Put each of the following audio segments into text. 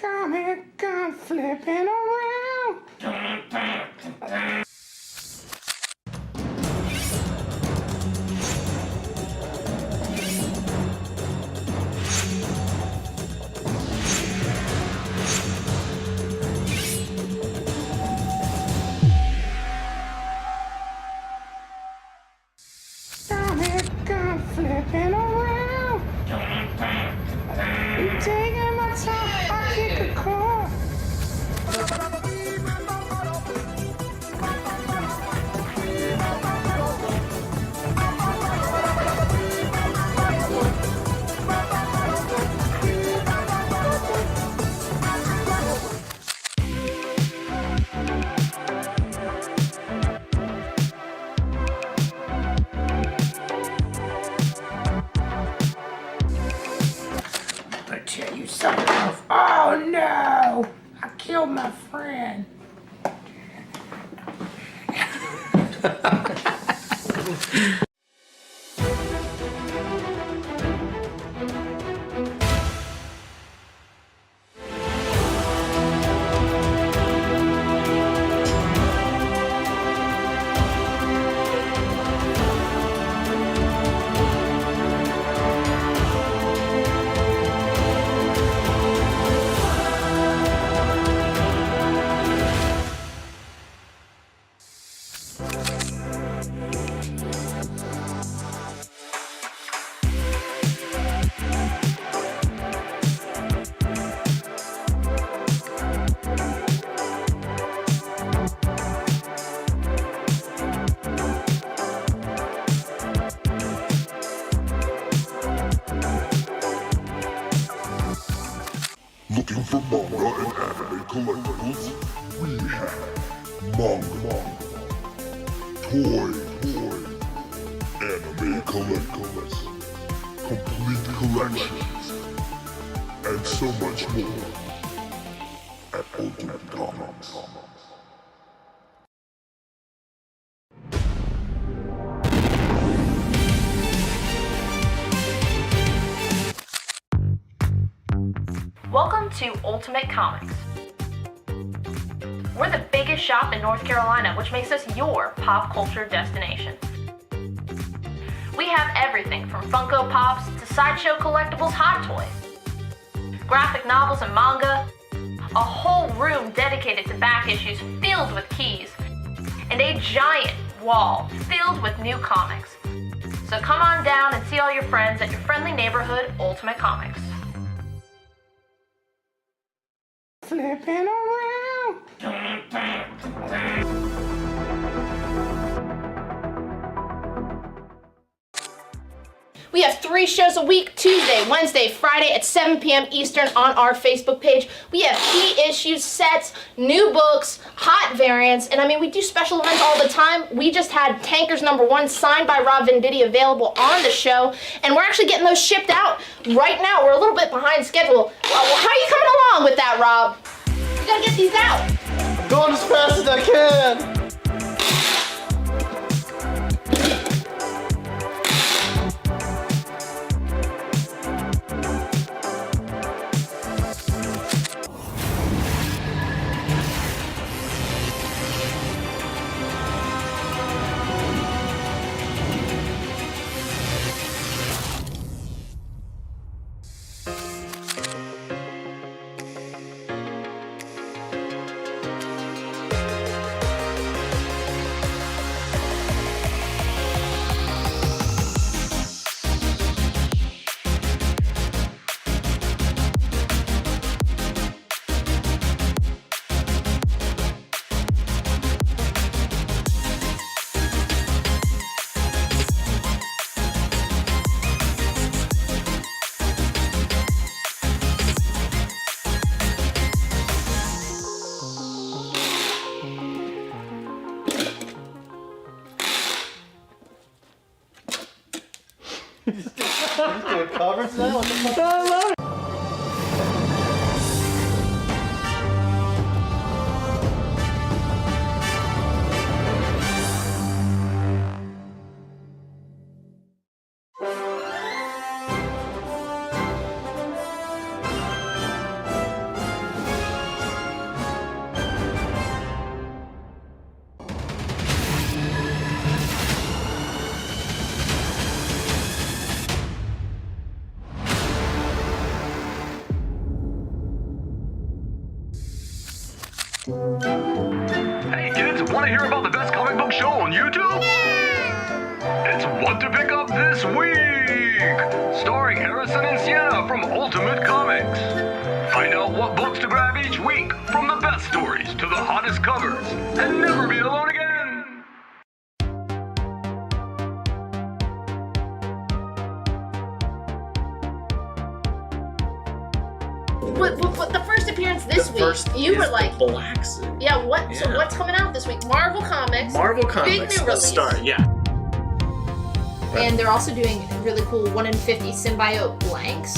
comic gun flipping around. Comic gun flipping around. You taking my time, I kick a car. I tell you something else. Oh no! I killed my friend. Looking for manga and anime collectibles? We have manga, toy, anime collectibles, complete collections, and so much more at Ultimate Comics. Welcome to Ultimate Comics. We're the biggest shop in North Carolina, which makes us your pop culture destination. We have everything from Funko Pops to sideshow collectibles, Hot Toys, graphic novels and manga, a whole room dedicated to back issues filled with keys, and a giant wall filled with new comics. So come on down and see all your friends at your friendly neighborhood Ultimate Comics. Flipping around. We have 3 shows a week, Tuesday, Wednesday, Friday at 7 p.m. Eastern on our Facebook page. We have key issues, sets, new books, hot variants, and I mean, we do special events all the time. We just had Tankers #1 signed by Rob Venditti available on the show, and we're actually getting those shipped out right now. We're a little bit behind schedule. How are you coming along with that, Rob? You gotta get these out. I'm going as fast as I can. He's doing covers now? What the fuck? I love it. Hey kids, want to hear about the best comic book show on YouTube? It's What to Pick Up This Week! Starring Harrison and Sienna from Ultimate Comics. Find out what books to grab each week, from the best stories to the hottest covers, and never be alone again! But the first appearance this week, you were like, black suit. yeah, what? So what's coming out this week? Marvel Comics. Marvel Comics. Big new Let's release. start. Yeah. And they're also doing really cool 1 in 50 symbiote blanks.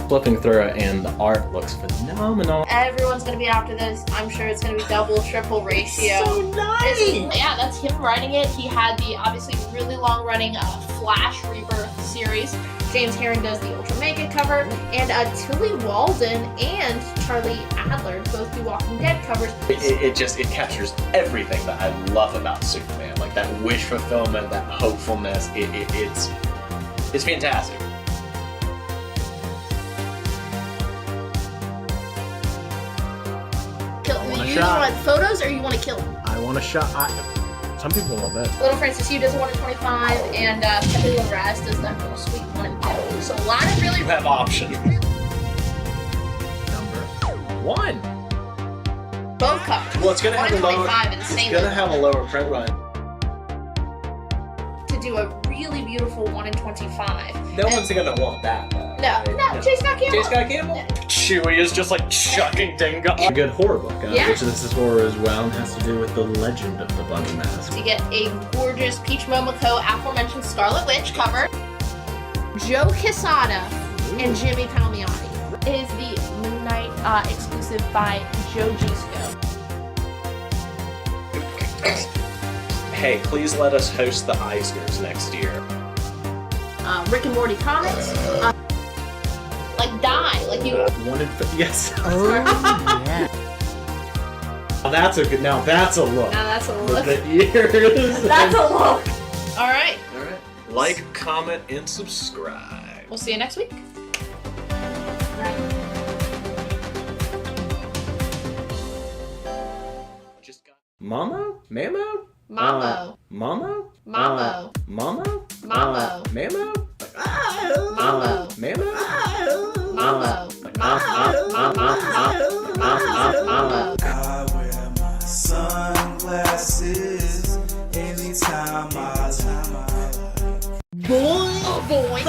Flipping through it, and the art looks phenomenal. Everyone's gonna be after this. I'm sure it's gonna be double, triple ratio. So nice. Yeah, that's him writing it. He had the obviously really long-running Flash Rebirth series. James Herring does the Ultra Mega cover, and Tilly Walden and Charlie Adler both do Walking Dead covers. It captures everything that I love about Superman, like that wish fulfillment, that hopefulness. It's fantastic. You want photos or you want to kill him? I want a shot. Some people want that. Little Francis Hugh does a 1 in 25, and Pepe Larraz does that little sweet 1 in 2. So a lot of really. You have options. Number 1. Both covers. Well, it's gonna have a lower. 1 in 25 in the same. It's gonna have a lower print run. To do a really beautiful 1 in 25. No one's gonna want that. Though, No, right? J. Scott Campbell. J. Scott Campbell. Chewie is just like chucking Dingo. A good horror book, Yeah. which this is horror as well, and has to do with the legend of the Bunny Mask. To get a gorgeous Peach Momoko aforementioned Scarlet Witch cover. Joe Quesada and Jimmy Palmiotti. It is the Moon Knight exclusive by Joe Gisco. Hey, please let us host the Eisners next year. Rick and Morty comics. Like Die, like you. 1 in 50. Yes. Oh, yeah. Now that's a good. Now that's a look. Now that's a look. The ears. That's a look. All right. All right. Like, comment, and subscribe. We'll see you next week. Just got. Mamo? Mamo? Mambo. Mamo? Mambo. Mamo? Mambo. Mamo? Mambo. Mamo? Mambo. Mambo. I wear my sunglasses anytime I Boy. Boy.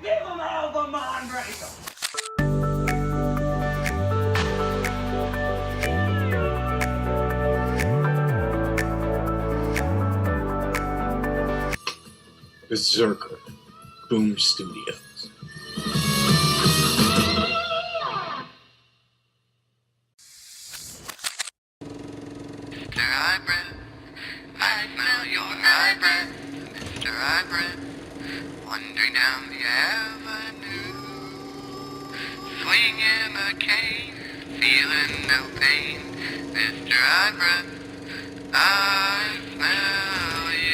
Give him out the Mondraker! Berserker, Boom Studios. Mr. Hybrid, I smell your hybrid. Mr. Hybrid, wandering down the avenue, swinging a cane, feeling no pain. Mr. Hybrid, I smell you.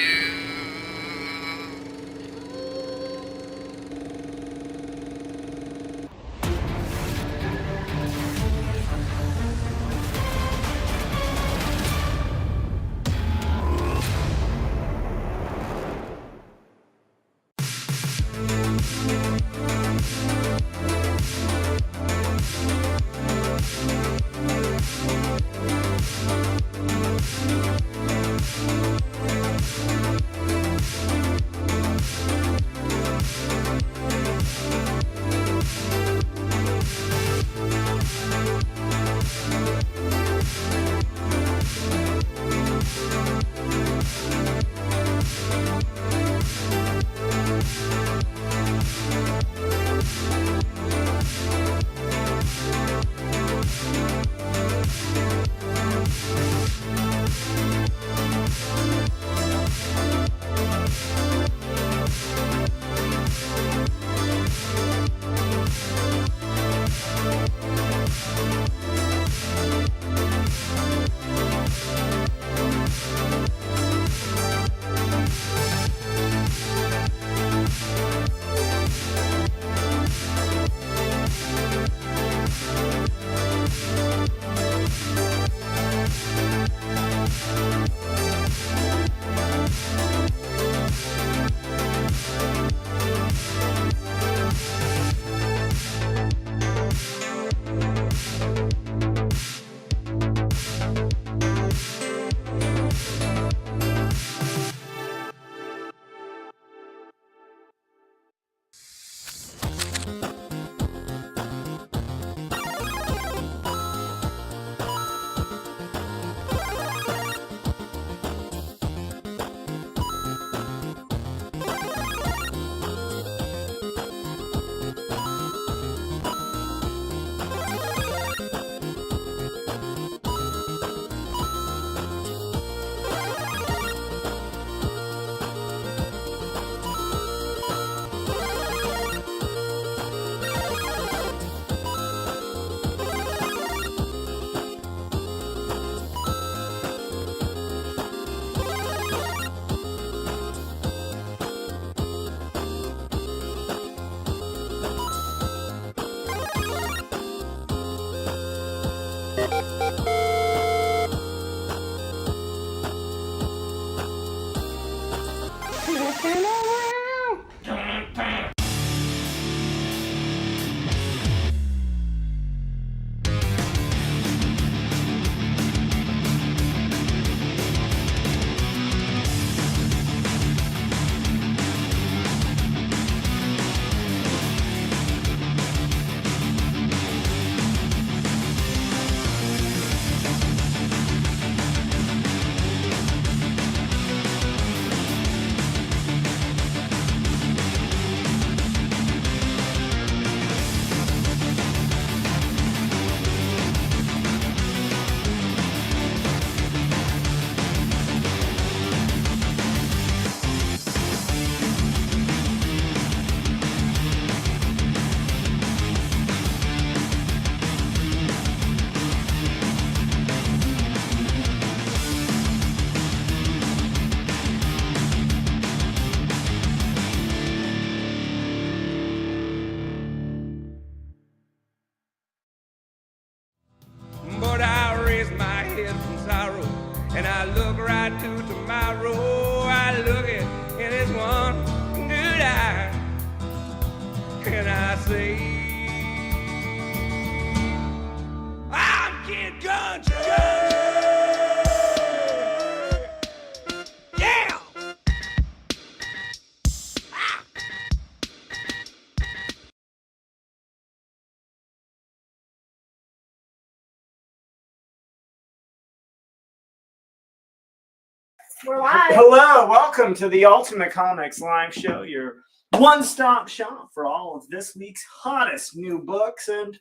We're live. Hello, welcome to the Ultimate Comics live show, your one-stop shop for all of this week's hottest new books and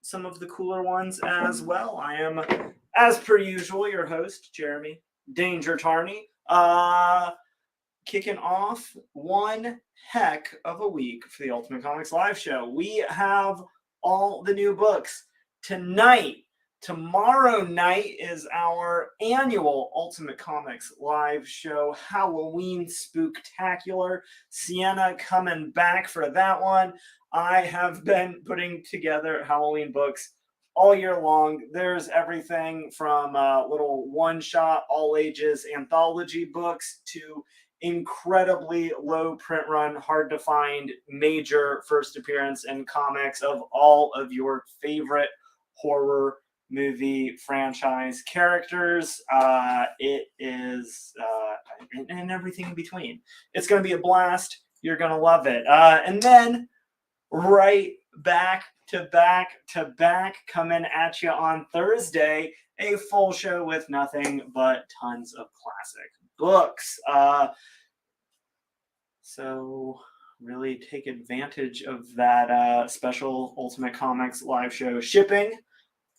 some of the cooler ones as well. I am, as per usual, your host, Jeremy Danger Tarney. Kicking off one heck of a week for the Ultimate Comics live show. We have all the new books tonight. Tomorrow night is our annual Ultimate Comics live show, Halloween Spooktacular. Sienna coming back for that one. I have been putting together Halloween books all year long. There's everything from little one-shot, all-ages anthology books to incredibly low print run, hard to find, major first appearance in comics of all of your favorite horror movie franchise characters. It is and everything in between. It's going to be a blast. You're going to love it. And then right back to back coming at you on Thursday, a full show with nothing but tons of classic books. So really take advantage of that special Ultimate Comics live show shipping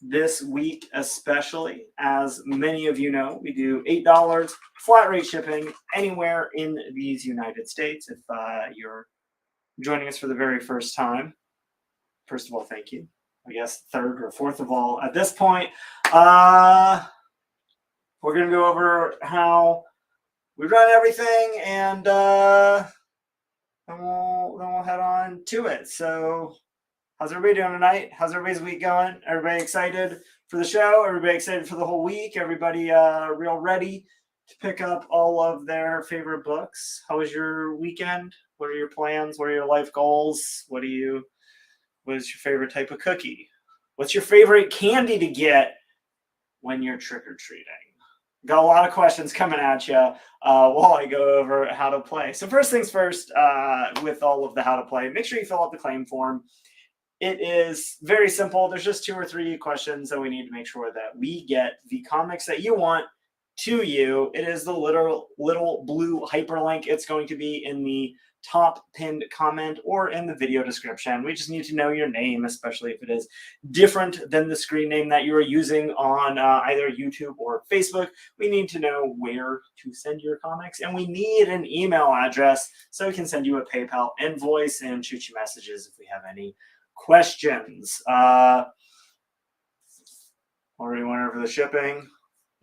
this week, especially. As many of you know, we do $8 flat rate shipping anywhere in these United States. If you're joining us for the very first time, first of all, thank you. I guess third or fourth of all at this point. We're going to go over how we run everything, and then we'll head on to it. So how's everybody doing tonight? How's everybody's week going? Everybody excited for the show? Everybody excited for the whole week? Everybody real ready to pick up all of their favorite books? How was your weekend? What are your plans? What are your life goals? What is your favorite type of cookie? What's your favorite candy to get when you're trick-or-treating? Got a lot of questions coming at you while I go over how to play. So first things first, with all of the how to play, make sure you fill out the claim form. It is very simple. There's just 2 or 3 questions that we need to make sure that we get the comics that you want to you. It is the little blue hyperlink. It's going to be in the top pinned comment or in the video description. We just need to know your name, especially if it is different than the screen name that you are using on either YouTube or Facebook. We need to know where to send your comics, and we need an email address so we can send you a PayPal invoice and shoot you messages if we have any questions. Already went over the shipping,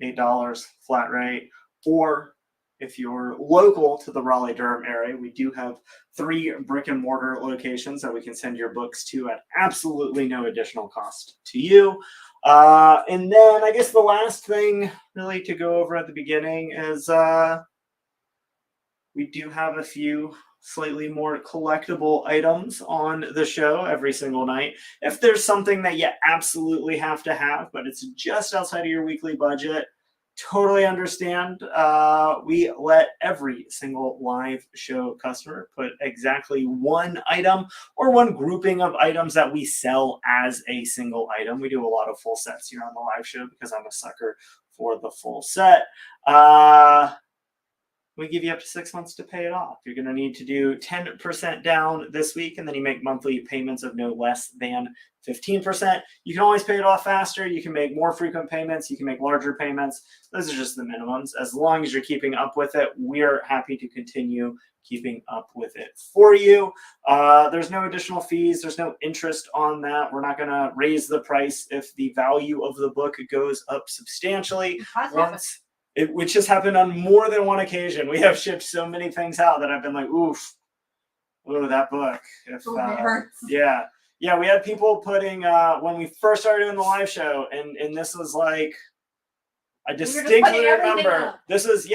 $8 flat rate, or if you're local to the Raleigh-Durham area, we do have 3 brick and mortar locations that we can send your books to at absolutely no additional cost to you. And then I guess the last thing really to go over at the beginning is we do have a few slightly more collectible items on the show every single night. If there's something that you absolutely have to have, but it's just outside of your weekly budget, totally understand. We let every single live show customer put exactly one item or one grouping of items that we sell as a single item. We do a lot of full sets here on the live show because I'm a sucker for the full set. We give you up to 6 months to pay it off. You're going to need to do 10% down this week, and then you make monthly payments of no less than 15%. You can always pay it off faster. You can make more frequent payments. You can make larger payments. Those are just the minimums. As long as you're keeping up with it, we're happy to continue keeping up with it for you. There's no additional fees. There's no interest on that. We're not going to raise the price if the value of the book goes up substantially. Which has happened on more than one occasion. We have shipped so many things out that I've been like, oof, oh, that book. It hurts. Yeah, we had people putting, when we first started doing the live show, and this was like, I distinctly remember, this is,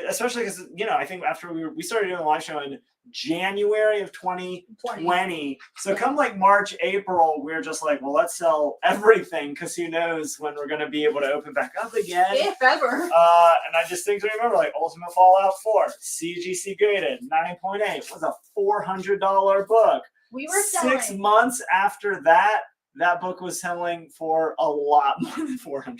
especially because, I think after we started doing the live show in January of 2020. So come like March, April, we're just like, well, let's sell everything because who knows when we're going to be able to open back up again. If ever. And I distinctly remember like Ultimate Fallout 4, CGC graded, 9.8 was a $400 book. We were 6 months after that book was selling for a lot more than $400.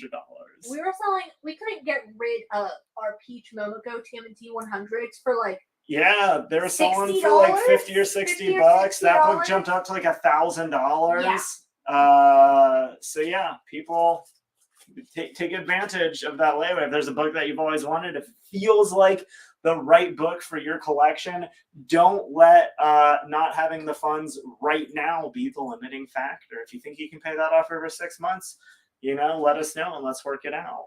We couldn't get rid of our Peach Momoko TMNT 100s for like Yeah, they were selling for $60? like 50 or 60 $50 or bucks. That book $60? jumped up to like $1,000. So yeah, people take advantage of that layaway. If there's a book that you've always wanted, it feels like the right book for your collection. Don't let not having the funds right now be the limiting factor. If you think you can pay that off over 6 months, let us know and let's work it out.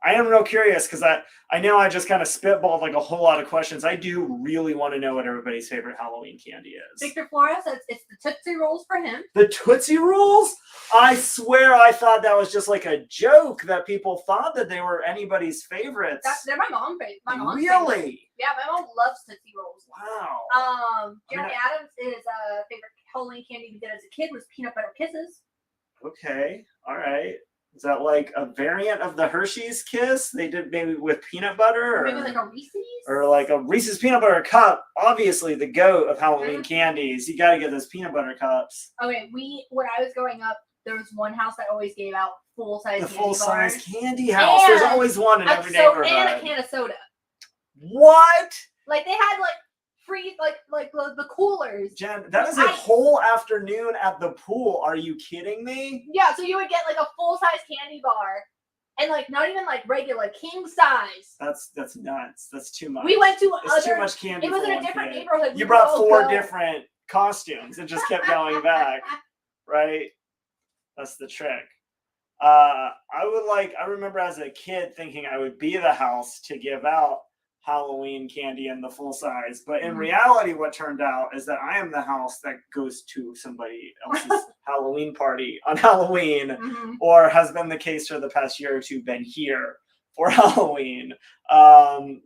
I am real curious because I know I just kind of spitballed like a whole lot of questions. I do really want to know what everybody's favorite Halloween candy is. Victor Flores says it's the Tootsie Rolls for him. The Tootsie Rolls? I swear I thought that was just like a joke that people thought that they were anybody's favorites. They're my mom's favorite. My mom's Really? favorite. Yeah, my mom loves Tootsie Rolls. Wow. Jeremy Adams' favorite Halloween candy he did as a kid was Peanut Butter Kisses. Okay. All right. Is that like a variant of the Hershey's Kiss? They did maybe with peanut butter? Or maybe like a Reese's? Or like a Reese's Peanut Butter Cup. Obviously the goat of Halloween candies. You got to get those peanut butter cups. Okay, when I was growing up, there was one house that always gave out full-size The candy full-size bars. candy house. There's always one in every neighborhood. And a can of soda. What? Like they had like free like the coolers. Jen, that is a whole afternoon at the pool. Are you kidding me? Yeah, so you would get like a full-size candy bar. And like not even like regular, king size. That's nuts. That's too much. We went to too much candy. It was for in a one different kid. neighborhood. You brought 4 different costumes and just kept going back, right? That's the trick. I remember as a kid thinking I would be the house to give out Halloween candy in the full size, but in reality what turned out is that I am the house that goes to somebody else's Halloween party on Halloween, or has been the case for the past year or two, been here for Halloween.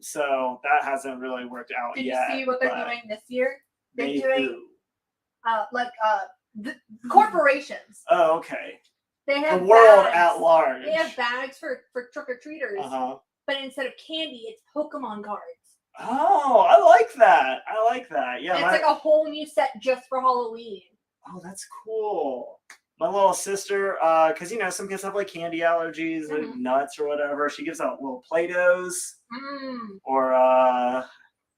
So that hasn't really worked out yet. Did you see what they're doing this year? They're They doing the corporations. Oh, okay. They have the world bags. at large. They have bags for trick-or-treaters. But instead of candy, it's Pokemon cards. Oh, I like that. Yeah. It's like a whole new set just for Halloween. Oh, that's cool. My little sister, because some kids have like candy allergies, like nuts or whatever. She gives out little Play-Dohs, or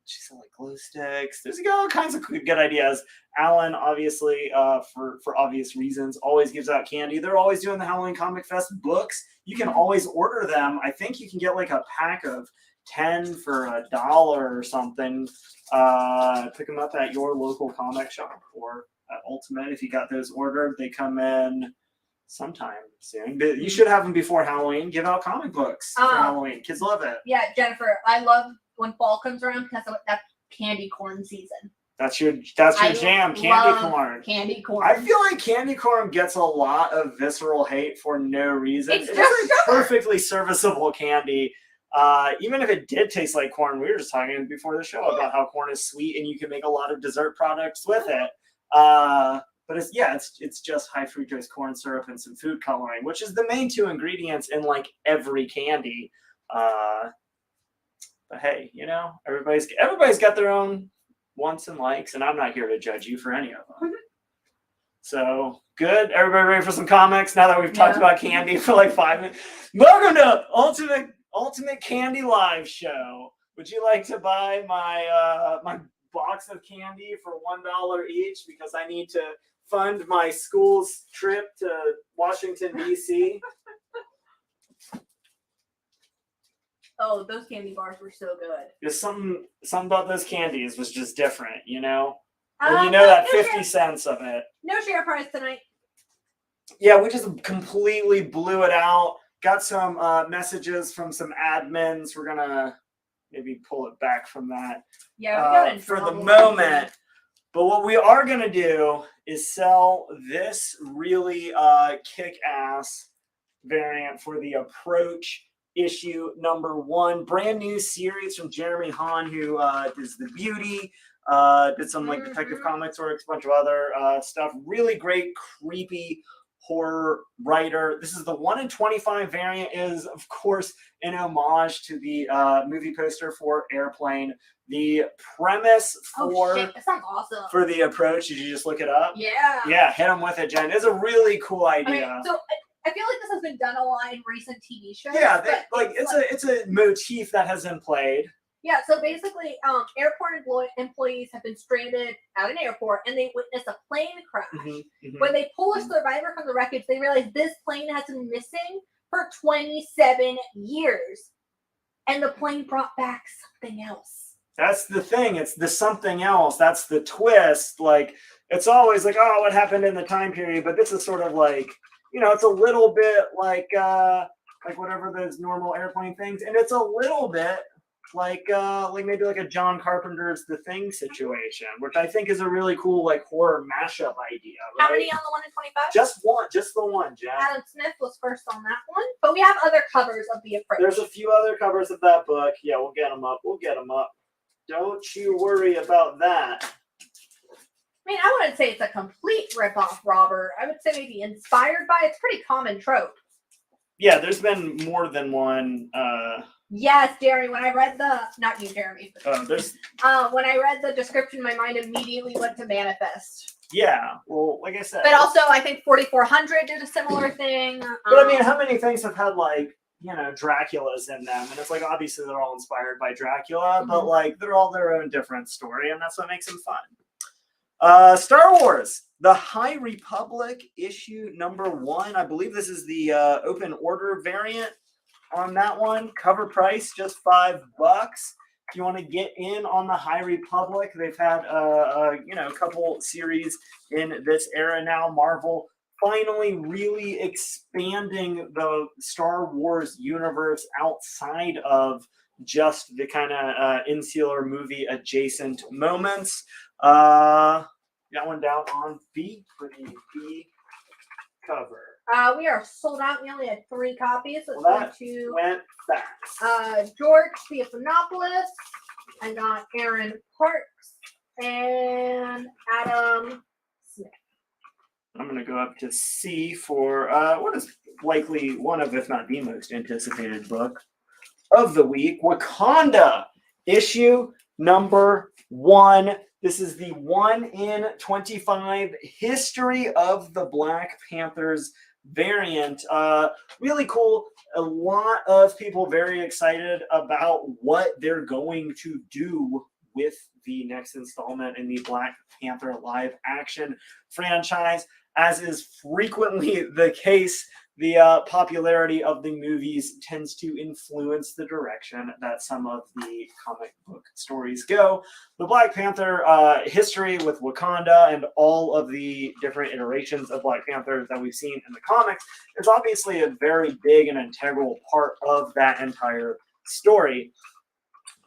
she sells like glow sticks. There's all kinds of good ideas. Alan, obviously, for obvious reasons, always gives out candy. They're always doing the Halloween Comic Fest books. You can always order them. I think you can get like a pack of 10 for $1 or something. Pick them up at your local comic shop or at Ultimate. If you got those ordered, they come in sometime soon. But you should have them before Halloween. Give out comic books for Halloween. Kids love it. Yeah, Jennifer, I love when fall comes around because that's candy corn season. That's your jam, candy corn. Candy corn. I feel like candy corn gets a lot of visceral hate for no reason. It's just sugar. Perfectly serviceable candy. Even if it did taste like corn, we were just talking before the show about how corn is sweet and you can make a lot of dessert products with it. But it's just high fructose corn syrup and some food coloring, which is the main 2 ingredients in like every candy. But hey, everybody's got their own wants and likes, and I'm not here to judge you for any of them. So good. Everybody ready for some comics now that we've talked about candy for like 5 minutes? Welcome to Ultimate Candy Live Show. Would you like to buy my my box of candy for $1 each because I need to fund my school's trip to Washington, D.C.? Oh, those candy bars were so good. Just something about those candies was just different, And no, that 50 cents of it. No share price tonight. Yeah, we just completely blew it out. Got some messages from some admins. We're gonna maybe pull it back from that. Yeah, we got in for the trouble. moment. But what we are gonna do is sell this really kick-ass variant for the Approach issue number 1, brand new series from Jeremy Hahn, who does the Beauty, did some like Detective Comics works, a bunch of other stuff. Really great, creepy horror writer. This is the 1 in 25 variant. Is of course an homage to the movie poster for Airplane. The premise that sounds awesome. for the Approach. Did you just look it up? Yeah. Yeah, hit them with it, Jen. It's a really cool idea. Okay, so I feel like this has been done a lot in recent TV shows. Yeah, but it's a motif that has been played. Yeah, so basically, airport employees have been stranded at an airport, and they witness a plane crash. When they pull a survivor from the wreckage, they realize this plane has been missing for 27 years, and the plane brought back something else. That's the thing. It's the something else. That's the twist. Like, it's always like, oh, what happened in the time period? But this is sort of like, it's a little bit like whatever those normal airplane things, and it's a little bit like maybe like a John Carpenter's The Thing situation, which I think is a really cool like horror mashup idea. Right? How many on the 1 in 25? Just one, just the one, Jen. Adam Smith was first on that one, but we have other covers of The Approach. There's a few other covers of that book. Yeah, we'll get them up. Don't you worry about that. I mean, I wouldn't say it's a complete ripoff, Robert. I would say maybe inspired by. It's pretty common trope. Yeah, there's been more than one. Yes, Jeremy. When I read not you, Jeremy. There's. When I read the description, my mind immediately went to Manifest. Yeah, well, like I said. But also, I think 4400 did a similar thing. But I mean, how many things have had like Draculas in them? And it's like obviously they're all inspired by Dracula, but like they're all their own different story, and that's what makes them fun. Star Wars: The High Republic issue #1. I believe this is the open order variant on that one. Cover price just $5. If you want to get in on the High Republic, they've had a couple series in this era now. Marvel finally really expanding the Star Wars universe outside of just the kind of insular movie adjacent moments. Got one down on B for the B cover. We are sold out. We only had 3 copies. Let's That go to went fast. George Theophanopoulos. I got Aaron Parks and Adam Smith. I'm going to go up to C for what is likely one of, if not the most anticipated book of the week, Wakanda, issue #1. This is the 1 in 25 History of the Black Panthers variant. Really cool. A lot of people very excited about what they're going to do with the next installment in the Black Panther live action franchise. As is frequently the case, the popularity of the movies tends to influence the direction that some of the comic book stories go. The Black Panther history with Wakanda and all of the different iterations of Black Panther that we've seen in the comics is obviously a very big and integral part of that entire story.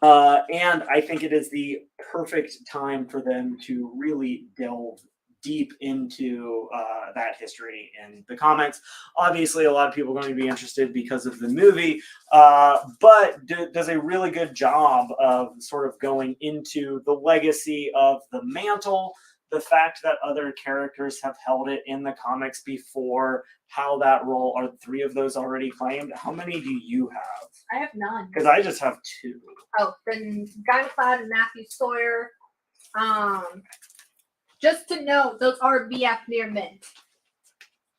And I think it is the perfect time for them to really delve deep into that history in the comics. Obviously, a lot of people are going to be interested because of the movie, but does a really good job of sort of going into the legacy of the mantle, the fact that other characters have held it in the comics before, how that role, are 3 of those already claimed? How many do you have? I have none. Because I just have 2. Oh, then Guy McLeod and Matthew Sawyer. Just to note, those are BF near mint.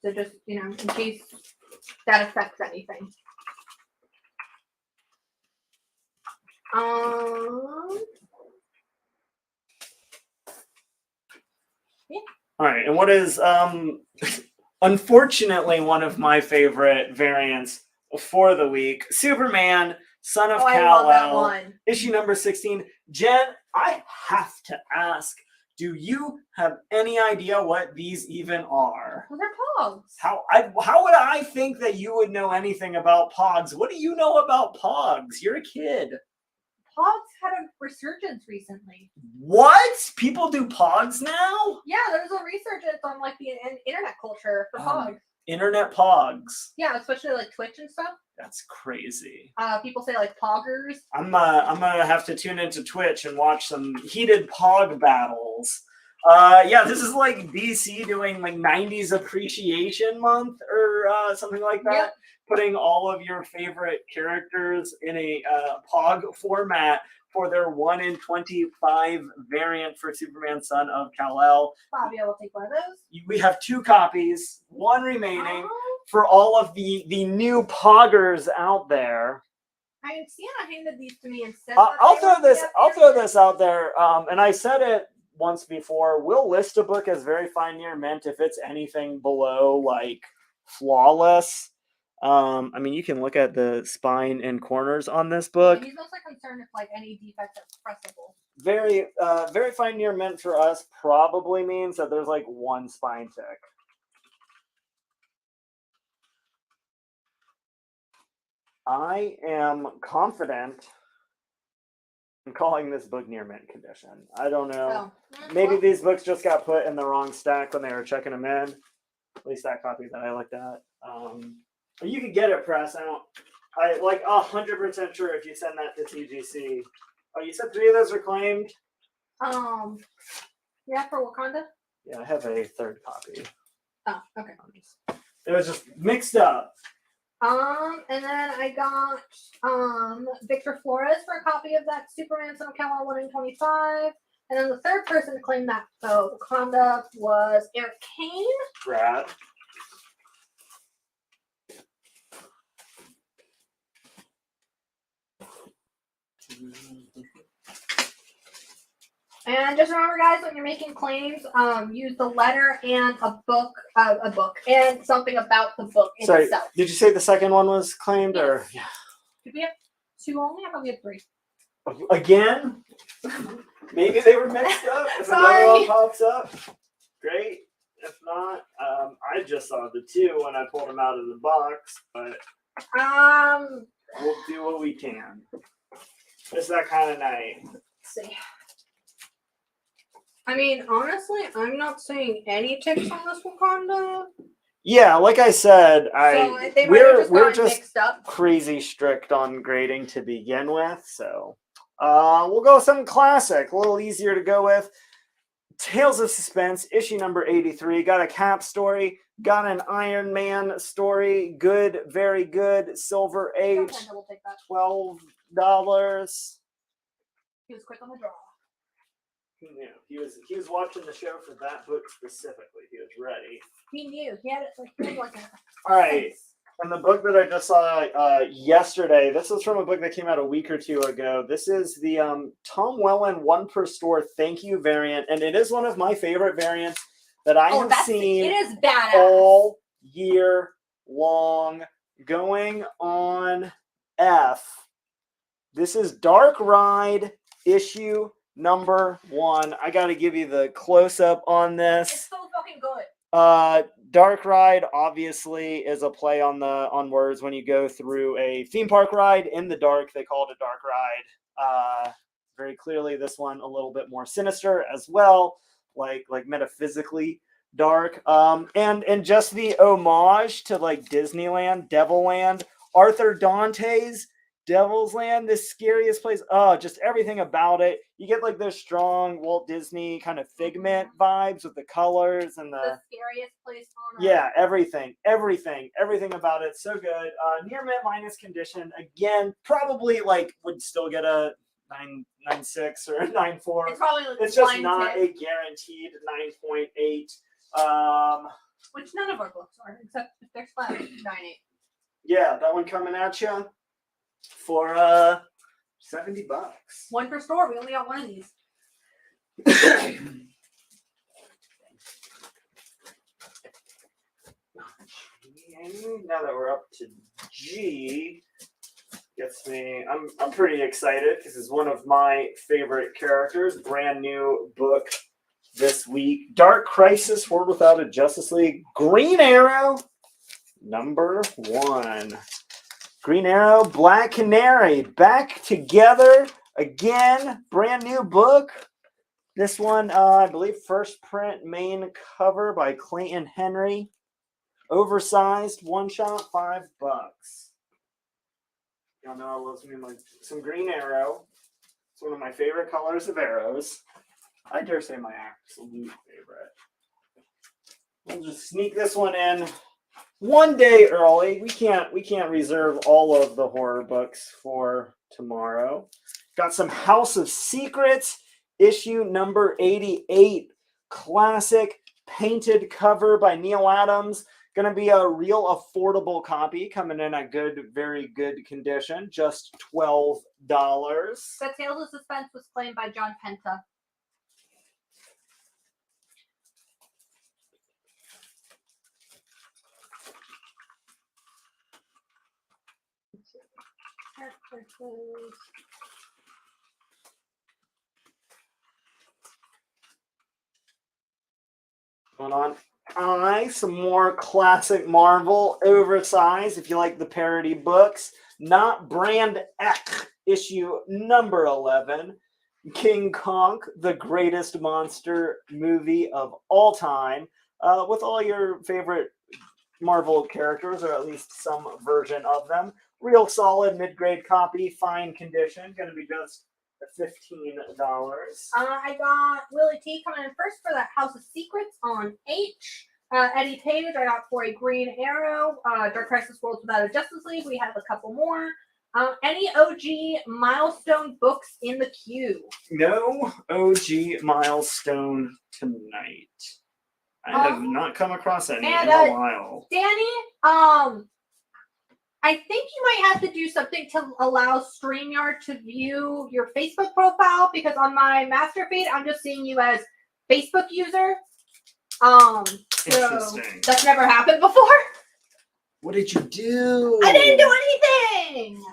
So just, in case that affects anything. Yeah. All right, and what is unfortunately one of my favorite variants for the week, Superman, Son of Kal-El, issue #16. Jen, I have to ask, do you have any idea what these even are? Well, they're pogs. How would I think that you would know anything about pogs? What do you know about pogs? You're a kid. Pogs had a resurgence recently. What? People do pogs now? Yeah, there's a resurgence on like the internet culture for pogs. Internet pogs. Yeah, especially like Twitch and stuff. That's crazy. People say like poggers. I'm gonna have to tune into Twitch and watch some heated pog battles. Yeah, this is like BC doing like 90s appreciation month or something like that. Yep. putting all of your favorite characters in a POG format for their 1 in 25 variant for Superman Son of Kal-El. Bobby, I will take one of those. We have 2 copies, 1 remaining for all of the new poggers out there. I mean, Sienna handed these to me and said I'll throw this out there, and I said it once before. We'll list a book as very fine near mint if it's anything below like flawless. I mean, you can look at the spine and corners on this book. He's also concerned if like any defects are pressable. Very fine near mint for us probably means that there's like 1 spine tick. I am confident in calling this book near mint condition. I don't know. Maybe these books just got put in the wrong stack when they were checking them in. At least that copy that I looked at. You could get it press out. I like 100% sure if you send that to TGC. Oh, you said 3 of those are claimed? Yeah, for Wakanda? Yeah, I have a 3rd copy. Oh, okay. It was just mixed up. And then I got Victor Flores for a copy of that Superman Son of Kal-El 1 in 25. And then the 3rd person to claim that Wakanda was Eric Kane. Right. And just remember, guys, when you're making claims, use the letter and a book and something about the book itself. Did you say the second one was claimed, or yeah? Did we have 2 only? I thought we had 3. Again? Maybe they were mixed up. If another one pops up, great. If not, I just saw the 2 when I pulled them out of the box, but we'll do what we can. It's that kind of night. Let's see. I mean, honestly, I'm not seeing any ticks on this Wakanda. Yeah, like I said, we're just up. crazy strict on grading to begin with, so we'll go with something classic, a little easier to go with. Tales of Suspense, issue number 83. Got a Cap story, got an Iron Man story. Good, very good. Silver Age, $12. He was quick on the draw. He knew. He was watching the show for that book specifically. He was ready. He knew. He had it like All right. And the book that I just saw yesterday, this is from a book that came out a week or 2 ago. This is the Tom Welling 1 per store thank you variant. And it is one of my favorite variants that I have seen it is badass. all year long. Going on F. This is Dark Ride issue number 1. I got to give you the close-up on this. It's so fucking good. Dark Ride obviously is a play on words. When you go through a theme park ride in the dark, they call it a dark ride. Very clearly, this one a little bit more sinister as well, like metaphysically dark. And just the homage to like Disneyland, Devilland, Arthur Dante's Devil's Land, the scariest place. Oh, just everything about it. You get like those strong Walt Disney kind of Figment vibes with the colors and the scariest place on earth. Yeah, everything about it. So good. Near mint minus condition. Again, probably like would still get a 9.96 or a 9.4. It's probably it's just not a guaranteed 9.8. Which none of our books are, except if they're flat 9.8. Yeah, that one coming at you for $70. 1 per store. We only got 1 of these. Now that we're up to G, gets me. I'm pretty excited because it's one of my favorite characters. Brand new book this week. Dark Crisis: World Without a Justice League. Green Arrow number 1. Green Arrow, Black Canary, back together again. Brand new book. This one, I believe, first print main cover by Clayton Henry. Oversized, one shot, $5. Y'all know I love some Green Arrow. It's one of my favorite colors of arrows. I dare say my absolute favorite. We'll just sneak this one in one day early. We can't reserve all of the horror books for tomorrow. Got some House of Secrets, issue number 88. Classic painted cover by Neil Adams. Going to be a real affordable copy, coming in a very good condition. Just $12. The Tales of Suspense was claimed by John Penta. Going on. Some more classic Marvel, oversized, if you like the parody books. Not Brand X, issue number 11. King Kong, the greatest monster movie of all time, with all your favorite Marvel characters, or at least some version of them. Real solid mid-grade copy, fine condition. Going to be just $15. I got Willie T coming in first for that House of Secrets on H. Eddie Page, I got for a Green Arrow. Dark Crisis Worlds Without a Justice League. We have a couple more. Any OG milestone books in the queue? No OG milestone tonight. I have not come across any in a while. Danny, I think you might have to do something to allow StreamYard to view your Facebook profile, because on my master feed, I'm just seeing you as Facebook user. So that's never happened before. What did you do? I didn't do anything.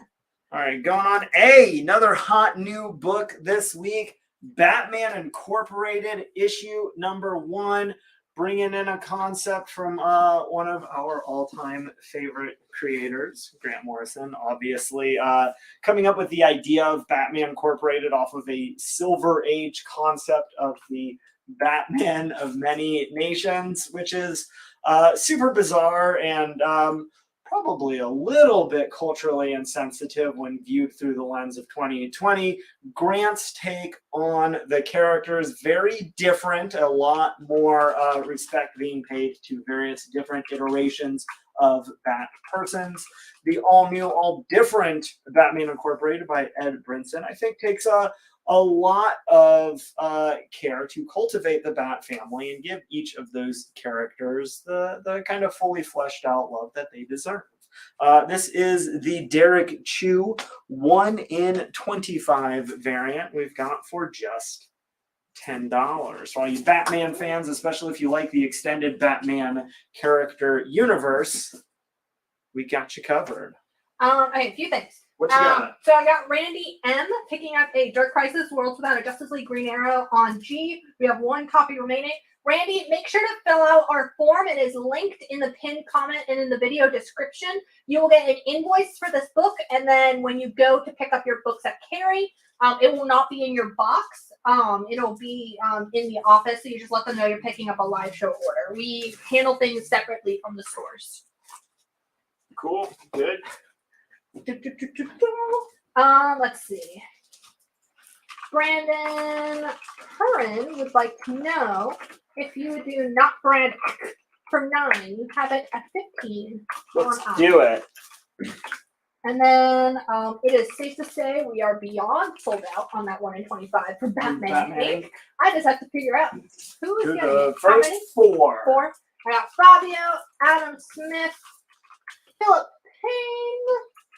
All right, going on another hot new book this week, Batman Incorporated, issue number 1. Bringing in a concept from one of our all-time favorite creators, Grant Morrison, obviously. Coming up with the idea of Batman Incorporated off of a Silver Age concept of the Batman of many nations, which is super bizarre and probably a little bit culturally insensitive when viewed through the lens of 2020. Grant's take on the characters, very different, a lot more respect being paid to various different iterations of Bat persons. The all-new, all-different Batman Incorporated by Ed Brinson, I think, takes a lot of care to cultivate the Bat family and give each of those characters the kind of fully fleshed out love that they deserve. This is the Derek Chu 1 in 25 variant we've got for just $10. For all you Batman fans, especially if you like the extended Batman character universe, we got you covered. Okay, a few things. What you got? So I got Randy M picking up a Dark Crisis Worlds Without a Justice League Green Arrow on G. We have 1 copy remaining. Randy, make sure to fill out our form. It is linked in the pinned comment and in the video description. You will get an invoice for this book, and then when you go to pick up your books at Carrie, it will not be in your box. It'll be in the office, so you just let them know you're picking up a live show order. We handle things separately from the stores. Cool. Good. Let's see. Brandon Curran would like to know if you would do Not Brand for 9. You have it at 15. Let's do it. And then it is safe to say we are beyond sold out on that 1 in 25 for Batman. Inc. I just have to figure out who is getting it. First 4. 4. I got Fabio, Adam Smith, Philip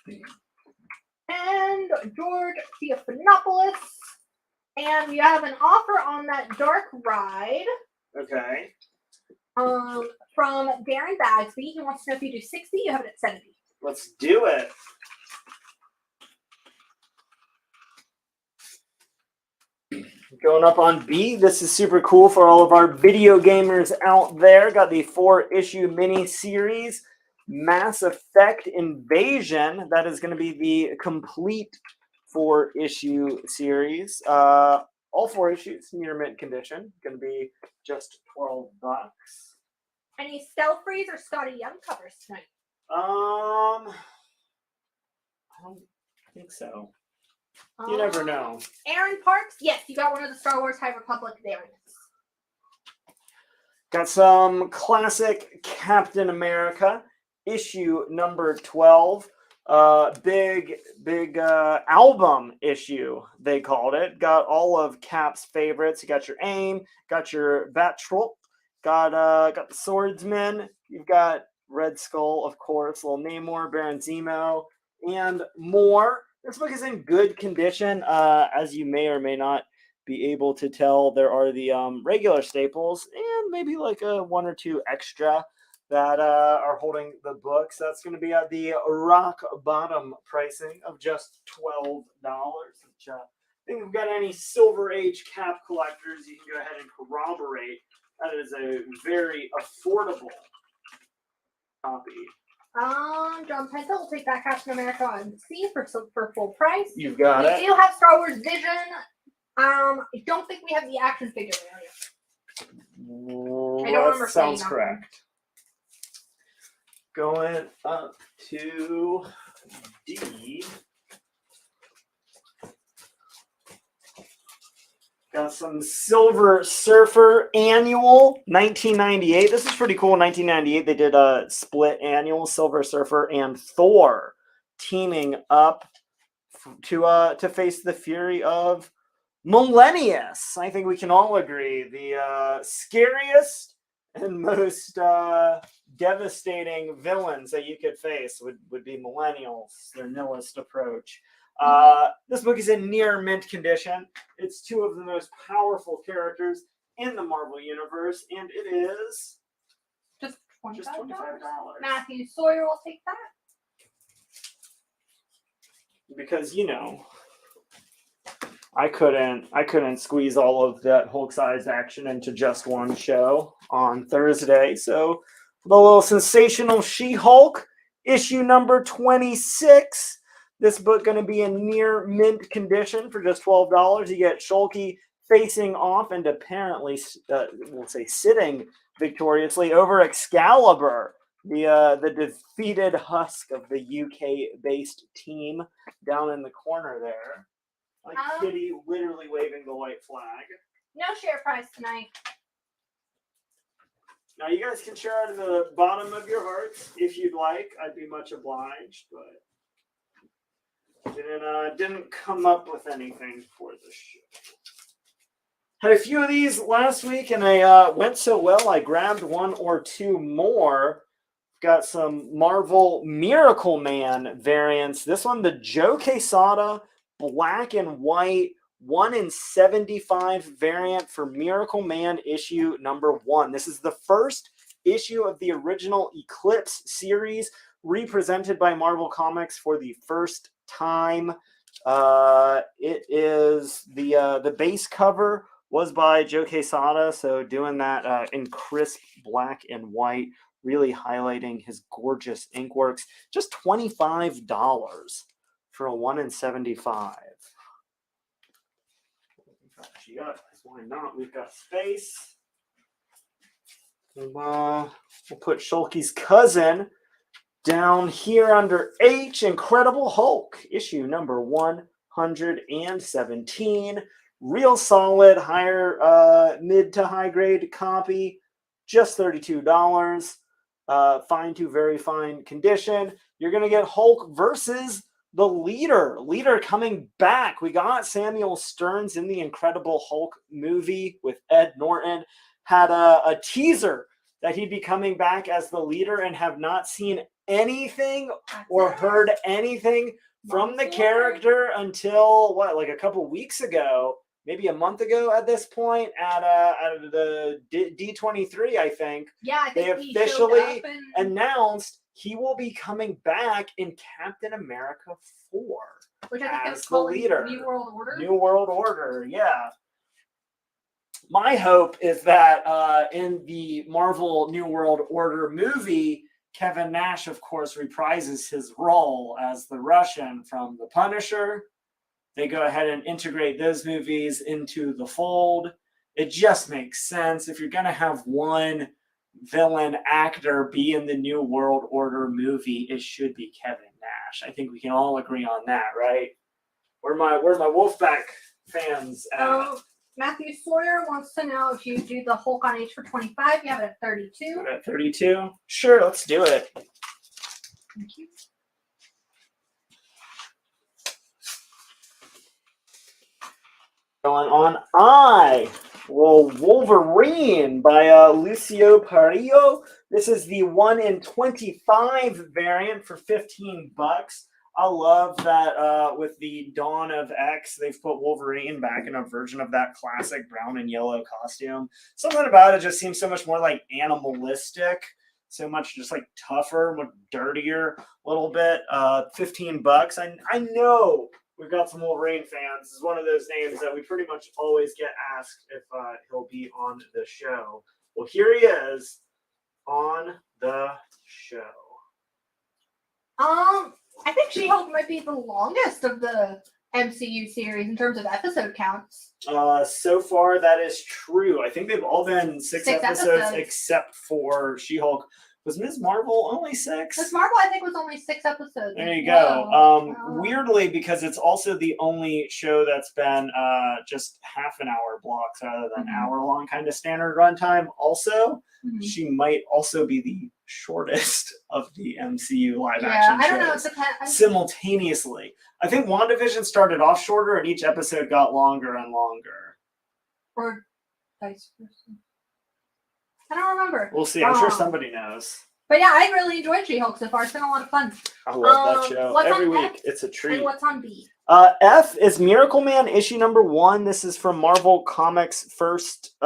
Payne, and George Theophanopoulos. And we have an offer on that Dark Ride. Okay. From Darren Bagsby. He wants to know if you do 60, you have it at 70. Let's do it. Going up on B, this is super cool for all of our video gamers out there. Got the 4-issue mini-series, Mass Effect Invasion. That is going to be the complete 4-issue series. All 4 issues near mint condition. Going to be just $12. Any Stealth Freeze or Scotty Young covers tonight? I don't think so. You never know. Aaron Parks, yes, you got one of the Star Wars High Republic variants. Got some classic Captain America issue number 12. Big album issue, they called it. Got all of Cap's favorites. You got your AIM, got your Batroc, got the Swordsman, you've got Red Skull, of course, Little Namor, Baron Zemo, and more. This book is in good condition. As you may or may not be able to tell, there are the regular staples and maybe like a one or two extra that are holding the books. That's going to be at the rock bottom pricing of just $12. Which, I think if we've got any Silver Age Cap collectors, you can go ahead and corroborate. That is a very affordable copy. John Penta will take back Captain America on C for full price. You've got it. We do have Star Wars Vision. I don't think we have the action figure yet. I don't remember. Sounds correct. Going up to D. Got some Silver Surfer Annual 1998. This is pretty cool. 1998, they did a split annual, Silver Surfer and Thor teaming up to face the fury of Millennius. I think we can all agree the scariest and most devastating villains that you could face would be millennials, their nihilist approach. This book is in near mint condition. It's two of the most powerful characters in the Marvel Universe, and it is just $25. $25. Matthew Sawyer will take that. Because, you know, I couldn't squeeze all of that Hulk-sized action into just one show on Thursday. So the little sensational She-Hulk, issue number 26. This book going to be in near mint condition for just $12. You get Shulky facing off and apparently, we'll say, sitting victoriously over Excalibur, the defeated husk of the UK-based team down in the corner there. Like Kitty literally waving the white flag. No share price tonight. Now you guys can share out of the bottom of your hearts if you'd like. I'd be much obliged, but didn't come up with anything for the show. Had a few of these last week, and they went so well, I grabbed one or two more. Got some Marvel Miracle Man variants. This one, the Joe Quesada black and white 1 in 75 variant for Miracle Man issue number 1. This is the first issue of the original Eclipse series, represented by Marvel Comics for the first time. It is the base cover was by Joe Quesada, so doing that in crisp black and white, really highlighting his gorgeous inkworks. Just $25 for a 1 in 75. Why not? We've got space. We'll put Shulky's cousin down here under H. Incredible Hulk, issue number 117. Real solid, higher, mid to high grade copy. Just $32. Fine to very fine condition. You're going to get Hulk versus the Leader. Leader coming back. We got Samuel Stearns in the Incredible Hulk movie with Ed Norton. Had a teaser that he'd be coming back as the Leader, and have not seen anything or heard anything from the character until like a couple weeks ago, maybe a month ago at this point, at the D23, I think. Yeah, I think they officially announced he will be coming back in Captain America 4, which I think as is called the Leader. New World Order. New World Order, yeah. My hope is that in the Marvel New World Order movie, Kevin Nash, of course, reprises his role as the Russian from The Punisher. They go ahead and integrate those movies into the fold. It just makes sense. If you're going to have one villain actor be in the New World Order movie, it should be Kevin Nash. I think we can all agree on that, right? Where my Wolfpack fans at? Matthew Sawyer wants to know if you do the Hulk on H for 25. You have it at 32. At 32? Sure, let's do it. Thank you. Going on Wolverine by Lucio Parillo. This is the 1 in 25 variant for $15. I love that with the Dawn of X, they've put Wolverine back in a version of that classic brown and yellow costume. Something about it just seems so much more like animalistic, so much just like tougher, much dirtier, a little bit. $15. I know we've got some Wolverine fans. This is one of those names that we pretty much always get asked if he'll be on the show. Well, here he is on the show. I think She-Hulk might be the longest of the MCU series in terms of episode counts. So far, that is true. I think they've all been six episodes except for She-Hulk. Was Ms. Marvel only 6? Ms. Marvel, I think, was only 6 episodes. There you go. Weirdly, because it's also the only show that's been just half an hour blocks rather than hour-long kind of standard runtime. Also, she might also be the shortest of the MCU live-action shows. I don't know. It depends. Simultaneously. I think WandaVision started off shorter and each episode got longer and longer. Or vice versa. I don't remember. We'll see. I'm sure somebody knows. But yeah, I really enjoyed She-Hulk so far. It's been a lot of fun. I love that show. Every week, F? it's a treat. And what's on B? F is Miracle Man issue number 1. This is from Marvel Comics' first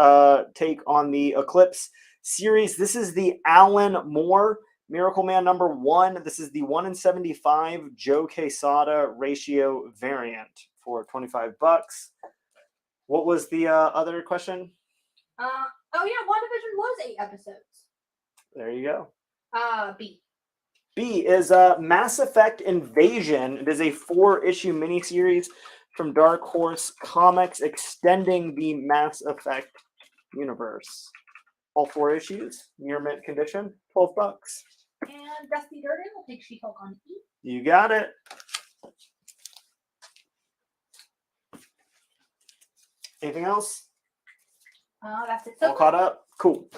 take on the Eclipse series. This is the Alan Moore Miracle Man number 1. This is the 1 in 75 Joe Quesada ratio variant for $25. What was the other question? Oh yeah, WandaVision was 8 episodes. There you go. B. B is Mass Effect Invasion. It is a 4-issue miniseries from Dark Horse Comics extending the Mass Effect universe. All 4 issues, near mint condition, $12. And Dusty Durden will take She-Hulk on E. You got it. Anything else? That's it. All caught up? Cool.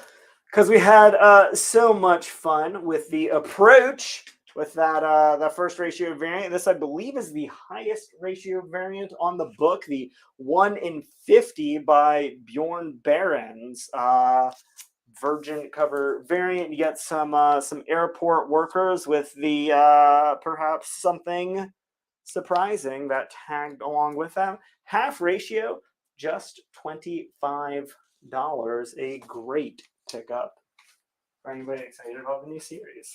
Because we had so much fun with the approach with that first ratio variant. This, I believe, is the highest ratio variant on the book, the 1 in 50 by Bjorn Behrens. Virgin cover variant. You get some airport workers with the perhaps something surprising that tagged along with them. Half ratio, just $25. A great pickup for anybody excited about the new series.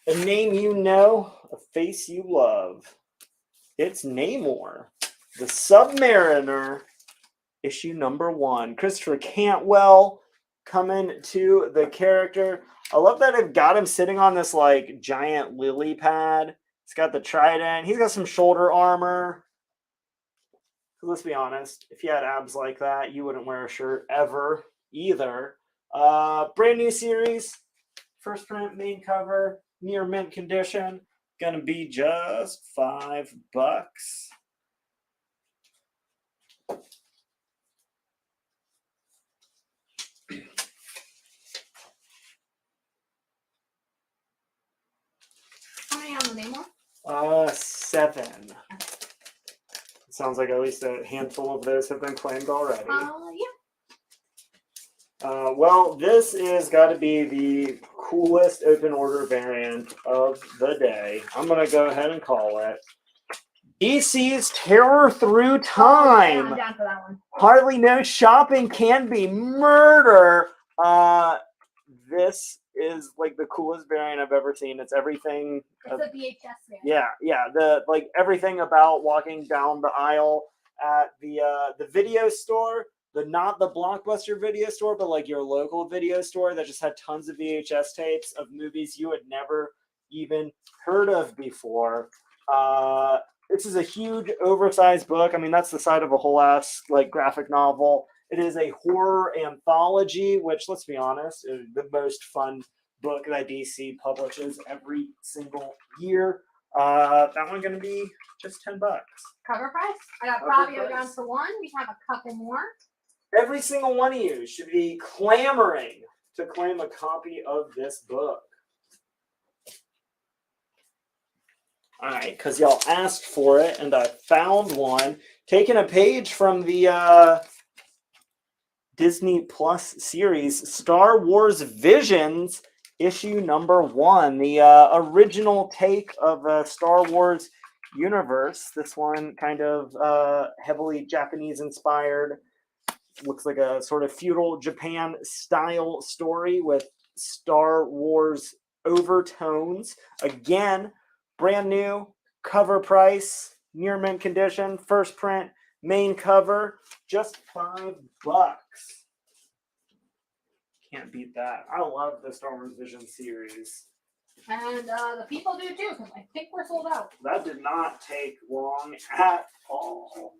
A name you know, a face you love. It's Namor, the Submariner, issue number 1. Christopher Cantwell coming to the character. I love that they've got him sitting on this like giant lily pad. He's got the trident. He's got some shoulder armor. Let's be honest, if you had abs like that, you wouldn't wear a shirt ever either. Brand new series, first print, main cover, near mint condition. Gonna be just $5. How many on the Namor? 7. Sounds like at least a handful of those have been claimed already. Yeah. Well, this is got to be the coolest open order variant of the day. I'm going to go ahead and call it. DC's Terror Through Time. I'm down for that one. Hardly no shopping can be murder. This is like the coolest variant I've ever seen. It's everything. It's a VHS variant. Yeah. The like everything about walking down the aisle at the video store. Not the Blockbuster video store, but like your local video store that just had tons of VHS tapes of movies you had never even heard of before. This is a huge, oversized book. I mean, that's the side of a whole ass like graphic novel. It is a horror anthology, which, let's be honest, is the most fun book that DC publishes every single year. That one going to be just $10. Cover price. I got Cover Fabio price. down for one. We have a couple more. Every single one of you should be clamoring to claim a copy of this book. All right, because y'all asked for it, and I found one. Taking a page from the Disney Plus series, Star Wars Visions, issue number 1. The original take of the Star Wars universe. This one kind of heavily Japanese-inspired. Looks like a sort of feudal Japan style story with Star Wars overtones. Again, brand new, cover price, near mint condition, first print, main cover, just $5. Can't beat that. I love the Star Wars Vision series. And the people do too, because I think we're sold out. That did not take long at all.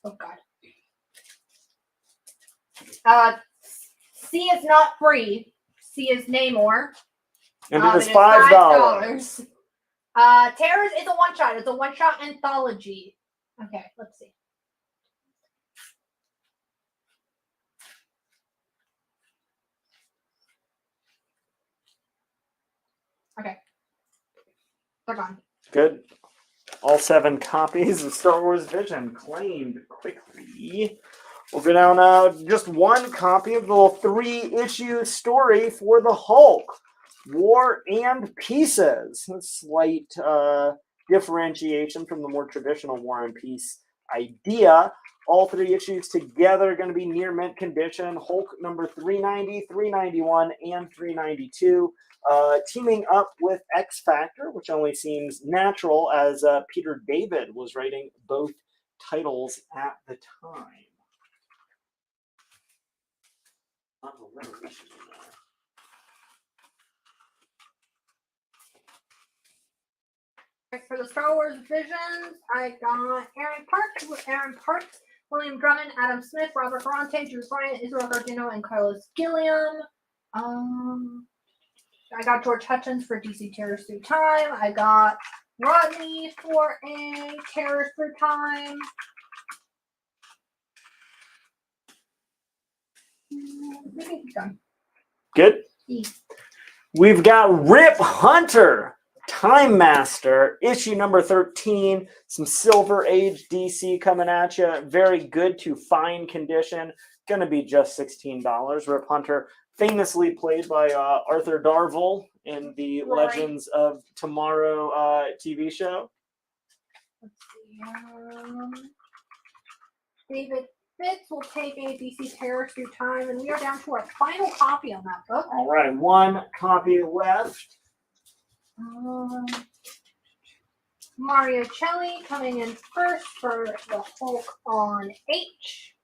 Oh God. C is not free. C is Namor. And it is is $5. $5. Terrors is a one shot. It's a one shot anthology. Okay, let's see. Okay. They're gone. Good. All 7 copies of Star Wars Vision claimed quickly. We'll go down just 1 copy of the little 3-issue story for the Hulk. War and Pieces. A slight differentiation from the more traditional War and Peace idea. All 3 issues together are going to be near mint condition. Hulk number 390, 391, and 392. Teaming up with X Factor, which only seems natural as Peter David was writing both titles at the time. For the Star Wars Visions, I got Aaron Parks, William Drummond, Adam Smith, Robert Ferrante, Drew Bryant, Israel Gardino, and Carlos Gilliam. I got George Hutchins for DC Terrors Through Time. I got Rodney for a Terrors Through Time. I think he's done. Good. Yeah. We've got Rip Hunter, Time Master, issue number 13. Some Silver Age DC coming at you. Very good to fine condition. Going to be just $16. Rip Hunter, famously played by Arthur Darvill in the Right. Legends of Tomorrow TV show. Let's see. David Fitz will take a DC Terrors Through Time, and we are down to our final copy on that book. All right, 1 copy left. Mario Celli coming in first for the Hulk on H.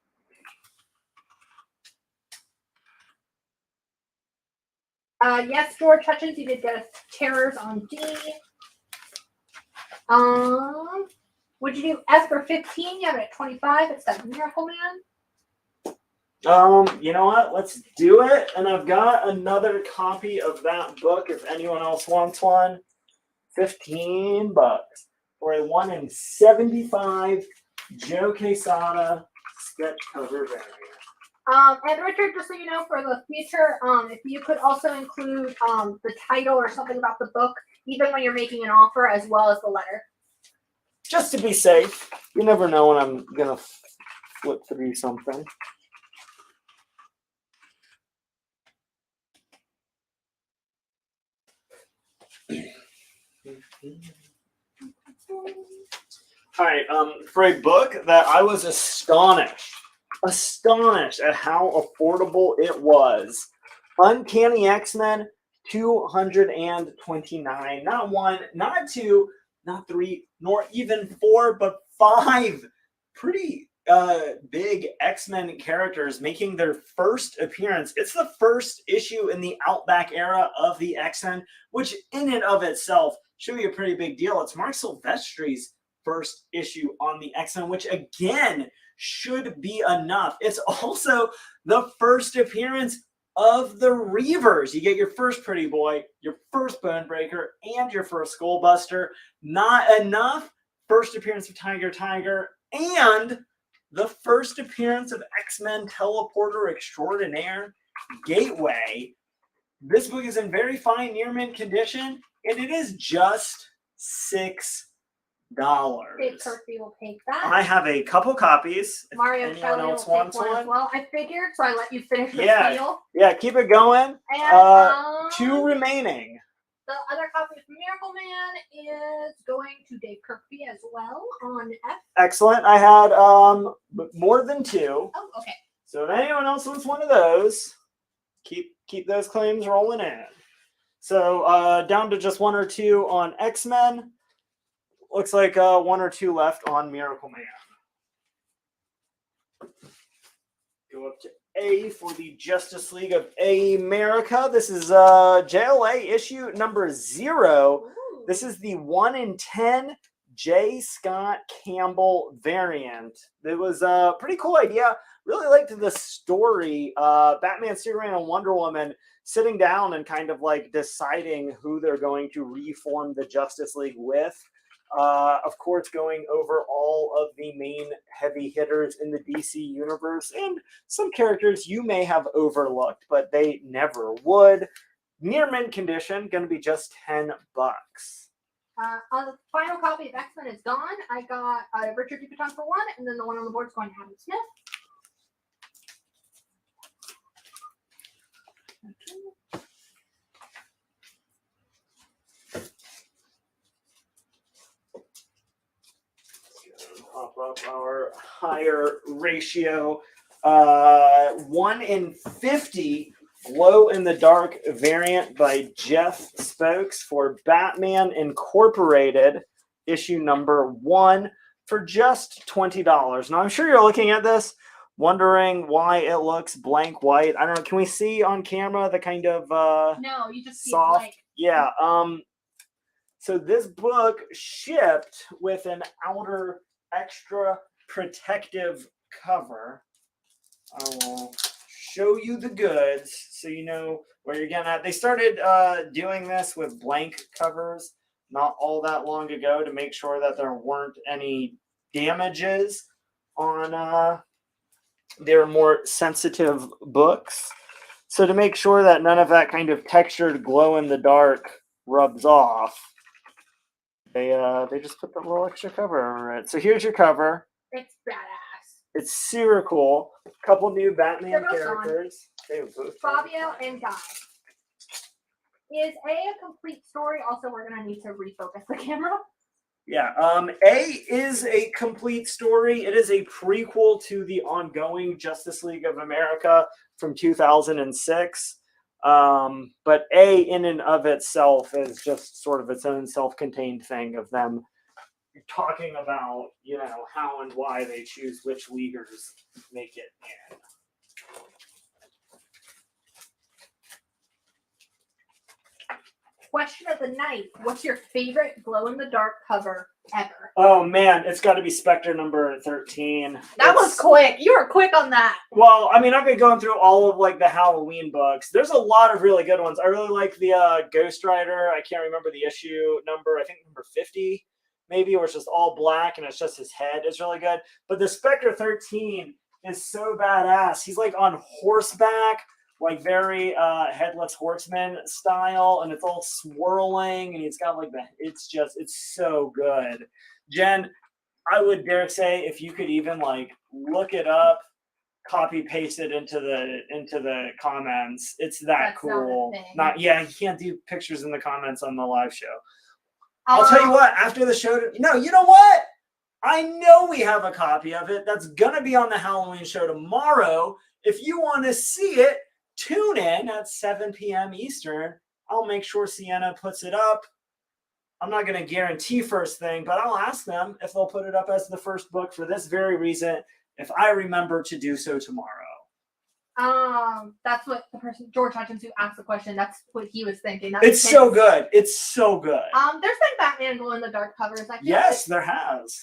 Yes, George Hutchins, you did get us Terrors on D. Would you do F for 15? You have it at 25. It's that Miracle Man. You know what? Let's do it. And I've got another copy of that book if anyone else wants one. $15 for a 1 in 75 Joe Quesada sketch cover variant. And Richard, just so you know, for the future, if you could also include the title or something about the book, even when you're making an offer, as well as the letter. Just to be safe. You never know when I'm going to flip through something. All right, for a book that I was astonished at how affordable it was. Uncanny X-Men, $229. Not 1, not 2, not 3, nor even 4, but 5 pretty big X-Men characters making their first appearance. It's the first issue in the Outback era of the X-Men, which in and of itself should be a pretty big deal. It's Mark Silvestri's first issue on the X-Men, which again should be enough. It's also the first appearance of the Reavers. You get your first Pretty Boy, your first Bone Breaker, and your first Skull Buster. Not enough. First appearance of Tiger, and the first appearance of X-Men Teleporter Extraordinaire, Gateway. This book is in very fine near mint condition, and it is just $6. Big Kirby will take that. I have a couple copies. If Mario anyone Shelley will else take wants one as well. I figured, so I let you finish the spiel. Yeah, keep it going. And 2 remaining. the other copy of Miracle Man is going to Dave Kirkby as well on F. Excellent. I had more than 2. Oh, okay. So if anyone else wants one of those, keep those claims rolling in. So down to just 1 or 2 on X-Men. Looks like 1 or 2 left on Miracle Man. Go up to A for the Justice League of America. This is JLA issue number 0. Ooh. This is the 1 in 10 J. Scott Campbell variant. It was a pretty cool idea. Really liked the story. Batman, Superman, and Wonder Woman sitting down and kind of like deciding who they're going to reform the Justice League with. Of course, going over all of the main heavy hitters in the DC universe and some characters you may have overlooked, but they never would. Near mint condition, going to be just $10. The final copy of X-Men is gone. I got Richard Dupaton for 1, and then the one on the board is going to Adam Smith. Pop up our higher ratio. 1 in 50 Glow in the Dark variant by Jeff Spokes for Batman Incorporated, issue number 1, for just $20. Now, I'm sure you're looking at this, wondering why it looks blank white. I don't know. Can we see on camera the kind of No, you just see soft? blank. Yeah. So this book shipped with an outer extra protective cover. I will show you the goods so you know where you're getting at. They started doing this with blank covers not all that long ago to make sure that there weren't any damages on their more sensitive books. So to make sure that none of that kind of textured glow in the dark rubs off, they just put the little extra cover over it. So here's your cover. It's badass. It's super cool. A couple new Batman They're both characters. They were both Fabio and Guy. Is A complete story? Also, we're going to need to refocus the camera. Yeah. A is a complete story. It is a prequel to the ongoing Justice League of America from 2006. But A in and of itself is just sort of its own self-contained thing of them talking about, how and why they choose which leaguers make it in. Question of the night. What's your favorite glow-in-the-dark cover ever? Oh, man. It's got to be Spectre number 13. That was quick. You were quick on that. Well, I mean, I've been going through all of, the Halloween books. There's a lot of really good ones. I really like the Ghost Rider. I can't remember the issue number. I think number 50, maybe, where it's just all black and it's just his head. It's really good. But the Spectre 13 is so badass. He's, on horseback, very Headless Horseman style, and it's all swirling, and he's got it's so good. Jen, I would dare say if you could even look it up, copy paste it into the comments, it's that cool. You can't do pictures in the comments on the live show. I'll tell you what, after the show, no, you know what? I know we have a copy of it that's gonna be on the Halloween show tomorrow. If you want to see it, tune in at 7 p.m. Eastern. I'll make sure Sienna puts it up. I'm not going to guarantee first thing, but I'll ask them if they'll put it up as the first book for this very reason, if I remember to do so tomorrow. That's what the person, George Hutchins, who asked the question, that's what he was thinking. It's so good. It's so good. There's been Batman glow-in-the-dark covers. Yes, there has.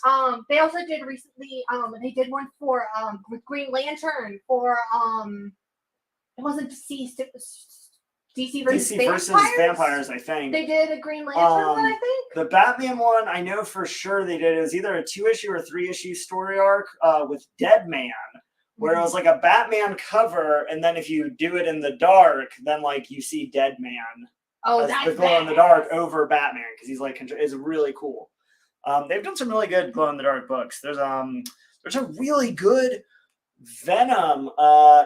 They also did recently, they did one for with Green Lantern for it wasn't deceased. It was DC versus DC versus Vampires, I think. They did a Green Lantern one, I think. The Batman one, I know for sure they did. It was either a 2-issue or 3-issue story arc with Dead Man, where it was like a Batman cover, and then if you do it in the dark, then like you see Dead Man. Oh, that's the glow in the dark over Batman because he's like it's really cool. They've done some really good glow in the dark books. There's a really good Venom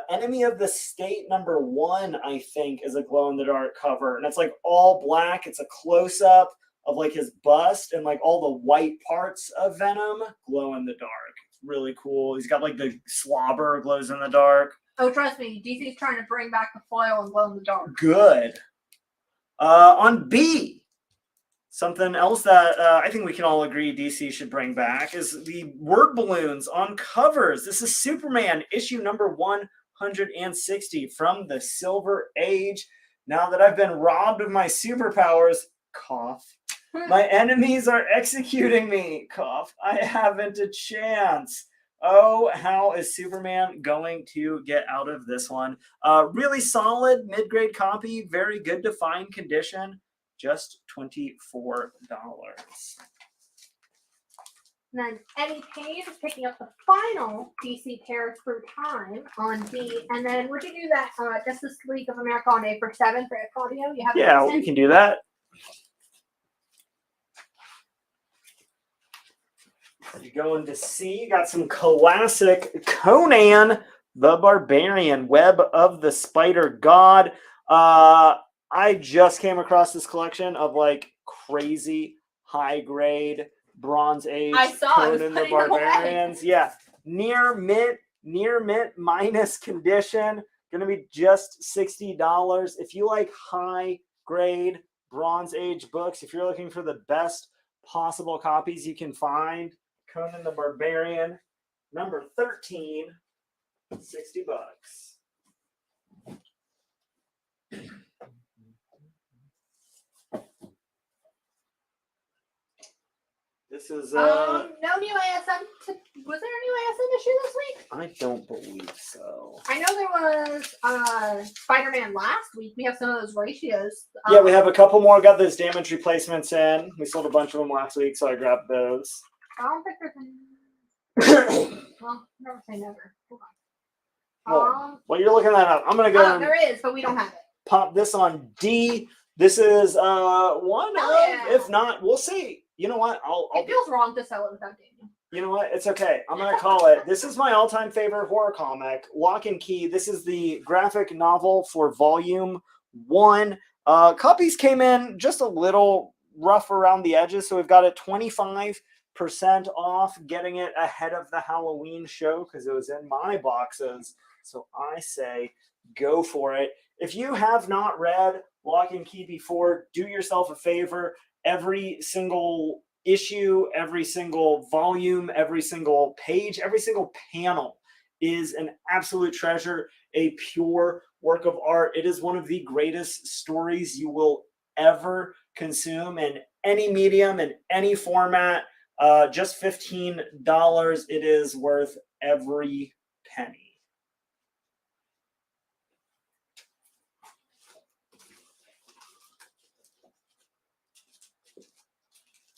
Enemy of the State #1, I think, is a glow in the dark cover, and it's like all black. It's a close up of like his bust, and like all the white parts of Venom glow in the dark. It's really cool. He's got like the slobber glows in the dark. Oh, trust me, DC's trying to bring back the foil and glow in the dark. Good. On B, something else that I think we can all agree DC should bring back is the word balloons on covers. This is Superman issue number 160 from the Silver Age. Now that I've been robbed of my superpowers, cough, my enemies are executing me, cough, I haven't a chance. Oh, how is Superman going to get out of this one? Really solid mid-grade copy, very good to fine condition, just $24. And then Eddie Payne is picking up the final DC Paris through time on D. And then would you do that Justice League of America on April 7th for Claudio? You have Yeah, we can do that. You're going to see, you got some classic Conan the Barbarian, Web of the Spider God. I just came across this collection of like crazy high grade Bronze Age Conan the Barbarians. Yeah, near mint minus condition. Going to be just $60. If you like high grade Bronze Age books, if you're looking for the best possible copies you can find, Conan the Barbarian, number 13, $60. This is no new ASM. Was there a new ASM issue this week? I don't believe so. I know there was Spider-Man last week. We have some of those ratios. Yeah, we have a couple more. Got those damage replacements in. We sold a bunch of them last week, so I grabbed those. I don't think there's any. Well, never say never. Hold on. Well, while you're looking that up, I'm gonna go. There is, but we don't have it. Pop this on D. This is one of, if not, we'll see. You know what? It feels wrong to sell it without Daniel. You know what? It's okay. I'm gonna call it. This is my all-time favorite horror comic, Lock and Key. This is the graphic novel for Volume 1. Copies came in just a little rough around the edges, so we've got it 25% off, getting it ahead of the Halloween show because it was in my boxes. So I say go for it. If you have not read Lock and Key before, do yourself a favor. Every single issue, every single volume, every single page, every single panel is an absolute treasure, a pure work of art. It is one of the greatest stories you will ever consume in any medium, in any format. Just $15. It is worth every penny.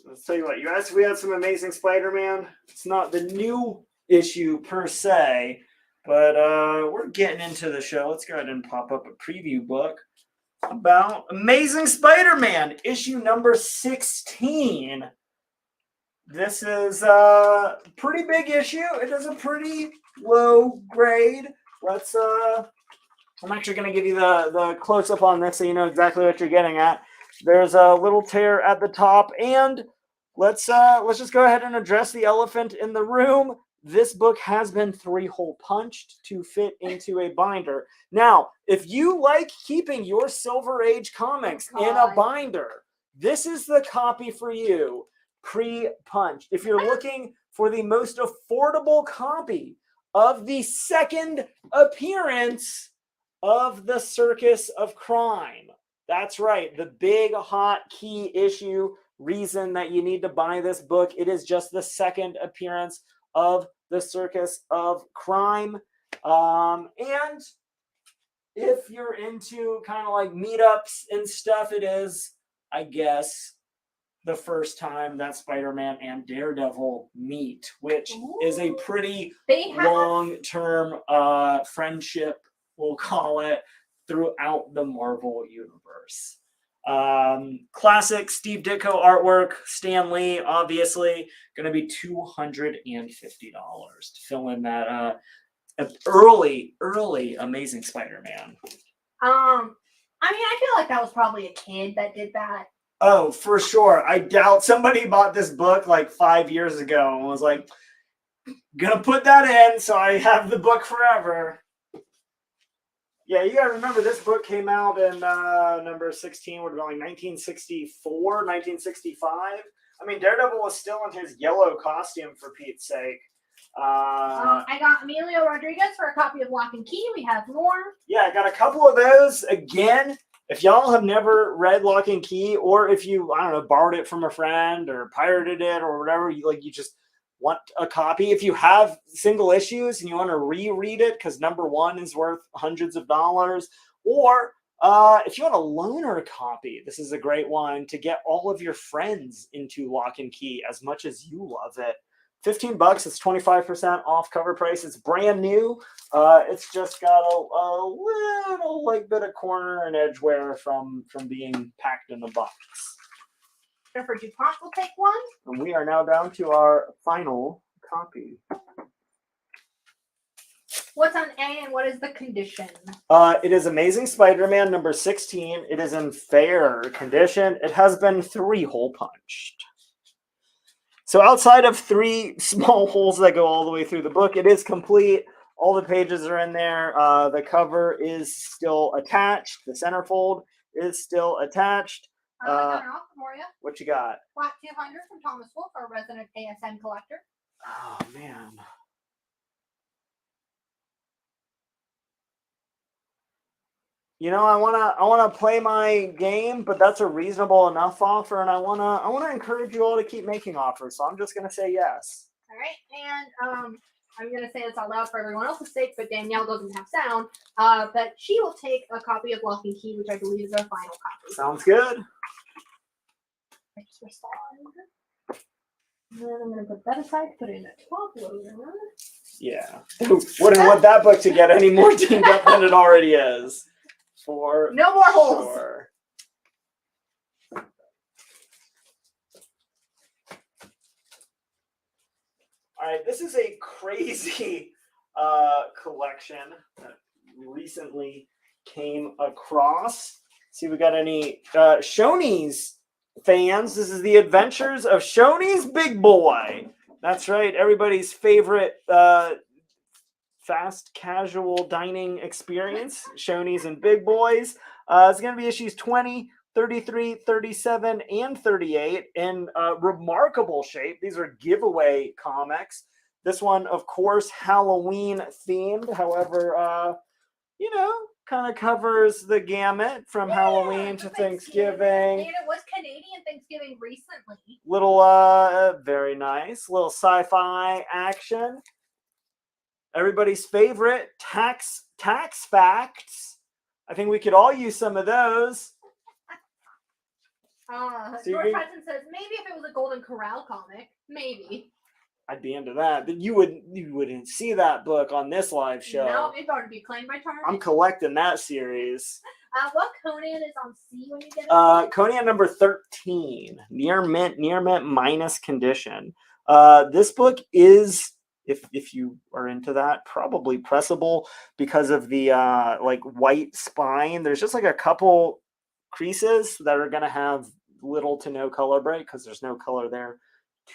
Let's tell you what, you asked if we had some Amazing Spider-Man. It's not the new issue per se, but we're getting into the show. Let's go ahead and pop up a preview book about Amazing Spider-Man, issue number 16. This is a pretty big issue. It is a pretty low grade. Let's I'm actually going to give you the close-up on this so you know exactly what you're getting at. There's a little tear at the top, and let's just go ahead and address the elephant in the room. This book has been 3-hole punched to fit into a binder. Now, if you like keeping your Silver Age comics in a binder, this is the copy for you, pre-punched. If you're looking for the most affordable copy of the second appearance of the Circus of Crime, that's right, the big hot key issue reason that you need to buy this book. It is just the second appearance of the Circus of Crime. And if you're into kind of like meetups and stuff, it is, I guess, the first time that Spider-Man and Daredevil meet, which is a pretty long-term friendship, we'll call it, throughout the Marvel universe. Classic Steve Ditko artwork, Stan Lee, obviously, going to be $250 to fill in that early Amazing Spider-Man. I mean, I feel like that was probably a kid that did that. Oh, for sure. I doubt somebody bought this book like 5 years ago and was like, gonna put that in so I have the book forever. Yeah, you gotta remember this book came out in number 16, would have been like 1964, 1965. I mean, Daredevil was still in his yellow costume, for Pete's sake. I got Emilio Rodriguez for a copy of Lock and Key. We have more. Yeah, I got a couple of those. Again, if y'all have never read Lock and Key, or if you, I don't know, borrowed it from a friend or pirated it or whatever, you just want a copy. If you have single issues and you want to reread it because number 1 is worth hundreds of dollars, or if you want a loaner copy, this is a great one to get all of your friends into Lock and Key as much as you love it. $15, it's 25% off cover price. It's brand new. It's just got a little like bit of corner and edge wear from being packed in the box. Jennifer DuPont will take one. And we are now down to our final copy. What's on A and what is the condition? It is Amazing Spider-Man number 16. It is in fair condition. It has been 3-hole punched. So outside of 3 small holes that go all the way through the book, it is complete. All the pages are in there. The cover is still attached. The centerfold is still attached. I got an offer for you. What you got? Flat 200 from Thomas Wolfe, our resident ASM collector. Oh, man. You know, I wanna play my game, but that's a reasonable enough offer, and I wanna encourage you all to keep making offers. So I'm just gonna say yes. All right, and I'm gonna say this out loud for everyone else's sake, but Danielle doesn't have sound. But she will take a copy of Lock and Key, which I believe is our final copy. Sounds good. I just respond. And then I'm gonna put that aside, put it in a top loader. Yeah. Wouldn't want that book to get any more teamed up than it already is. For no more holes. Sure. All right, this is a crazy collection that recently came across. See, we got any Shoney's fans? This is the Adventures of Shoney's Big Boy. That's right, everybody's favorite fast casual dining experience, Shoney's and Big Boys. It's going to be issues 20, 33, 37, and 38 in remarkable shape. These are giveaway comics. This one, of course, Halloween themed. However, kind of covers the gamut from Halloween to Thanksgiving. And it was Canadian Thanksgiving recently. Little, very nice. Little sci-fi action. Everybody's favorite, tax facts. I think we could all use some of those. George Hudson says maybe if it was a Golden Corral comic, maybe. I'd be into that. But you wouldn't see that book on this live show. No, it ought to be claimed by Target. I'm collecting that series. What Conan is on C when you get it? Conan number 13, near mint minus condition. This book is, if you are into that, probably pressable because of the like white spine. There's just like a couple creases that are going to have little to no color break because there's no color there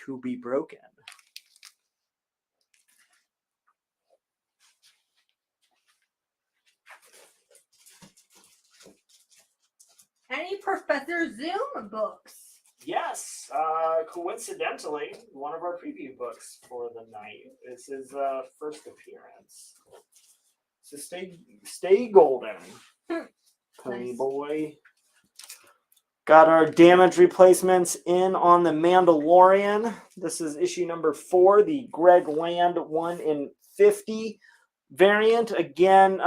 to be broken. Any Professor Zoom books? Yes, coincidentally, one of our preview books for the night is his first appearance. So stay golden, Pony Nice. Boy. Got our damage replacements in on the Mandalorian. This is issue number 4, the Greg Land 1 in 50 variant. Again,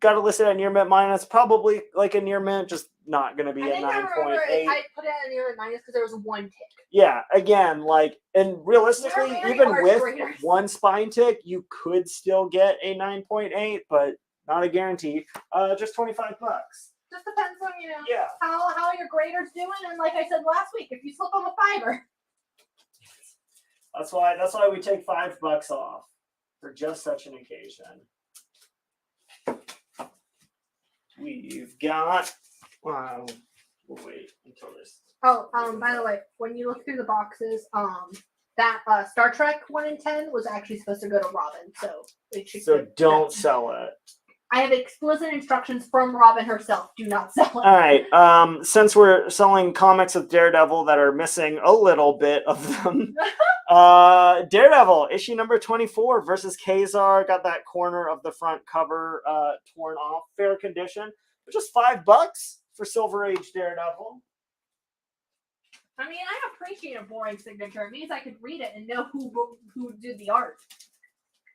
got it listed at near mint minus, probably like a near mint, just not going to be I a think I remember 9.8. I put it at near the minus because there was one tick. Yeah, again, like, and realistically, They're very even harsh with graders. one spine tick, you could still get a 9.8, but not a guarantee. Just $25. Just depends on Yeah. how your grader's doing, and like I said last week, if you slip on the fiber. That's why we take $5 off for just such an occasion. We've got. Wow. We'll wait until this. Oh, by the way, when you look through the boxes, that Star Trek 1 in 10 was actually supposed to go to Robin, so it should. So don't sell it. I have explicit instructions from Robin herself. Do not sell it. All right. Since we're selling comics of Daredevil that are missing a little bit of them, Daredevil issue number 24 versus Kazar got that corner of the front cover torn off. Fair condition, but just $5 for Silver Age Daredevil. I mean, I appreciate a boring signature. It means I could read it and know who did the art.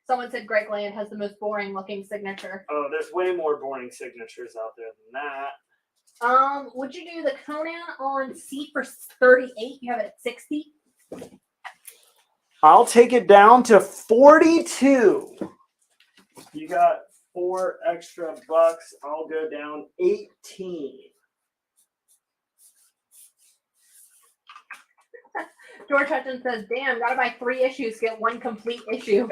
Someone said Greg Land has the most boring looking signature. Oh, there's way more boring signatures out there than that. Would you do the Conan on C for 38? You have it at 60. I'll take it down to 42. You got 4 extra bucks. I'll go down 18. George Hutchins says, damn, gotta buy 3 issues, get 1 complete issue.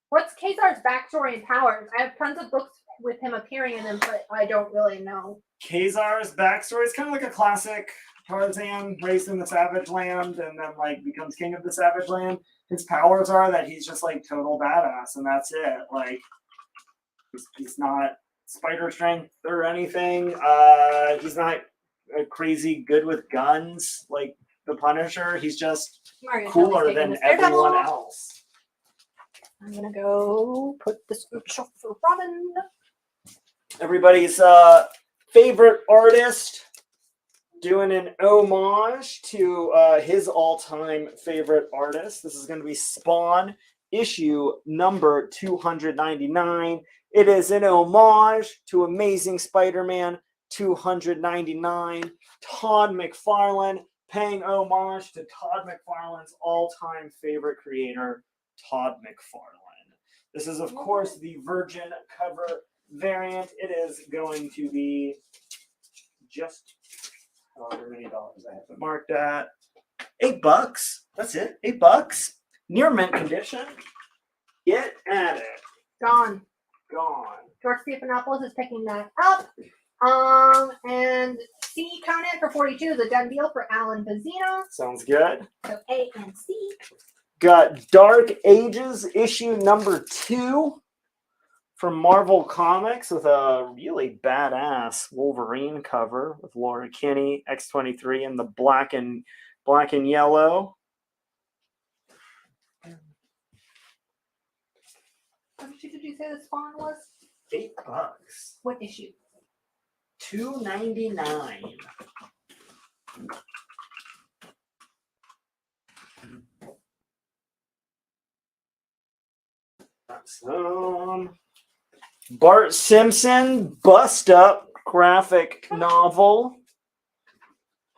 What's Kazar's backstory and powers? I have tons of books with him appearing in them, but I don't really know. Kazar's backstory is kind of like a classic Tarzan, raised in the Savage Land, and then like becomes king of the Savage Land. His powers are that he's just like total badass, and that's it. Like he's not spider strength or anything. He's not crazy good with guns like the Punisher. He's just cooler than everyone else. I'm gonna go put this on the shelf for Robin. Everybody's favorite artist doing an homage to his all-time favorite artist. This is going to be Spawn issue number 299. It is an homage to Amazing Spider-Man 299. Todd McFarlane paying homage to Todd McFarlane's all-time favorite creator, Todd McFarlane. This is, of course, the Virgin cover variant. It is going to be just however many dollars I have it marked at. $8. That's it. $8. Near mint condition. Get at it. Gone. George Stephanopoulos is picking that up. And C Conan for 42 is a done deal for Alan Vazino. Sounds good. So A and C. Got Dark Ages issue number 2 from Marvel Comics with a really badass Wolverine cover with Laura Kinney, X-23 in the black and yellow. What issue did you say the Spawn was? $8. What issue? 299. Bart Simpson Bust Up graphic novel.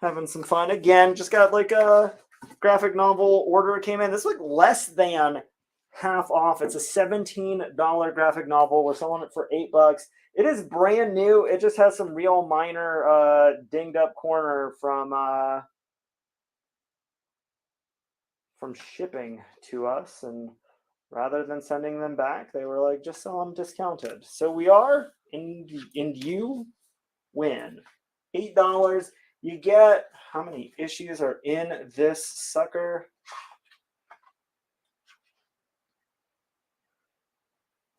Having some fun again. Just got like a graphic novel order came in. This is like less than half off. It's a $17 graphic novel. We're selling it for $8. It is brand new. It just has some real minor dinged up corner from shipping to us, and rather than sending them back, they were like, just sell them discounted. So we are, and you win. $8. You get, how many issues are in this sucker?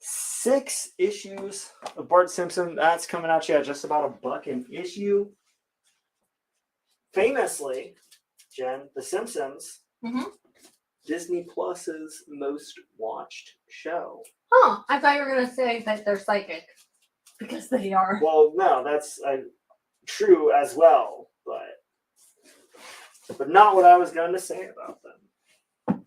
6 issues of Bart Simpson. That's coming out you at just about $1 an issue. Famously, Jen, The Simpsons, Disney Plus's most watched show. Oh, I thought you were going to say that they're psychic. Because they are. Well, no, that's true as well, but not what I was going to say about them.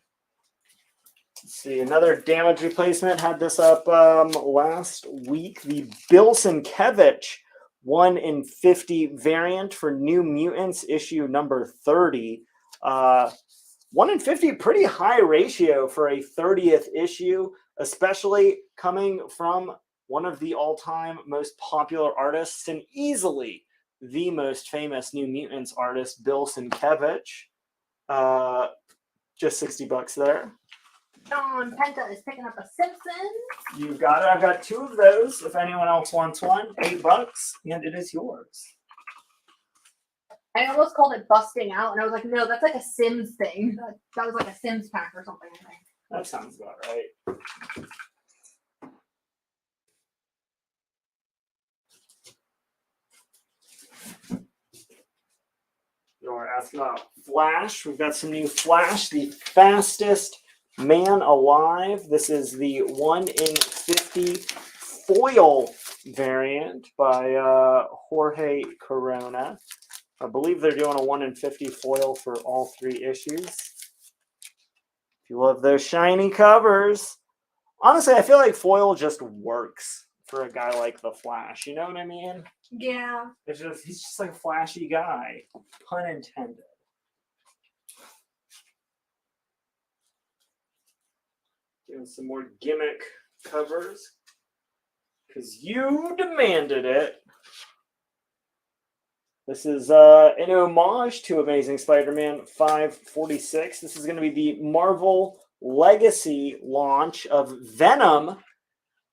See, another damage replacement. Had this up last week. The Bill Sienkiewicz 1 in 50 variant for New Mutants, issue number 30. 1 in 50, pretty high ratio for a 30th issue, especially coming from one of the all-time most popular artists and easily the most famous New Mutants artist, Bill Sienkiewicz. Just $60 there. John Penta is picking up a Simpson. You've got it. I've got 2 of those. If anyone else wants one, $8, and it is yours. I almost called it busting out, and I was like, no, that's like a Sims thing. That was like a Sims pack or something, I think. That sounds about right. You're asking about Flash. We've got some new Flash, the fastest man alive. This is the 1 in 50 foil variant by Jorge Corona. I believe they're doing a 1 in 50 foil for all 3 issues. If you love those shiny covers. Honestly, I feel like foil just works for a guy like the Flash. You know what I mean? Yeah. He's just like a flashy guy. Pun intended. Doing some more gimmick covers. Because you demanded it. This is an homage to Amazing Spider-Man 546. This is going to be the Marvel Legacy launch of Venom,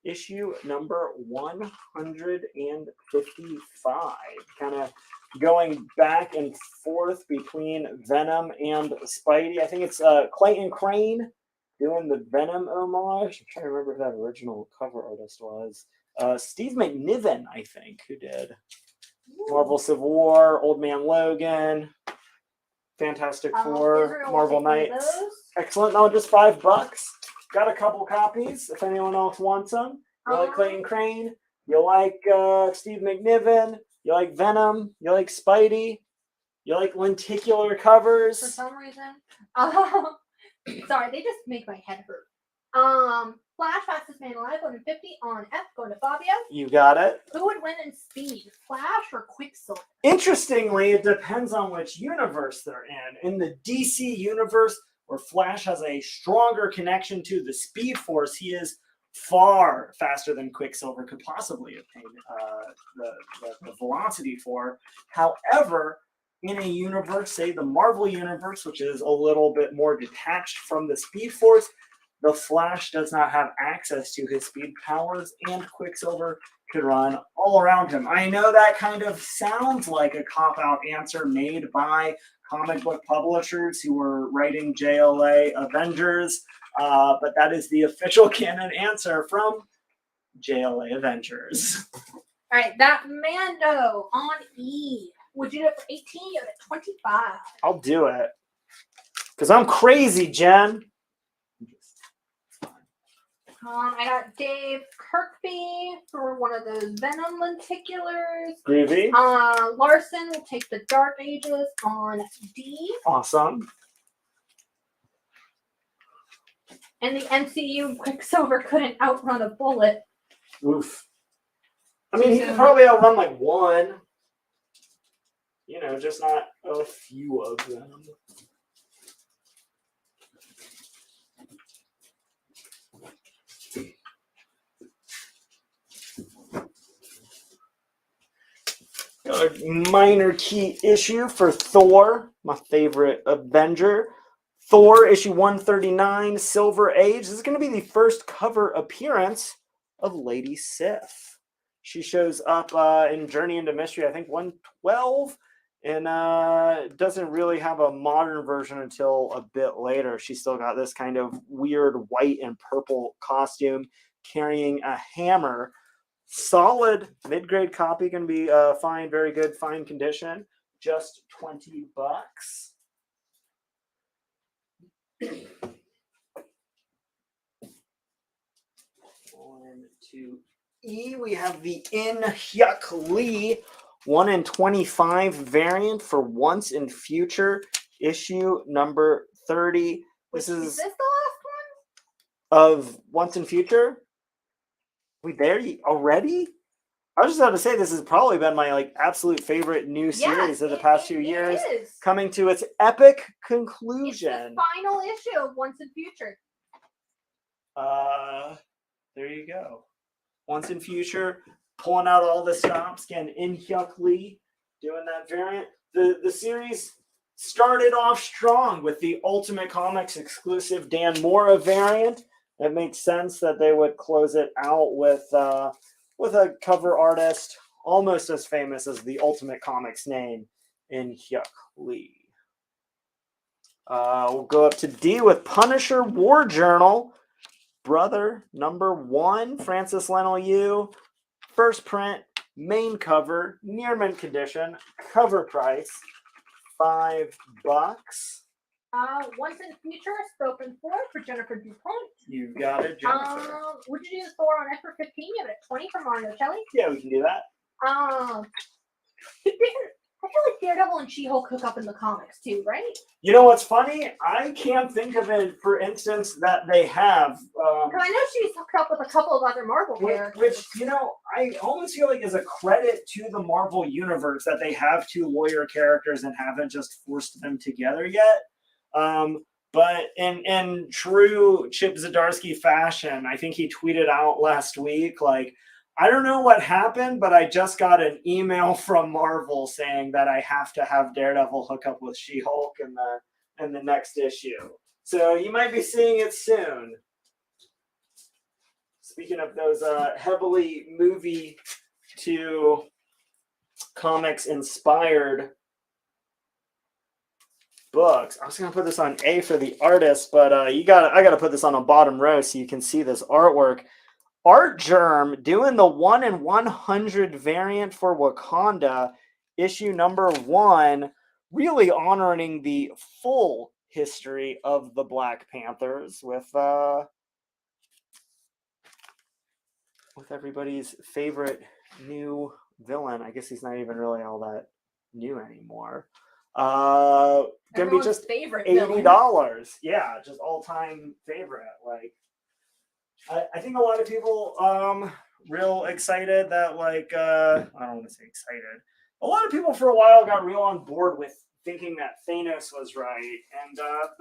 issue number 155. Kind of going back and forth between Venom and Spidey. I think it's Clayton Crane doing the Venom homage. I'm trying to remember who that original cover artist was. Steve McNiven, I think, who did Marvel Civil War, Old Man Logan, Fantastic Four, Marvel Knights. Excellent. No, just $5. Got a couple copies if anyone else wants them. You like Clayton Crane? You like Steve McNiven? You like Venom? You like Spidey? You like lenticular covers? For some reason. Sorry, they just make my head hurt. Flash, fastest man alive, 1 in 50 on F, going to Fabio. You got it. Who would win in speed, Flash or Quicksilver? Interestingly, it depends on which universe they're in. In the DC universe, where Flash has a stronger connection to the Speed Force, he is far faster than Quicksilver could possibly obtain the velocity for. However, in a universe, say the Marvel universe, which is a little bit more detached from the Speed Force, the Flash does not have access to his speed powers, and Quicksilver could run all around him. I know that kind of sounds like a cop-out answer made by comic book publishers who were writing JLA Avengers, but that is the official canon answer from JLA Avengers. All right, that Mando on E. Would you do it for 18 or 25? I'll do it. Because I'm crazy, Jen. I got Dave Kirkby for one of those Venom lenticulars. Groovy. Larson will take the Dark Ages on D. Awesome. And the MCU Quicksilver couldn't outrun a bullet. Oof. I mean, he could probably outrun like one. You know, just not a few of them. A minor key issue for Thor, my favorite Avenger. Thor, issue 139, Silver Age. This is going to be the first cover appearance of Lady Sif. She shows up in Journey into Mystery, I think 112, and doesn't really have a modern version until a bit later. She's still got this kind of weird white and purple costume, carrying a hammer. Solid mid-grade copy, can be fine, very good, fine condition. Just $20. On to E, we have the In Hyuk Lee 1 in 25 variant for Once in Future, issue number 30. Is this the last one? of Once and Future. We there already? I was just about to say this has probably been my like absolute favorite new series of the past few years, coming to its epic conclusion. It's the final issue of Once and Future. There you go. Once and Future, pulling out all the stops again. In Hyuk Lee doing that variant. The series started off strong with the Ultimate Comics exclusive Dan Mora variant. It makes sense that they would close it out with a cover artist almost as famous as the Ultimate Comics name, In Hyuk Lee. We'll go up to D with Punisher War Journal. Brother #1, Francis Lennell Yu. First print, main cover, near mint condition, cover price, $5. Once in the Future, spoken for Jennifer DuPont. You got it, Jennifer. Would you do the Thor on F for 15? You have it at 20 from Arno Shelley. Yeah, we can do that. I feel like Daredevil and She-Hulk hook up in the comics too, right? You know what's funny? I can't think of it, for instance, that they have. Because I know she's hooked up with a couple of other Marvel characters. Which, you know, I almost feel like is a credit to the Marvel Universe that they have two lawyer characters and haven't just forced them together yet. But in true Chip Zdarsky fashion, I think he tweeted out last week, like, I don't know what happened, but I just got an email from Marvel saying that I have to have Daredevil hook up with She-Hulk in the next issue. So you might be seeing it soon. Speaking of those heavily movie to comics inspired books, I was gonna put this on A for the artist, but I gotta put this on a bottom row so you can see this artwork. Art Germ doing the 1 in 100 variant for Wakanda, issue #1, really honoring the full history of the Black Panthers with everybody's favorite new villain. I guess he's not even really all that new anymore. Gonna be just favorite $80. Yeah, just all-time favorite. Like, I think a lot of people real excited that, like, I don't want to say excited. A lot of people for a while got real on board with thinking that Thanos was right, and that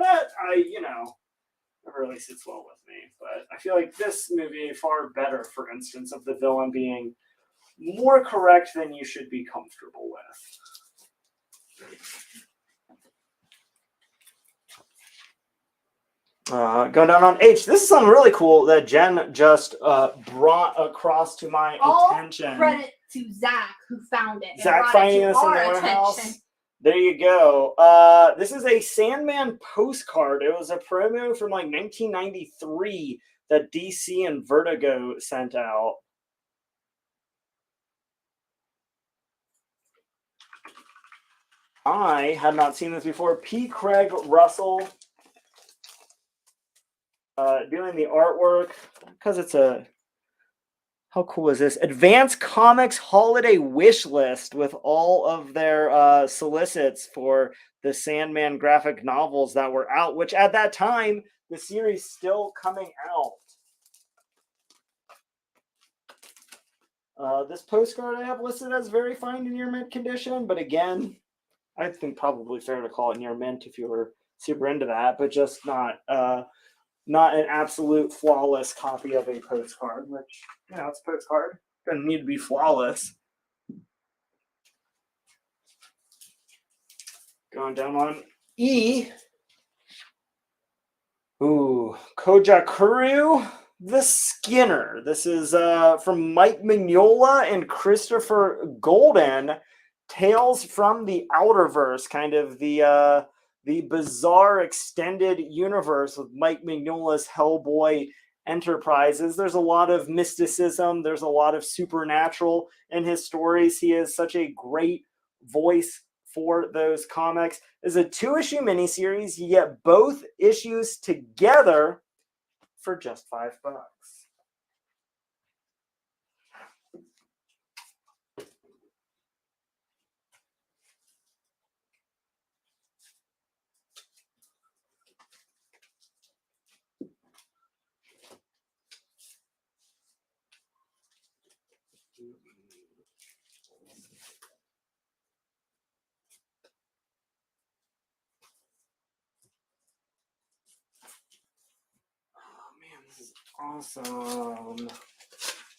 never really sits well with me. But I feel like this movie far better, for instance, of the villain being more correct than you should be comfortable with. Going down on H. This is something really cool that Jen just brought across to my attention. All credit to Zach who found it. Zach finding this in the warehouse. There you go. This is a Sandman postcard. It was a promo from like 1993 that DC and Vertigo sent out. I had not seen this before. P. Craig Russell doing the artwork, because it's a, how cool is this? Advance Comics holiday wish list with all of their solicits for the Sandman graphic novels that were out, which at that time, the series still coming out. This postcard I have listed as very fine in near mint condition, but again, I think probably fair to call it near mint if you were super into that, but just not an absolute flawless copy of a postcard, which, it's a postcard. Doesn't need to be flawless. Going down on E. Ooh, Kojakuru the Skinner. This is from Mike Mignola and Christopher Golden. Tales from the Outerverse, kind of the bizarre extended universe with Mike Mignola's Hellboy Enterprises. There's a lot of mysticism. There's a lot of supernatural in his stories. He is such a great voice for those comics. It's a 2-issue miniseries. You get both issues together for just $5. Awesome.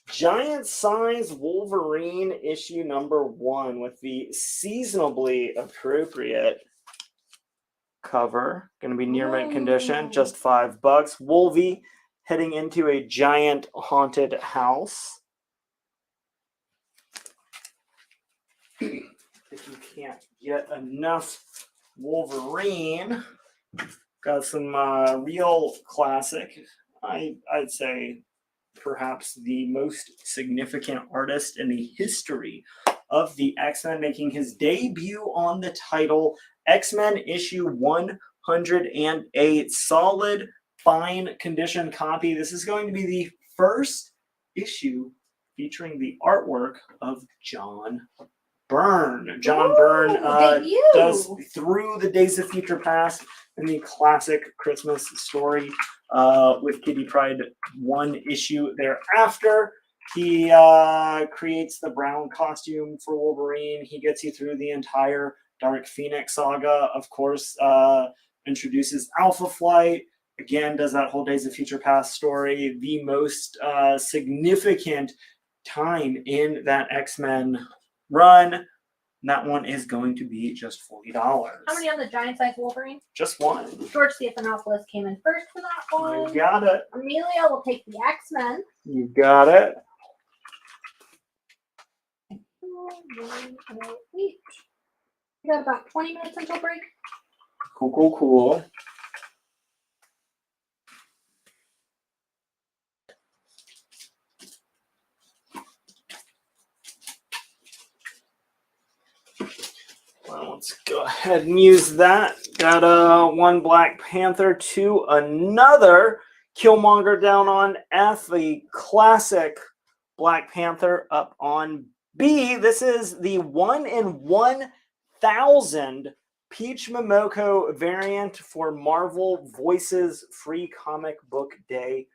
Giant size Wolverine issue number 1 with the seasonably appropriate cover. Going to be near mint condition, just $5. Wolvie heading into a giant haunted house. If you can't get enough Wolverine, got some real classic. I'd say perhaps the most significant artist in the history of the X-Men, making his debut on the title, X-Men issue 108, solid, fine condition copy. This is going to be the first issue featuring the artwork of John Byrne. John Byrne does Through the Days of Future Past in the classic Christmas story with Kitty Pryde, 1 issue thereafter. He creates the brown costume for Wolverine. He gets you through the entire Dark Phoenix saga. Of course, introduces Alpha Flight. Again, does that whole Days of Future Past story. The most significant time in that X-Men run. And that one is going to be just $40. How many on the giant size Wolverine? Just 1. George Stephanopoulos came in first for that one. You got it. Amelia will take the X-Men. You got it. We got about 20 minutes until break. Cool. Well, let's go ahead and use that. Got 1 Black Panther to another Killmonger down on F, the classic Black Panther up on B. This is the 1 in 1,000 Peach Momoko variant for Marvel Voices Free Comic Book Day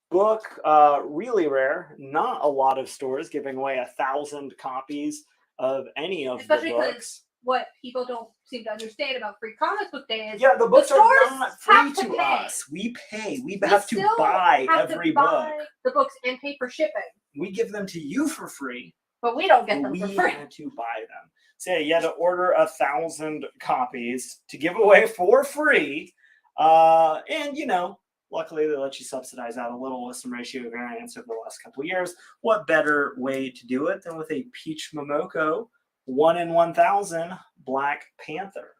book. Really rare. Not a lot of stores giving away 1,000 copies of any of Especially the books. What people don't seem to understand about Free Comic Book Day is the books are stores not free have to pay. us. We pay. We have to buy every book. The books and pay for shipping. We give them to you for free. But we don't get them for free. We had to buy them. So you had to order 1,000 copies to give away for free. And, luckily they let you subsidize out a little with some ratio variants over the last couple of years. What better way to do it than with a Peach Momoko 1 in 1,000 Black Panther?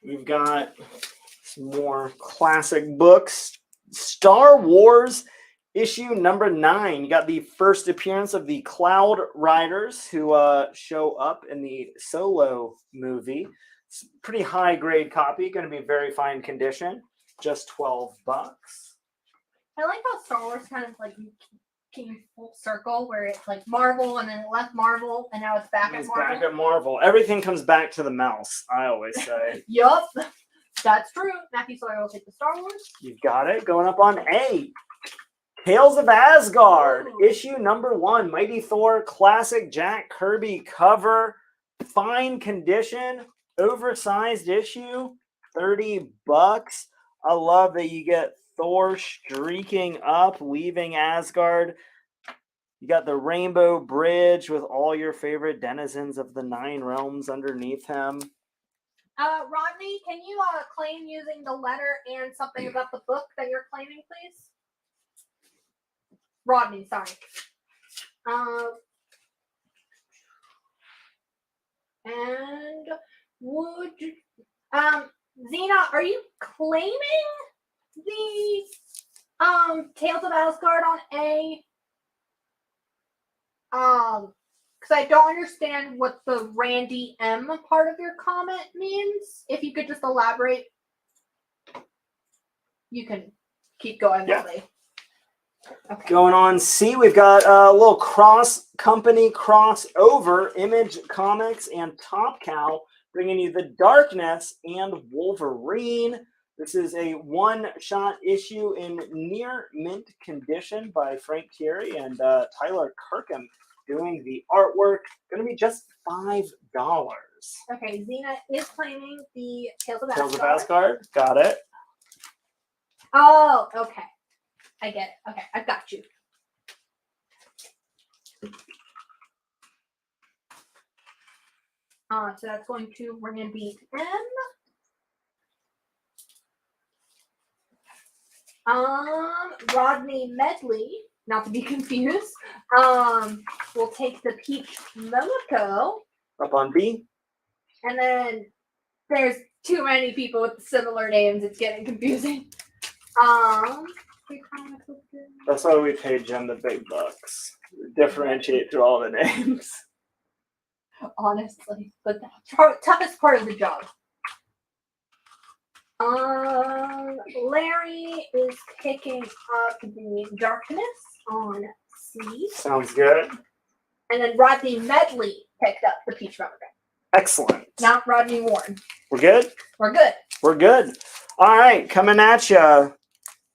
We've got some more classic books. Star Wars issue number 9. You got the first appearance of the Cloud Riders who show up in the Solo movie. It's a pretty high grade copy, going to be very fine condition. Just $12. I like how Star Wars kind of like came full circle, where it's like Marvel and then it left Marvel and now it's back at Marvel. Back at Marvel. Everything comes back to the mouse, I always say. Yup, that's true. Matthew Sawyer will take the Star Wars. You've got it. Going up on A. Tales of Asgard, issue number 1. Mighty Thor classic Jack Kirby cover. Fine condition. Oversized issue. $30. I love that you get Thor streaking up, leaving Asgard. You got the Rainbow Bridge with all your favorite denizens of the 9 realms underneath him. Rodney, can you claim using the letter and something about the book that you're claiming, please? Rodney, sorry. And would you, Xena, are you claiming the Tales of Asgard on A? Because I don't understand what the Randy M part of your comment means. If you could just elaborate, you can keep going. Yeah. Really. Okay. Going on C, we've got a little cross-company crossover, Image Comics and Top Cow, bringing you The Darkness and Wolverine. This is a one-shot issue in near mint condition by Frank Thierry and Tyler Kirkham. doing the artwork. Going to be just $5. Okay, Xena is claiming the Tales of Tales of Asgard. Asgard. Got it. Oh, okay. I get it. Okay, I've got you. So that's going to Rand beat M. Rodney Medley, not to be confused, will take the Peach Momoko. Up on B. And then there's too many people with similar names. It's getting confusing. That's why we paid Jen the big bucks. Differentiate through all the names. Honestly, but the toughest part of the job. Larry is picking up the Darkness on C. Sounds good. And then Rodney Medley picked up the Peach Momoko. Excellent. Not Rodney Warren. We're good? We're good. We're good. All right, coming at you.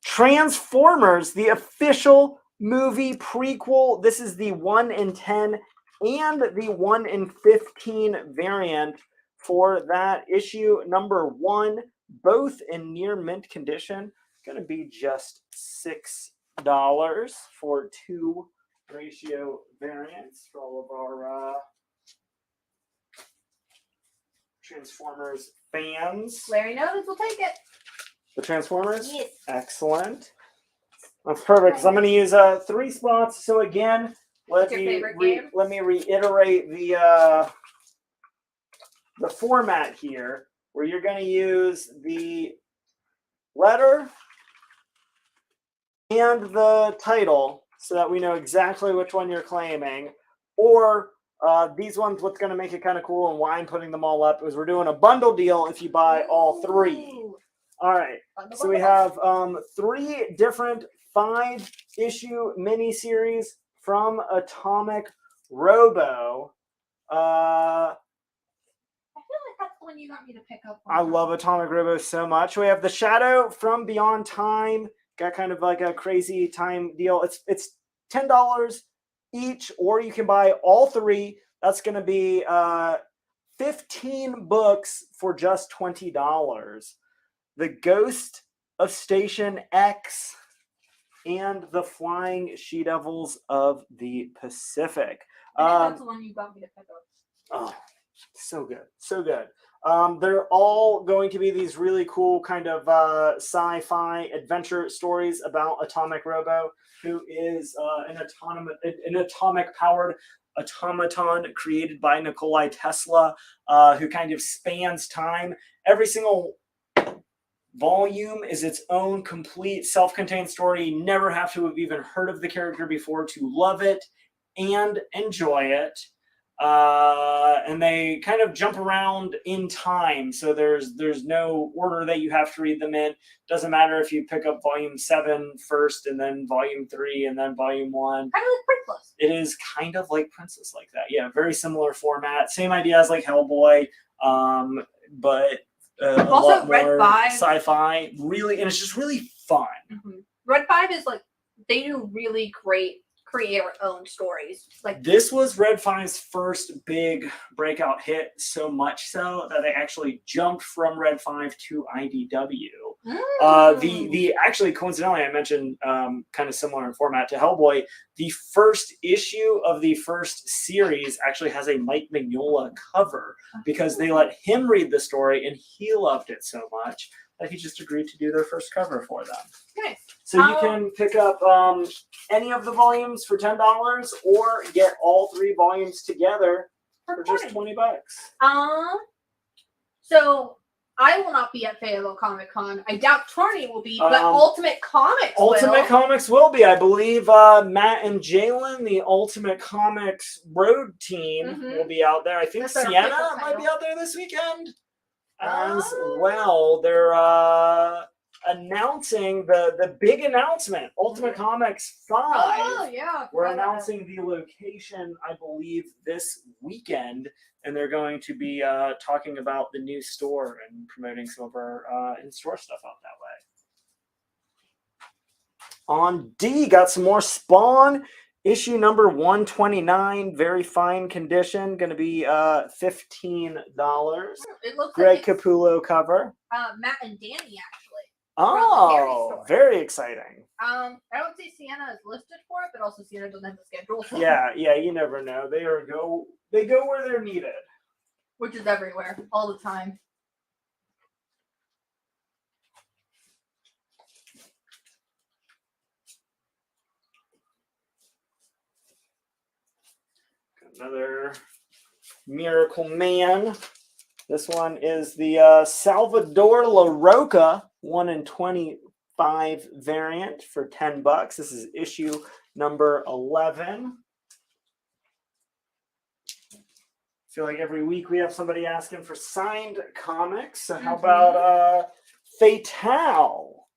Transformers, the official movie prequel. This is the 1 in 10 and the 1 in 15 variant for that issue number 1, both in near mint condition. Going to be just $6 for 2 ratio variants for all of our Transformers fans. Larry knows. We'll take it. The Transformers? Yes. Excellent. That's perfect. So I'm going to use 3 spots. So again, let me reiterate the format here, where you're going to use the letter and the title so that we know exactly which one you're claiming. Or these ones, what's going to make it kind of cool and why I'm putting them all up is we're doing a bundle deal if you buy all 3. All right, so we have 3 different 5-issue miniseries from Atomic Robo. I feel like that's the one you got me to pick up on. I love Atomic Robo so much. We have The Shadow from Beyond Time. Got kind of like a crazy time deal. It's $10 each, or you can buy all 3. That's going to be 15 books for just $20. The Ghost of Station X, and the Flying She-Devils of the Pacific. That's the one you got me to pick up. Oh, so good. So good. They're all going to be these really cool kind of sci-fi adventure stories about Atomic Robo, who is an atomic-powered automaton created by Nikolai Tesla, who kind of spans time. Every single volume is its own complete self-contained story. You never have to have even heard of the character before to love it and enjoy it. And they kind of jump around in time, so there's no order that you have to read them in. Doesn't matter if you pick up volume 7 first and then volume 3 and then volume 1. Kind of like Princess. It is kind of like Princess like that. Yeah, very similar format. Same idea as like Hellboy, but a also lot Red more 5 sci-fi, really, and it's just really fun. Mm-hmm. Red 5 is like, they do really great creator-owned stories. Like, this was Red 5's first big breakout hit, so much so that they actually jumped from Red 5 to IDW. The actually, coincidentally, I mentioned kind of similar in format to Hellboy. The first issue of the first series actually has a Mike Mignola cover because they let him read the story and he loved it so much that he just agreed to do their first cover for them. Nice. So you can pick up any of the volumes for $10 or get all 3 volumes together for just $20. So I will not be at Fayetteville Comic Con. I doubt Torney will be, but Ultimate Comics will. Comics will be. I believe Matt and Jalen, the Ultimate Comics road team, will be out there. I think Sienna might be out there this weekend as well. They're announcing the big announcement, Ultimate Comics 5. Oh, yeah. We're announcing the location, I believe, this weekend, and they're going to be talking about the new store and promoting some of our in-store stuff out that way. On D, got some more Spawn Issue number 129, very fine condition, going to be $15. It looks Greg like it's, Capullo cover. Matt and Danny actually. Oh, very exciting. I don't see Sienna is listed for it, but also Sienna doesn't have the schedule. So. Yeah, you never know. They go where they're needed. Which is everywhere, all the time. Another Miracle Man. This one is the Salvador La Roca 1 in 25 variant for $10. This is issue number 11. I feel like every week we have somebody asking for signed comics. So how about Fatale?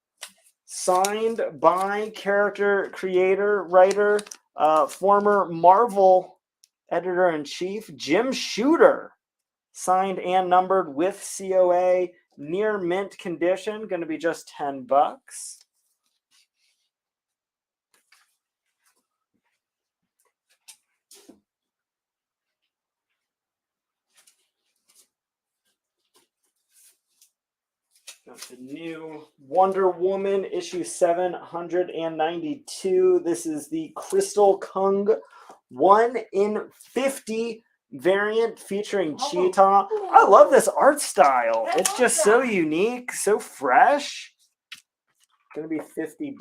Signed by character creator, writer, former Marvel editor-in-chief Jim Shooter. Signed and numbered with COA, near mint condition, going to be just $10. Got the new Wonder Woman issue 792. This is the Crystal Kung 1 in 50 variant featuring Cheetah. I love this art style. It's just so unique, so fresh. Gonna be $50.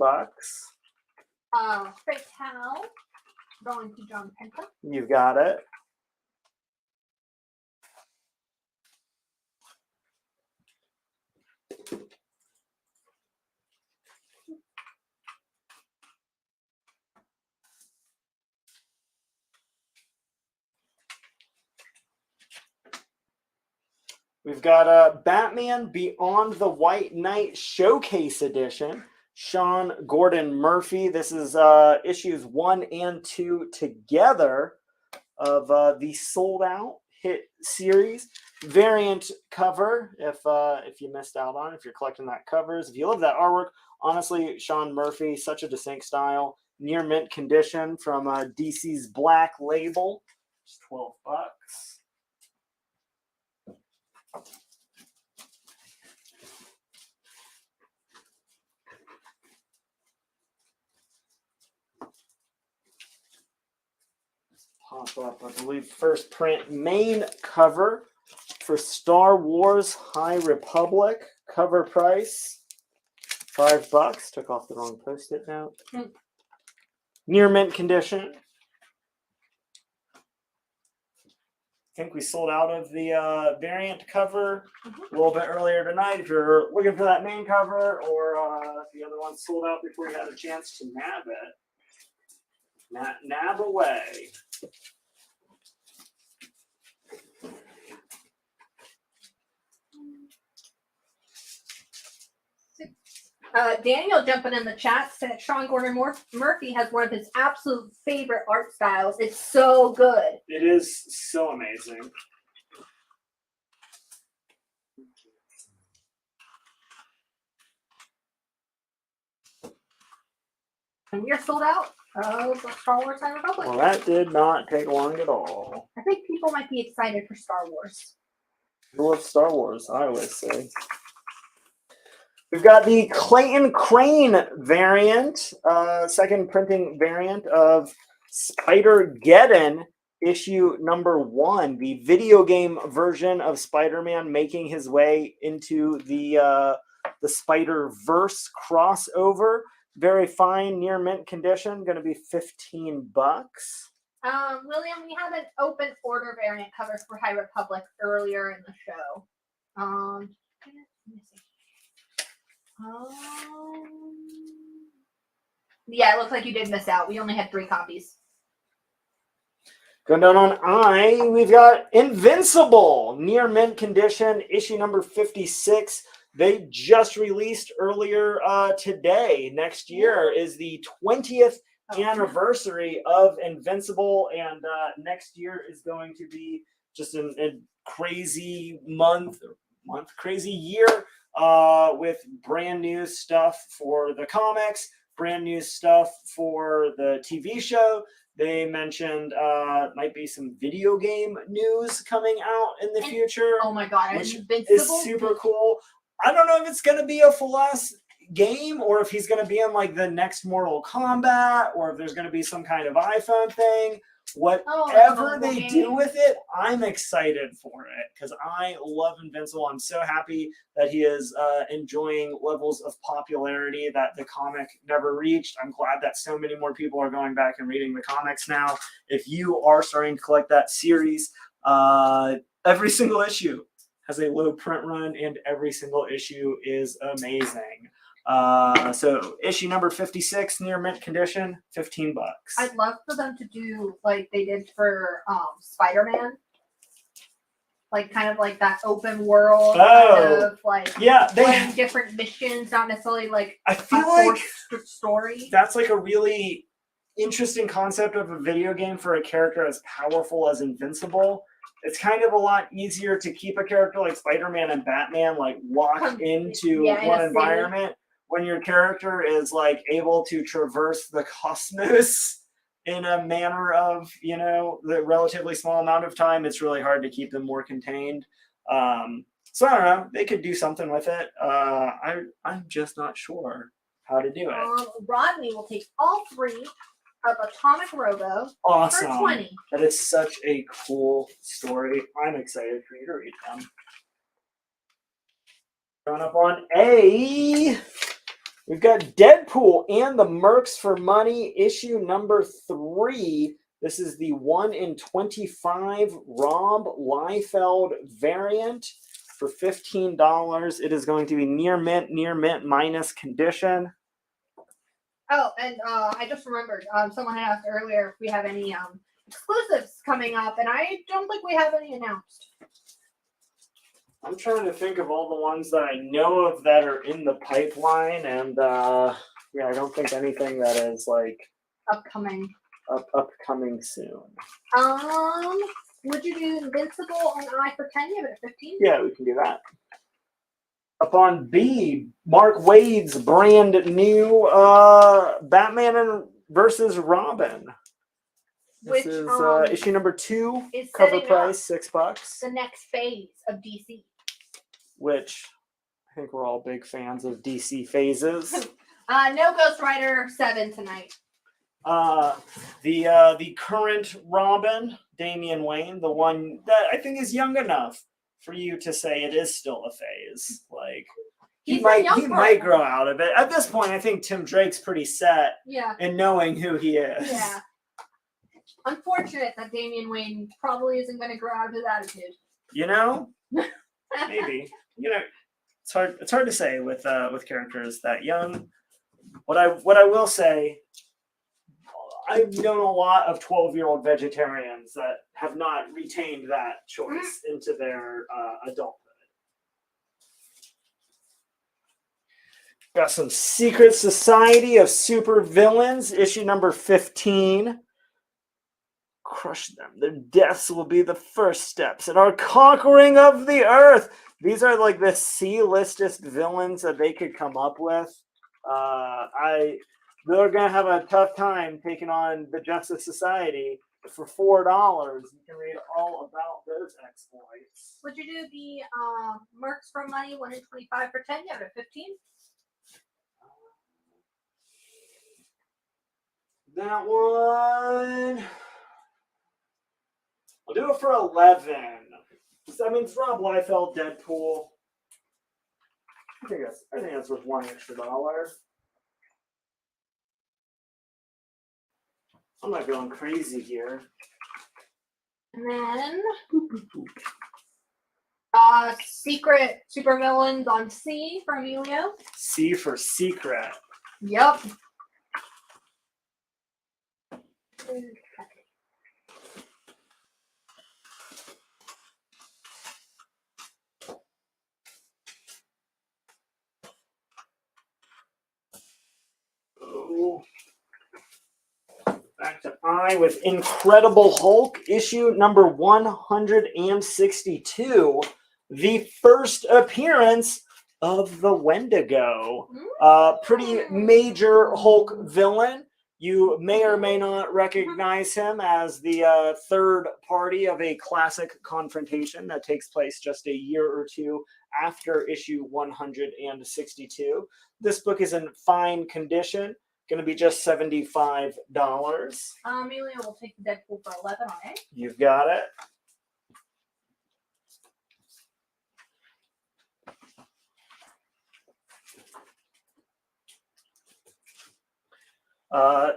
Fatale, going to John Penta. You've got it. We've got Batman Beyond the White Knight Showcase Edition. Sean Gordon Murphy. This is issues 1 and 2 together of the sold out hit series. Variant cover, if you missed out on it, if you're collecting that covers. If you love that artwork, honestly, Sean Murphy, such a distinct style. Near mint condition from DC's Black Label. Just $12. Pop up, I believe, first print main cover for Star Wars High Republic. Cover price $5. Took off the wrong post-it note. Near mint condition. I think we sold out of the variant cover a little bit earlier tonight. If you're looking for that main cover, or if the other one sold out before you had a chance to nab it, nab away. Daniel jumping in the chat said Sean Gordon Murphy has one of his absolute favorite art styles. It's so good. It is so amazing. And we are sold out of Star Wars High Republic. Well, that did not take long at all. I think people might be excited for Star Wars. I love Star Wars, I always say. We've got the Clayton Crane variant, second printing variant of Spider-Geddon, issue number 1, the video game version of Spider-Man making his way into the Spider-Verse crossover. Very fine, near mint condition, going to be $15. William, we had an open order variant cover for High Republic earlier in the show. Let me see. Yeah, it looks like you did miss out. We only had 3 copies. Going down on I, we've got Invincible, near mint condition, issue number 56. They just released earlier today. Next year is the 20th anniversary of Invincible, and next year is going to be just a crazy crazy year with brand new stuff for the comics, brand new stuff for the TV show. They mentioned might be some video game news coming out in the future. Oh my god, which Invincible is super cool. I don't know if it's going to be a full-ass game or if he's going to be in like the next Mortal Kombat or if there's going to be some kind of iPhone thing. Whatever they do with it, I'm excited for it because I love Invincible. I'm so happy that he is enjoying levels of popularity that the comic never reached. I'm glad that so many more people are going back and reading the comics now. If you are starting to collect that series, every single issue has a low print run and every single issue is amazing. So issue number 56, near mint condition, $15. I'd love for them to do like they did for Spider-Man. Like kind of like that open world kind of like playing different missions, not necessarily like I feel like story. That's like a really interesting concept of a video game for a character as powerful as Invincible. It's kind of a lot easier to keep a character like Spider-Man and Batman like locked into one environment when your character is like able to traverse the cosmos in a manner of, you know, the relatively small amount of time. It's really hard to keep them more contained. So I don't know. They could do something with it. I'm just not sure how to do it. Rodney will take all three of Atomic Robo Awesome. for 20. That is such a cool story. I'm excited for you to read them. Going up on A, we've got Deadpool and the Mercs for Money, issue number 3. This is the 1 in 25 Rob Liefeld variant for $15. It is going to be near mint minus condition. Oh, and I just remembered, someone had asked earlier if we have any exclusives coming up, and I don't think we have any announced. I'm trying to think of all the ones that I know of that are in the pipeline, and yeah, I don't think anything that is like upcoming soon. Would you do Invincible on I for 10? You have it at 15? Yeah, we can do that. Up on B, Mark Waid's brand new Batman versus Robin. This is issue number 2. Cover price $6. The next phase of DC. Which I think we're all big fans of DC phases. No Ghost Rider 7 tonight. The current Robin, Damian Wayne, the one that I think is young enough for you to say it is still a phase. Like he might grow out of it. At this point, I think Tim Drake's pretty set in knowing who he is. Yeah. Unfortunate that Damian Wayne probably isn't going to grow out of his attitude. You know, maybe. You know, it's hard to say with characters that young. What I will say, I've known a lot of 12-year-old vegetarians that have not retained that choice into their adulthood. Got some Secret Society of Super Villains, issue number 15. Crush them. Their deaths will be the first steps in our conquering of the earth. These are like the C-listest villains that they could come up with. They're going to have a tough time taking on the Justice Society. For $4, you can read all about those exploits. Would you do the Mercs for Money 1 in 25 for 10? You have it at 15? That one, I'll do it for 11. I mean, it's Rob Liefeld, Deadpool. I think that's worth $1 extra. I'm not going crazy here. And then Secret Supervillains on C for Emilio. C for Secret. Yep. Oh. Back to I with Incredible Hulk, issue number 162. The first appearance of the Wendigo. Pretty major Hulk villain. You may or may not recognize him as the third party of a classic confrontation that takes place just a year or two after issue 162. This book is in fine condition. Going to be just $75. Amelia will take the Deadpool for 11 on A. You've got it.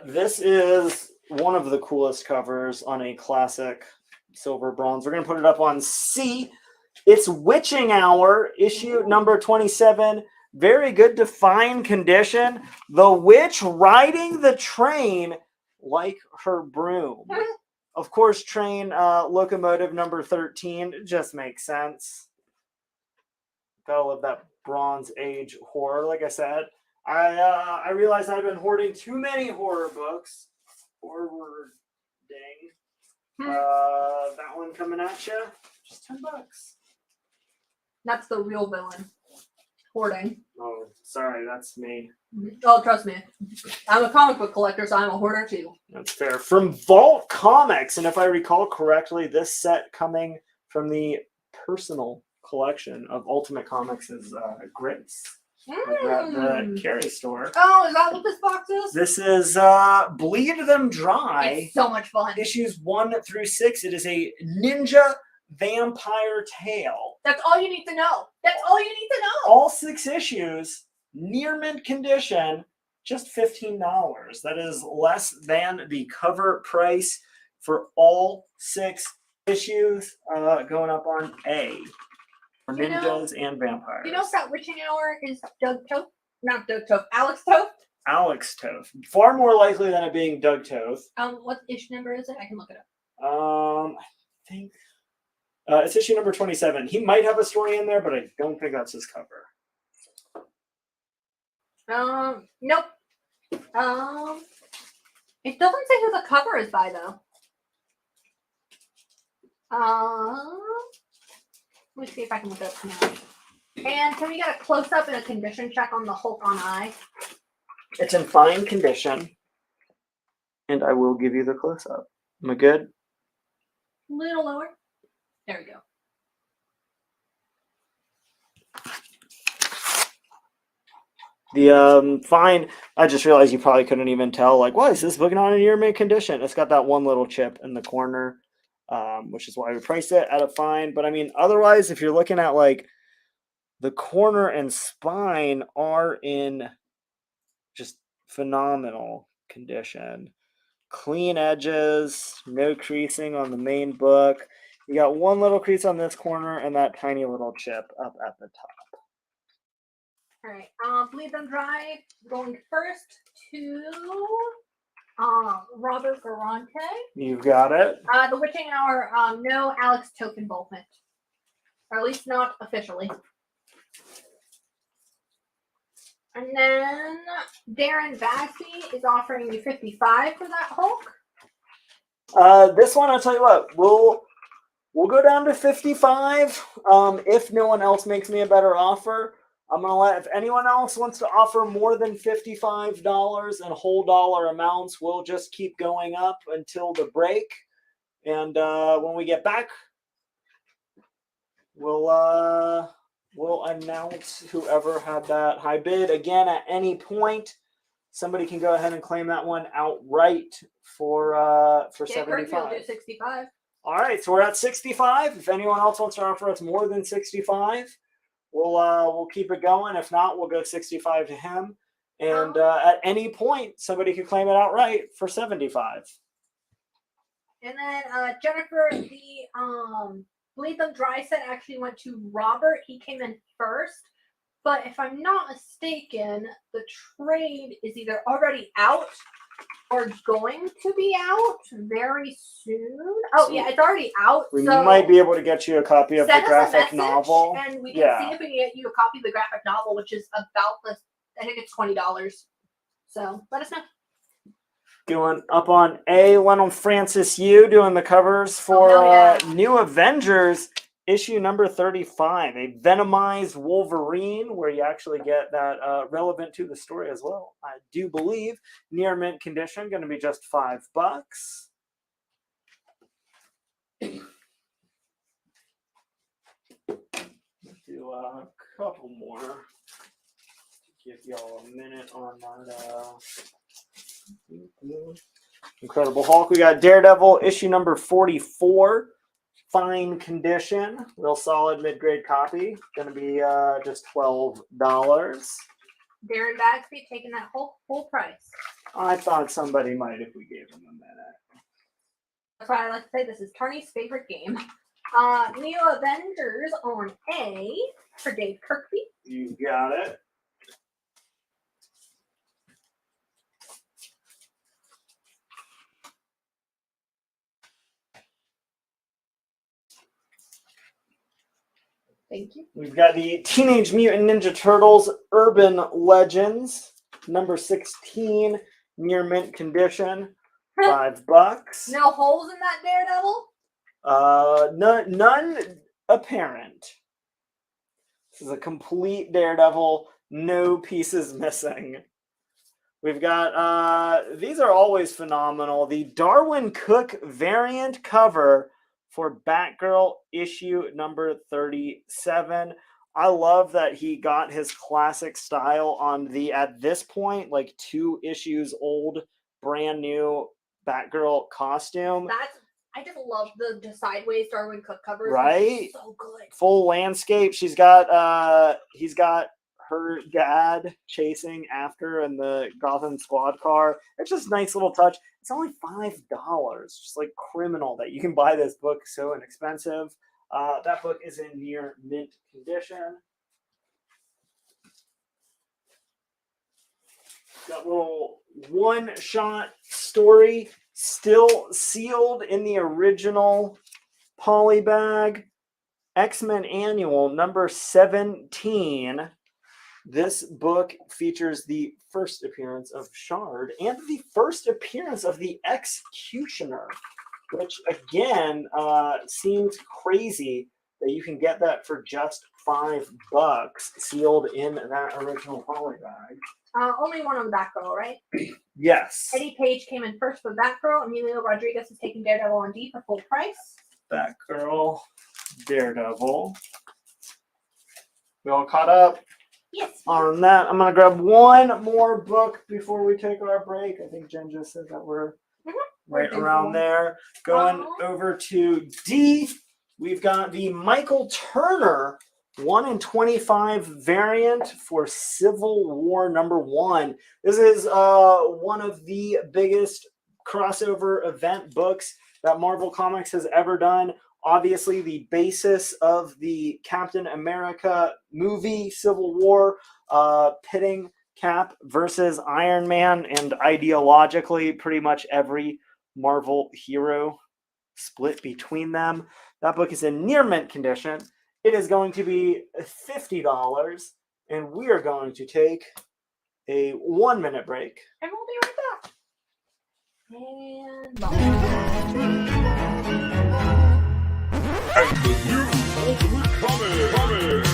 This is one of the coolest covers on a classic silver bronze. We're going to put it up on C. It's Witching Hour, issue number 27. Very good to fine condition. The witch riding the train like her broom. Of course, train locomotive number 13. It just makes sense. Gotta love that Bronze Age horror. Like I said, I realized I've been hoarding too many horror books. Forward ding. That one coming at you. Just $10. That's the real villain. Hoarding. Oh, sorry, that's me. Oh, trust me. I'm a comic book collector, so I'm a hoarder too. That's fair. From Vault Comics, and if I recall correctly, this set coming from the personal collection of Ultimate Comics is Grace. Over at the Carry store. Oh, is that what this box is? This is Bleed Them Dry. It's so much fun. Issues 1 through 6. It is a ninja vampire tale. That's all you need to know. That's all you need to know. All 6 issues, near mint condition, just $15. That is less than the cover price for all 6 issues, going up on A. For ninjas and vampires. You know if that Witching Hour is Doug Toth? Not Doug Toth. Alex Toth? Alex Toth. Far more likely than it being Doug Toth. What issue number is it? I can look it up. I think it's issue number 27. He might have a story in there, but I don't think that's his cover. Nope. It doesn't say who the cover is by though. Let me see if I can look it up now. And can we get a close up and a condition check on the Hulk on eye? It's in fine condition, and I will give you the close up. Am I good? Little lower. There we go. The fine. I just realized you probably couldn't even tell. Like, why is this book not in near mint condition? It's got that one little chip in the corner. Which is why we priced it at a fine. But I mean, otherwise, if you're looking at like the corner and spine are in just phenomenal condition. Clean edges, no creasing on the main book. You got one little crease on this corner and that tiny little chip up at the top. All right. Bleed Them Dry. Going first to Robert Garante. You've got it. The Witching Hour, no Alex Toth involvement. Or at least not officially. And then Darren Bagsby is offering you $55 for that Hulk. This one, I'll tell you what, we'll go down to $55. If no one else makes me a better offer, I'm going to let, if anyone else wants to offer more than $55 in whole dollar amounts, we'll just keep going up until the break. And when we get back, we'll announce whoever had that high bid. Again, at any point, somebody can go ahead and claim that one outright for $75. We'll do $65. All right, so we're at $65. If anyone else wants to offer us more than $65, we'll keep it going. If not, we'll go $65 to him. And at any point, somebody could claim it outright for $75. And then Jennifer, the Bleed Them Dry set actually went to Robert. He came in first. But if I'm not mistaken, the trade is either already out or going to be out very soon. Oh, yeah, it's already out. We so might be able to get you a copy of the send us a graphic message, novel. and we can see if we can get you a copy of the graphic novel, which is about I think it's $20. So let us know. Going up on A, Lionel Francis Yu doing the covers for New Avengers issue number 35, a Venomized Wolverine, where you actually get that relevant to the story as well. I do believe near mint condition, going to be just $5. Do a couple more to give y'all a minute on that. Incredible Hulk. We got Daredevil issue number 44. Fine condition, real solid mid-grade copy. Going to be just $12. Darren Bagsby taking that full price. I thought somebody might if we gave him a minute. That's why I like to say this is Tony's favorite game. New Avengers on A for Dave Kirkby. You got it. Thank you. We've got the Teenage Mutant Ninja Turtles Urban Legends, number 16, near mint condition, $5. No holes in that Daredevil? None apparent. This is a complete Daredevil, no pieces missing. We've got, these are always phenomenal. The Darwin Cook variant cover for Batgirl issue number 37. I love that he got his classic style on the, at this point, like 2 issues old, brand new Batgirl costume. I just love the sideways Darwin Cook covers. Right? So good. Full landscape. She's got he's got her dad chasing after in the Gotham Squad car. It's just a nice little touch. It's only $5. Just like criminal that you can buy this book so inexpensive. That book is in near mint condition. Got a little one-shot story, still sealed in the original poly bag. X-Men Annual number 17. This book features the first appearance of Shard and the first appearance of the Executioner, which again seems crazy that you can get that for just $5 sealed in that original poly bag. Only one on Batgirl, right? Yes. Eddie Page came in first for Batgirl. Emilio Rodriguez is taking Daredevil on D for full price. Batgirl, Daredevil. We all caught up? Yes. On that, I'm going to grab one more book before we take our break. I think Jen just said that we're right around there. Going over to D, we've got the Michael Turner 1 in 25 variant for Civil War number 1. This is one of the biggest crossover event books that Marvel Comics has ever done. Obviously, the basis of the Captain America movie, Civil War, pitting Cap versus Iron Man, and ideologically, pretty much every Marvel hero split between them. That book is in near mint condition. It is going to be $50, and we are going to take a 1-minute break. And we'll be right back. And And the new Ultimate Comics.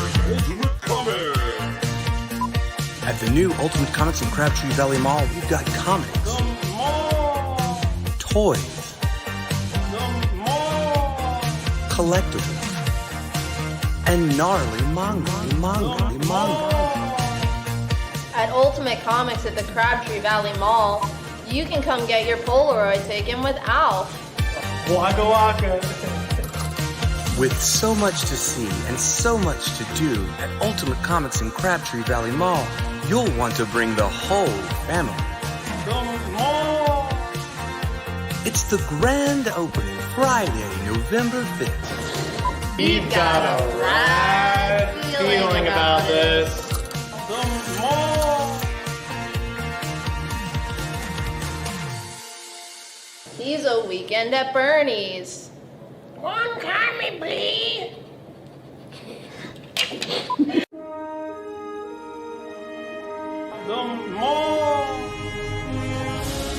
At the new Ultimate Comics in Crabtree Valley Mall, we've got comics, toys, collectibles, and gnarly manga. At Ultimate Comics at the Crabtree Valley Mall, you can come get your Polaroid taken with Alf. Waka waka. With so much to see and so much to do at Ultimate Comics in Crabtree Valley Mall, you'll want to bring the whole family. It's the grand opening Friday, November 5th. We've got a rad feeling about this. He's a weekend at Bernie's. One time, please.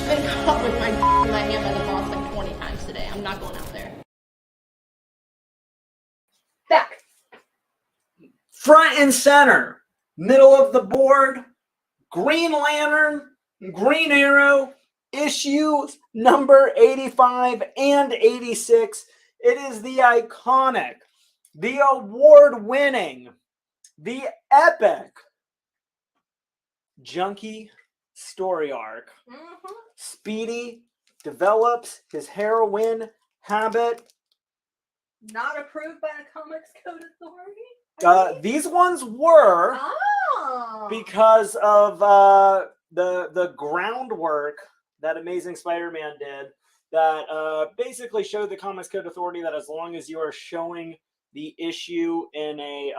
I've been caught with my in my hand by the boss like 20 times today. I'm not going out there. Back. Front and center, middle of the board, Green Lantern, Green Arrow, issues number 85 and 86. It is the iconic, the award-winning, the epic Junkie story arc. Speedy develops his heroin habit. Not approved by the Comics Code Authority? These ones were because of the groundwork that Amazing Spider-Man did that basically showed the Comics Code Authority that as long as you are showing the issue in a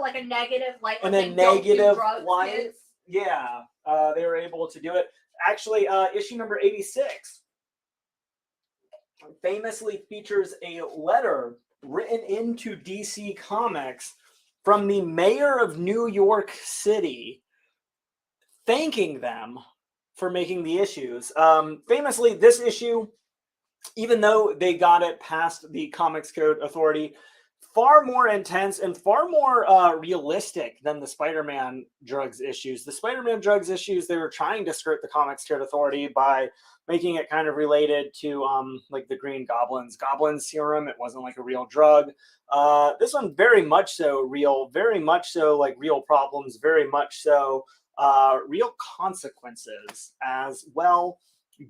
like a negative light. in like a they don't do negative drugs, light, kids. yeah, they were able to do it. Actually, issue number 86 famously features a letter written into DC Comics from the mayor of New York City thanking them for making the issues. Famously, this issue, even though they got it past the Comics Code Authority, far more intense and far more realistic than the Spider-Man drugs issues. The Spider-Man drugs issues, they were trying to skirt the Comics Code Authority by making it kind of related to like the Green Goblin's Goblin serum. It wasn't like a real drug. This one very much so real, very much so like real problems, very much so real consequences as well.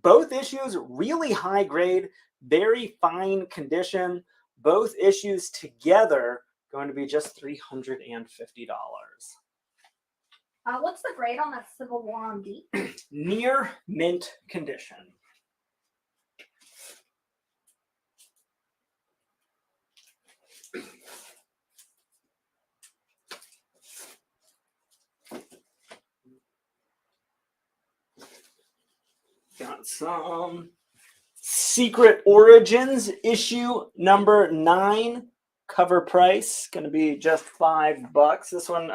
Both issues really high grade, very fine condition. Both issues together going to be just $350. What's the grade on that Civil War on D? Near mint condition. Got some Secret Origins issue number 9. Cover price going to be just $5. This one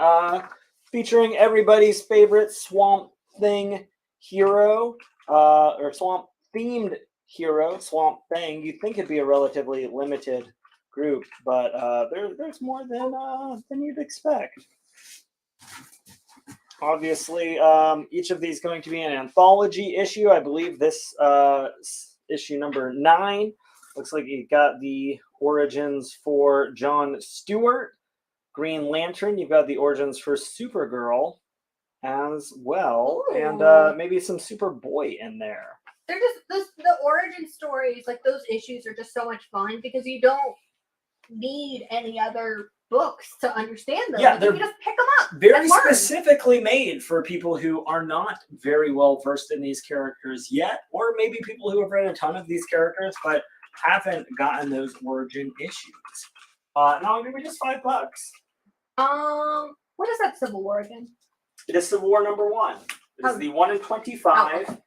featuring everybody's favorite Swamp Thing hero, or Swamp themed hero, Swamp Thing. You'd think it'd be a relatively limited group, but there's more than you'd expect. Obviously, each of these going to be an anthology issue. I believe this issue number 9 looks like you got the origins for John Stewart, Green Lantern. You've got the origins for Supergirl as well. Ooh. And maybe some Superboy in there. They're just the origin stories, like those issues are just so much fun because you don't need any other books to understand them. Yeah, like, you can just pick them up. Very specifically made for people who are not very well versed in these characters yet, or maybe people who have read a ton of these characters but haven't gotten those origin issues. No, maybe just $5. What is that Civil War again? It is Civil War number 1. It is the 1 in 25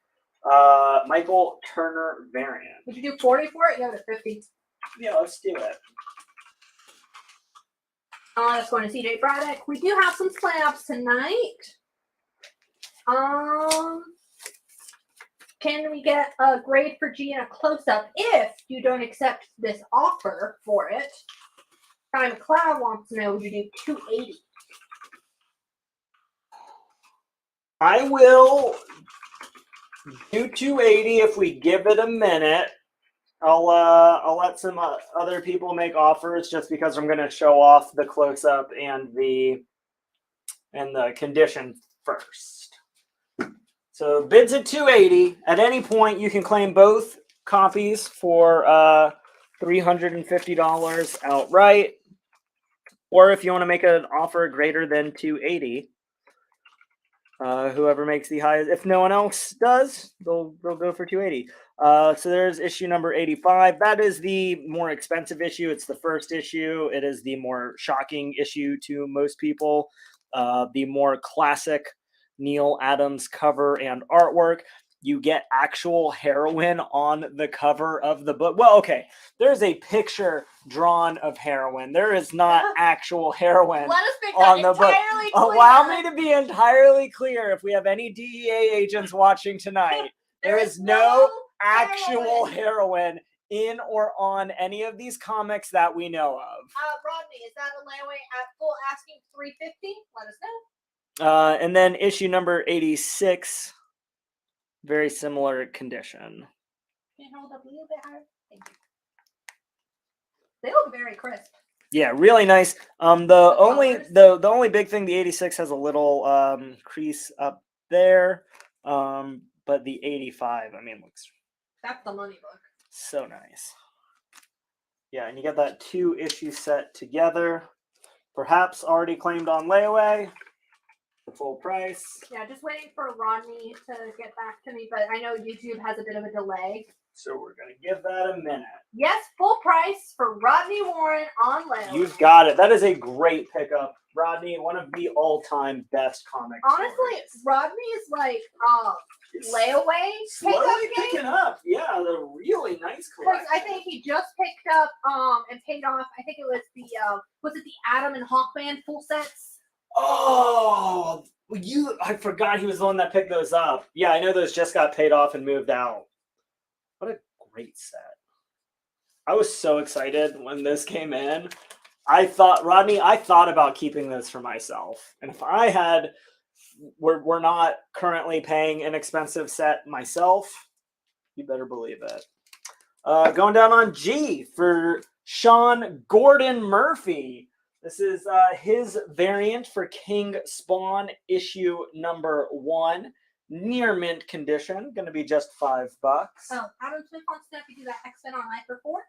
Michael Turner variant. Would you do 40 for it? You have it at 50. Yeah, let's do it. Let's go to CJ Braddock. We do have some slabs tonight. Can we get a grade for G and a close-up if you don't accept this offer for it? Time Cloud wants to know, would you do 280? I will do 280 if we give it a minute. I'll let some other people make offers just because I'm going to show off the close-up and the condition first. So bids at 280. At any point, you can claim both copies for $350 outright, or if you want to make an offer greater than 280. Whoever makes the highest, if no one else does, they'll go for 280. So there's issue number 85. That is the more expensive issue. It's the first issue. It is the more shocking issue to most people. The more classic Neil Adams cover and artwork. You get actual heroin on the cover of the book. Well, okay, there's a picture drawn of heroin. There is not actual heroin on the book. Allow me to be entirely clear. If we have any DEA agents watching tonight, there is no actual heroin in or on any of these comics that we know of. Rodney, is that a layaway at full asking $350? Let us know. And then issue number 86, very similar condition. Can you hold up a little bit higher? Thank you. They look very crisp. Yeah, really nice. The only big thing, the 86 has a little crease up there. But the 85, I mean, looks That's the money book. so nice. Yeah, and you get that 2-issue set together. Perhaps already claimed on layaway. The full price. Yeah, just waiting for Rodney to get back to me, but I know YouTube has a bit of a delay. So we're going to give that a minute. Yes, full price for Rodney Warren on layaway. You've got it. That is a great pickup. Rodney, one of the all-time best comics. Honestly, stories. Rodney is like layaway Slowly pickup picking up. Yeah, they're really nice Because collection. I think he just picked up and paid off. I think it was the Adam and Hawkman full sets. Oh, I forgot he was the one that picked those up. Yeah, I know those just got paid off and moved out. What a great set. I was so excited when this came in. Rodney, I thought about keeping this for myself. And if I had, we're not currently paying an expensive set myself, you better believe it. Going down on G for Sean Gordon Murphy. This is his variant for King Spawn issue number 1. Near mint condition. Going to be just $5. Oh, Adam Smith wants to know if you do that X-Men on Hyper 4.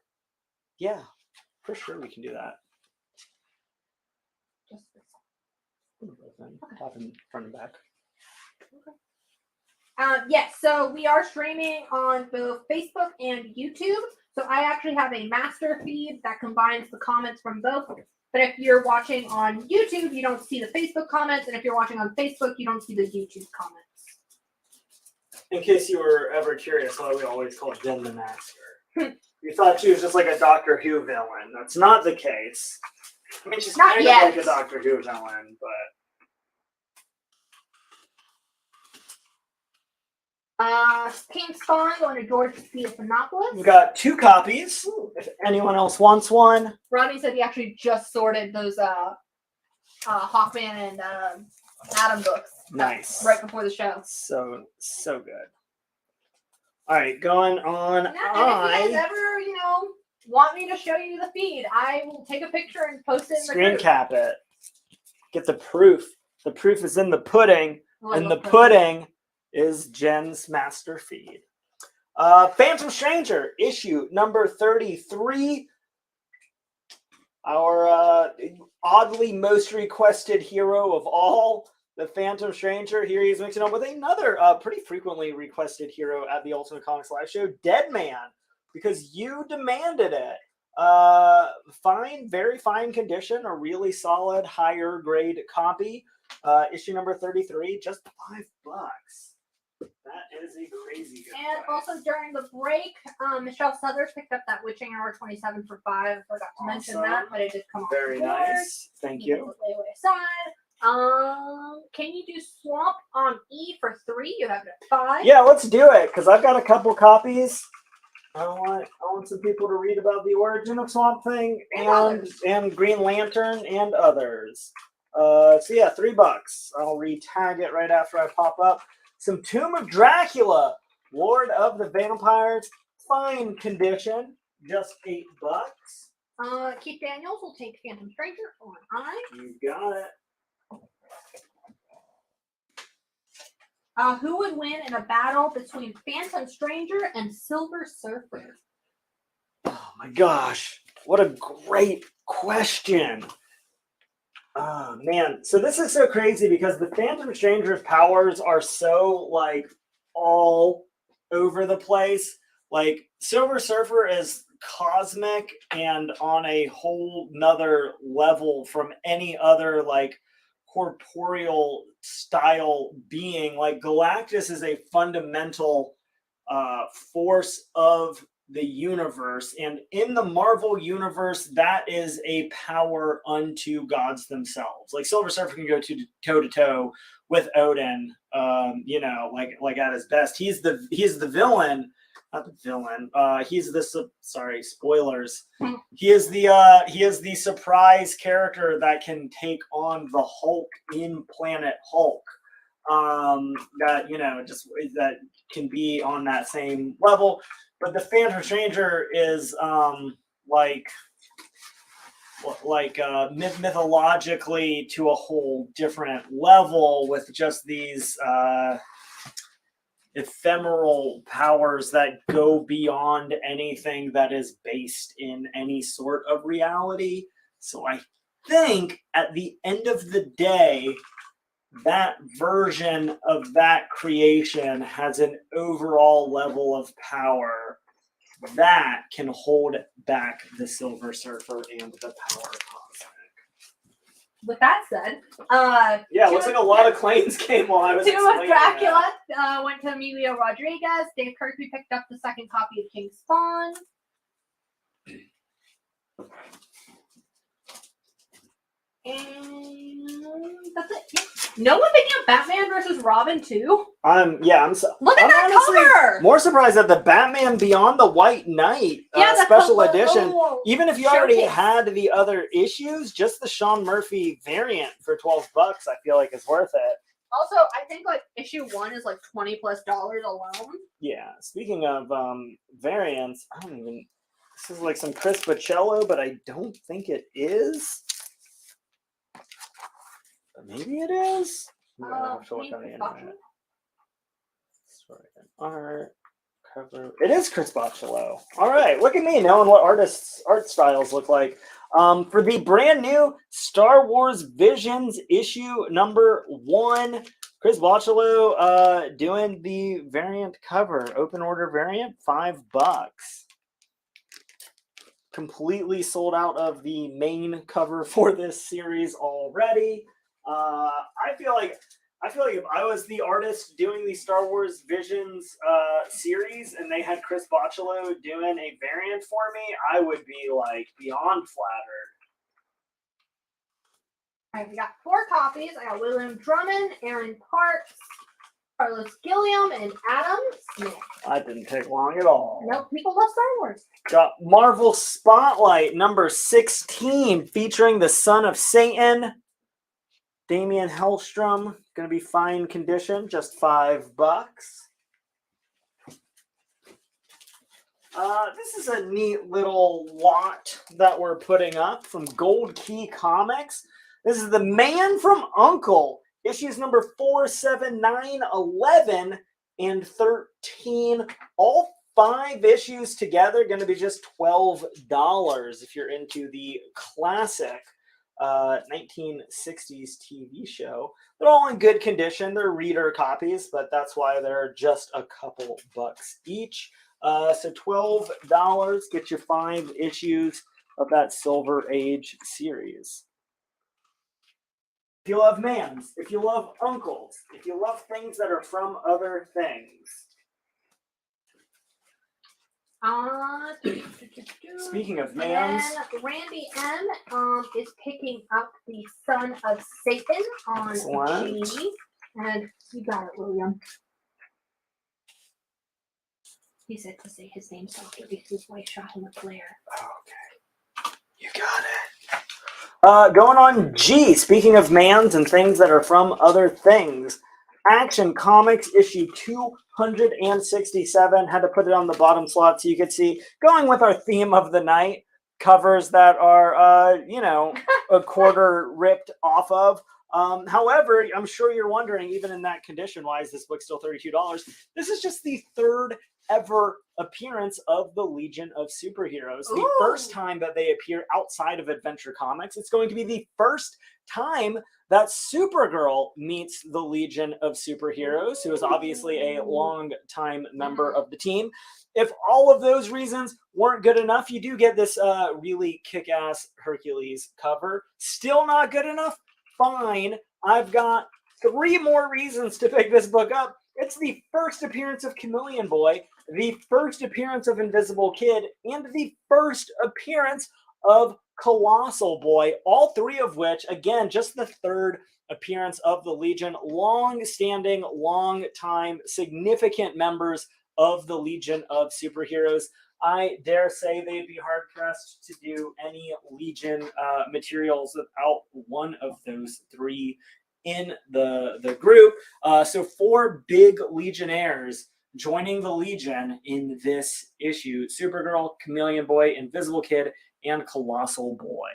Yeah, for sure we can do that. Just this. Top and front and back. Yes, so we are streaming on both Facebook and YouTube. So I actually have a master feed that combines the comments from both. But if you're watching on YouTube, you don't see the Facebook comments. And if you're watching on Facebook, you don't see the YouTube comments. In case you were ever curious why we always call Jen the Master. You thought she was just like a Doctor Who villain. That's not the case. I mean, she's Not kind yet. of like a Doctor Who villain, but... King Spawn going to George Stephanopoulos. We've got 2 copies. If anyone else wants one. Rodney said he actually just sorted those Hawkman and Adam books. Nice. Right before the show. So good. All right, going on. Yeah, and if you guys ever, want me to show you the feed, I will take a picture and post it in the Screen group. cap it. Get the proof. The proof is in the pudding, Oh, I and the love pudding is Jen's master feed. Phantom Stranger, issue number 33. Our oddly most requested hero of all, the Phantom Stranger. Here he's mixing up with another pretty frequently requested hero at the Ultimate Comics Live Show, Dead Man, because you demanded it. Fine, very fine condition, a really solid higher grade copy. Issue number 33, just $5. That is a crazy good And price. also during the break, Michelle Southers picked up that Witching Hour 27 for $5. I forgot to mention Awesome. that, but it did come off. Very the board. nice. Thank You you. can lay away aside. Can you do Swamp on E for 3? You have it at 5. Yeah, let's do it, because I've got a couple copies. I want some people to read about the origin of Swamp Thing and Green Lantern and others. So yeah, $3. I'll re-tag it right after I pop up. Some Tomb of Dracula, Lord of the Vampires, fine condition, just $8. Keith Daniels will take Phantom Stranger on I. You got it. Who would win in a battle between Phantom Stranger and Silver Surfer? Oh my gosh, what a great question. Oh man, so this is so crazy because the Phantom Stranger's powers are so like all over the place. Like Silver Surfer is cosmic and on a whole nother level from any other like corporeal style being. Like Galactus is a fundamental force of the universe, and in the Marvel universe, that is a power unto gods themselves. Like Silver Surfer can go toe to toe with Odin, like at his best. He's the villain, not the villain. He's the sorry, spoilers. He is the surprise character that can take on the Hulk in Planet Hulk. That just that can be on that same level. But the Phantom Stranger is mythologically to a whole different level with just these ephemeral powers that go beyond anything that is based in any sort of reality. So I think at the end of the day, that version of that creation has an overall level of power that can hold back the Silver Surfer and the Power Cosmic. With that said, it looks like a lot of claims came while I was Tomb of explaining Dracula that. went to Emilio Rodriguez. Dave Kirkby picked up the second copy of King Spawn. And that's it. Yeah. No one picking up Batman versus Robin too. Look at that honestly cover. More surprised at the Batman Beyond the White Knight special edition. Even if you already had the other issues, just the Sean Murphy variant for $12, I feel like is worth it. Also, I think like issue 1 is like $20+ alone. Yeah. Speaking of variants, I don't even. This is like some Chris Bocello, but I don't think it is. Maybe it is. Art cover. It is Chris Bocello. All right, look at me knowing what artists' art styles look like. For the brand new Star Wars Visions issue number 1, Chris Bocello doing the variant cover, open order variant, $5. Completely sold out of the main cover for this series already. I feel like if I was the artist doing the Star Wars Visions series and they had Chris Bocello doing a variant for me, I would be like beyond flattered. All right, we got 4 copies. I got William Drummond, Aaron Parks, Carlos Gilliam, and Adam Smith. That didn't take long at all. Nope, people love Star Wars. Got Marvel Spotlight number 16 featuring the Son of Satan. Damian Hellstrom, going to be fine condition, just $5. This is a neat little lot that we're putting up from Gold Key Comics. This is The Man from U.N.C.L.E., issues number 4, 7, 9, 11, and 13. All 5 issues together going to be just $12 if you're into the classic 1960s TV show. They're all in good condition. They're reader copies, but that's why they're just a couple bucks each. So $12 get you 5 issues of that Silver Age series. If you love Mans, if you love uncles, if you love things that are from other things. Speaking of Mans, Randy M is picking up the Son of Satan on G. And you got it, William. He said to say his name softer because his wife shot him a flare. Okay. You got it. Going on G, speaking of Mans and things that are from other things. Action Comics issue 267. Had to put it on the bottom slot so you could see. Going with our theme of the night, covers that are, a quarter ripped off of. However, I'm sure you're wondering, even in that condition, why is this book still $32? This is just the 3rd ever appearance of the Legion of Superheroes. The first time that they appear outside of Adventure Comics. It's going to be the first time that Supergirl meets the Legion of Superheroes, who is obviously a long-time member of the team. If all of those reasons weren't good enough, you do get this really kick-ass Hercules cover. Still not good enough? Fine. I've got 3 more reasons to pick this book up. It's the first appearance of Chameleon Boy, the first appearance of Invisible Kid, and the first appearance of Colossal Boy, all 3 of which, again, just the 3rd appearance of the Legion, long-standing, long-time, significant members of the Legion of Superheroes. I dare say they'd be hard pressed to do any Legion materials without one of those three in the group. So 4 big Legionnaires joining the Legion in this issue: Supergirl, Chameleon Boy, Invisible Kid, and Colossal Boy.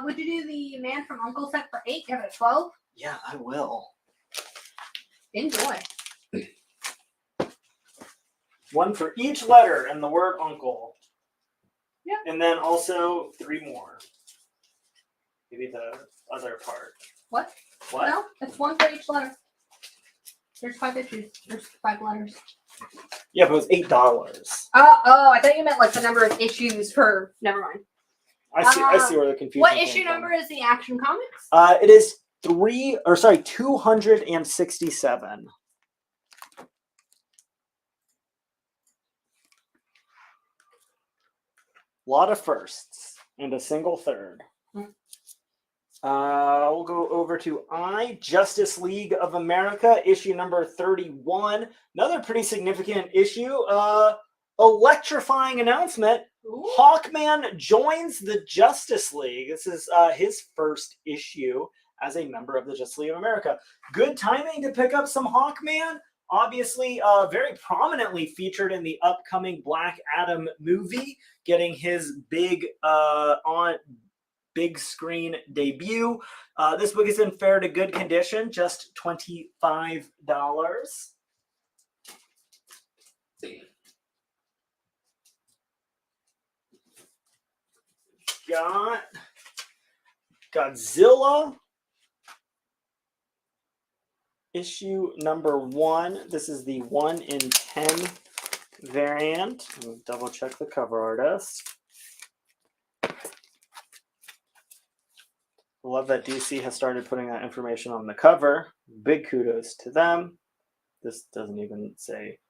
Would you do the Man from Uncle set for 8? Give it a 12? Yeah, I will. Enjoy. One for each letter in the word uncle. Yeah. And then also 3 more. Maybe the other part. What? What? No, it's 1 for each letter. There's 5 issues. There's 5 letters. Yeah, but it was $8. Oh, I thought you meant like the number of issues per. Never mind. I see where the confusion What came issue from. number is the Action Comics? It is 267. Lot of firsts and a single third. We'll go over to Justice League of America, issue number 31. Another pretty significant issue. Electrifying announcement. Ooh. Hawkman joins the Justice League. This is his first issue as a member of the Justice League of America. Good timing to pick up some Hawkman. Obviously, very prominently featured in the upcoming Black Adam movie, getting his big big screen debut. This book is in fair to good condition, just $25. Got Godzilla issue number 1. This is the 1 in 10 variant. Let me double check the cover artist. Love that DC has started putting that information on the cover. Big kudos to them. This doesn't even say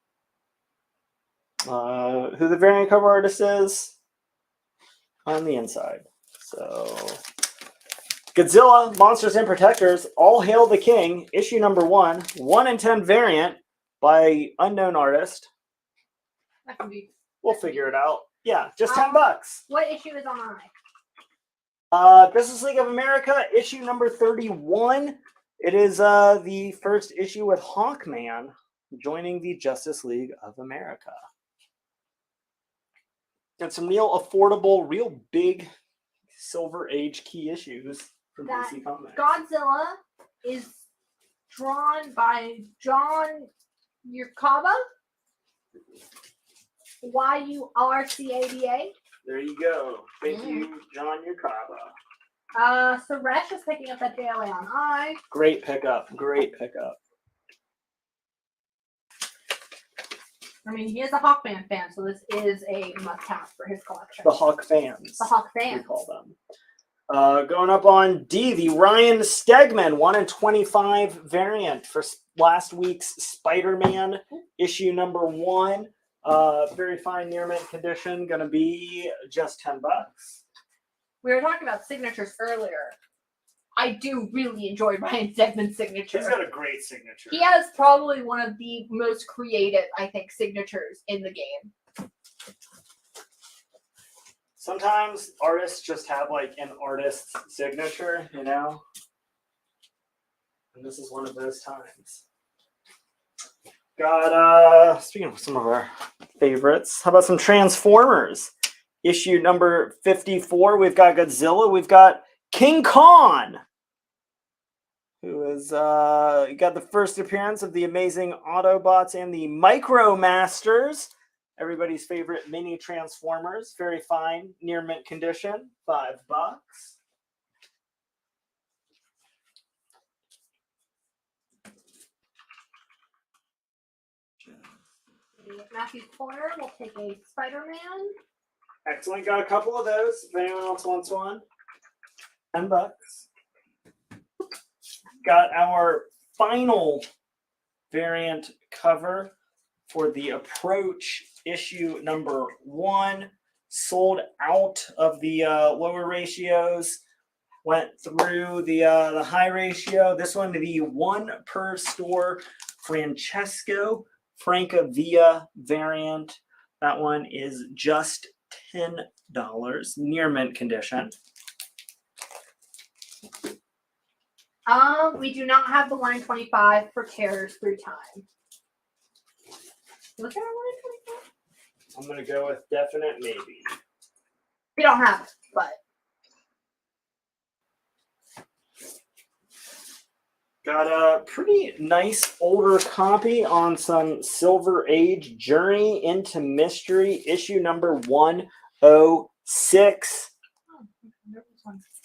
who the variant cover artist is on the inside. So Godzilla, Monsters and Protectors, All Hail the King, issue number 1, 1 in 10 variant by unknown artist. That can be. We'll figure it out. Yeah, just $10. What issue is on I? Justice League of America, issue number 31. It is the first issue with Hawkman joining the Justice League of America. And some real affordable, real big Silver Age key issues from DC Comics. Godzilla is drawn by John Yurkaba. Yurcaba. There you go. Thank you, John Yurkaba. Suresh is picking up that daily on I. Great pickup. Great pickup. I mean, he is a Hawkman fan, so this is a must-have for his collection. The Hawk fans. The Hawk fans. We call them. Going up on D, the Ryan Stegman 1 in 25 variant for last week's Spider-Man issue number 1. Very fine near mint condition. Going to be just $10. We were talking about signatures earlier. I do really enjoy Ryan Stegman's signature. He's got a great signature. He has probably one of the most creative, I think, signatures in the game. Sometimes artists just have like an artist's signature, you know? And this is one of those times. Got, speaking of some of our favorites, how about some Transformers? Issue number 54. We've got Godzilla. We've got King Kong, who is got the first appearance of the amazing Autobots and the Micromasters. Everybody's favorite mini Transformers. Very fine, near mint condition. $5. Matthew Porter will take a Spider-Man. Excellent. Got a couple of those. If anyone else wants one, $10. Got our final variant cover for the Approach issue number 1. Sold out of the lower ratios. Went through the high ratio. This one, the 1 per store Francesco Francavilla variant. That one is just $10, near mint condition. We do not have the 125 for Terrors Through Time. Was there a 125? I'm gonna go with definite maybe. We don't have it, but got a pretty nice older copy on some Silver Age Journey into Mystery, issue number 106.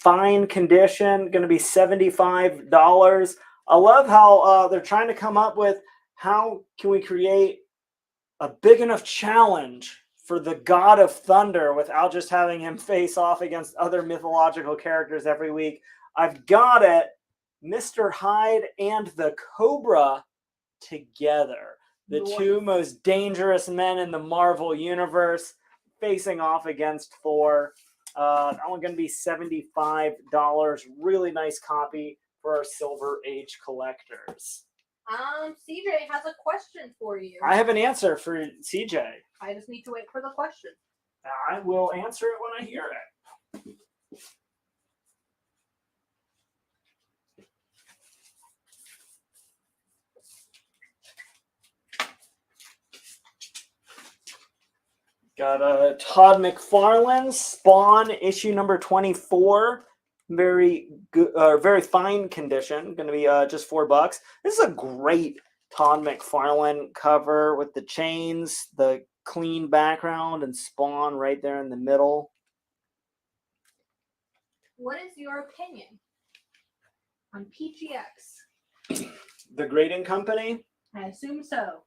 Fine condition, going to be $75. I love how they're trying to come up with how can we create a big enough challenge for the God of Thunder without just having him face off against other mythological characters every week. I've got it. Mr. Hyde and the Cobra together. The two most dangerous men in the Marvel Universe facing off against Thor. That one's going to be $75. Really nice copy for our Silver Age collectors. CJ has a question for you. I have an answer for CJ. I just need to wait for the question. I will answer it when I hear it. Got Todd McFarlane, Spawn, issue number 24. Very good, very fine condition. Going to be just $4. This is a great Todd McFarlane cover with the chains, the clean background, and Spawn right there in the middle. What is your opinion on PGX? The grading company? I assume so.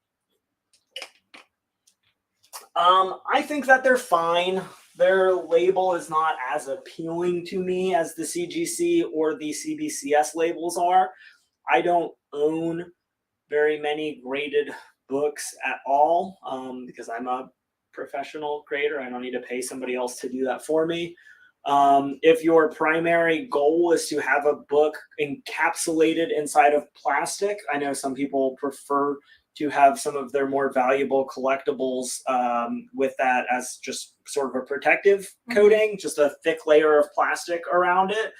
I think that they're fine. Their label is not as appealing to me as the CGC or the CBCS labels are. I don't own very many graded books at all because I'm a professional grader. I don't need to pay somebody else to do that for me. If your primary goal is to have a book encapsulated inside of plastic, I know some people prefer to have some of their more valuable collectibles with that as just sort of a protective coating, just a thick layer of plastic around it.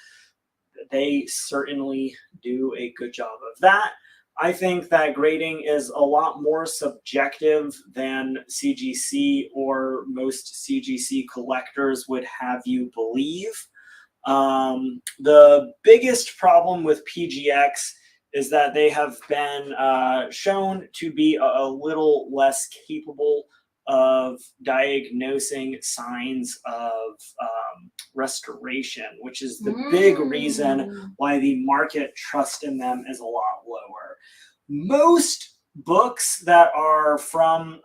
They certainly do a good job of that. I think that grading is a lot more subjective than CGC or most CGC collectors would have you believe. The biggest problem with PGX is that they have been shown to be a little less capable of diagnosing signs of restoration, which is the big reason why the market trust in them is a lot lower. Most books that are from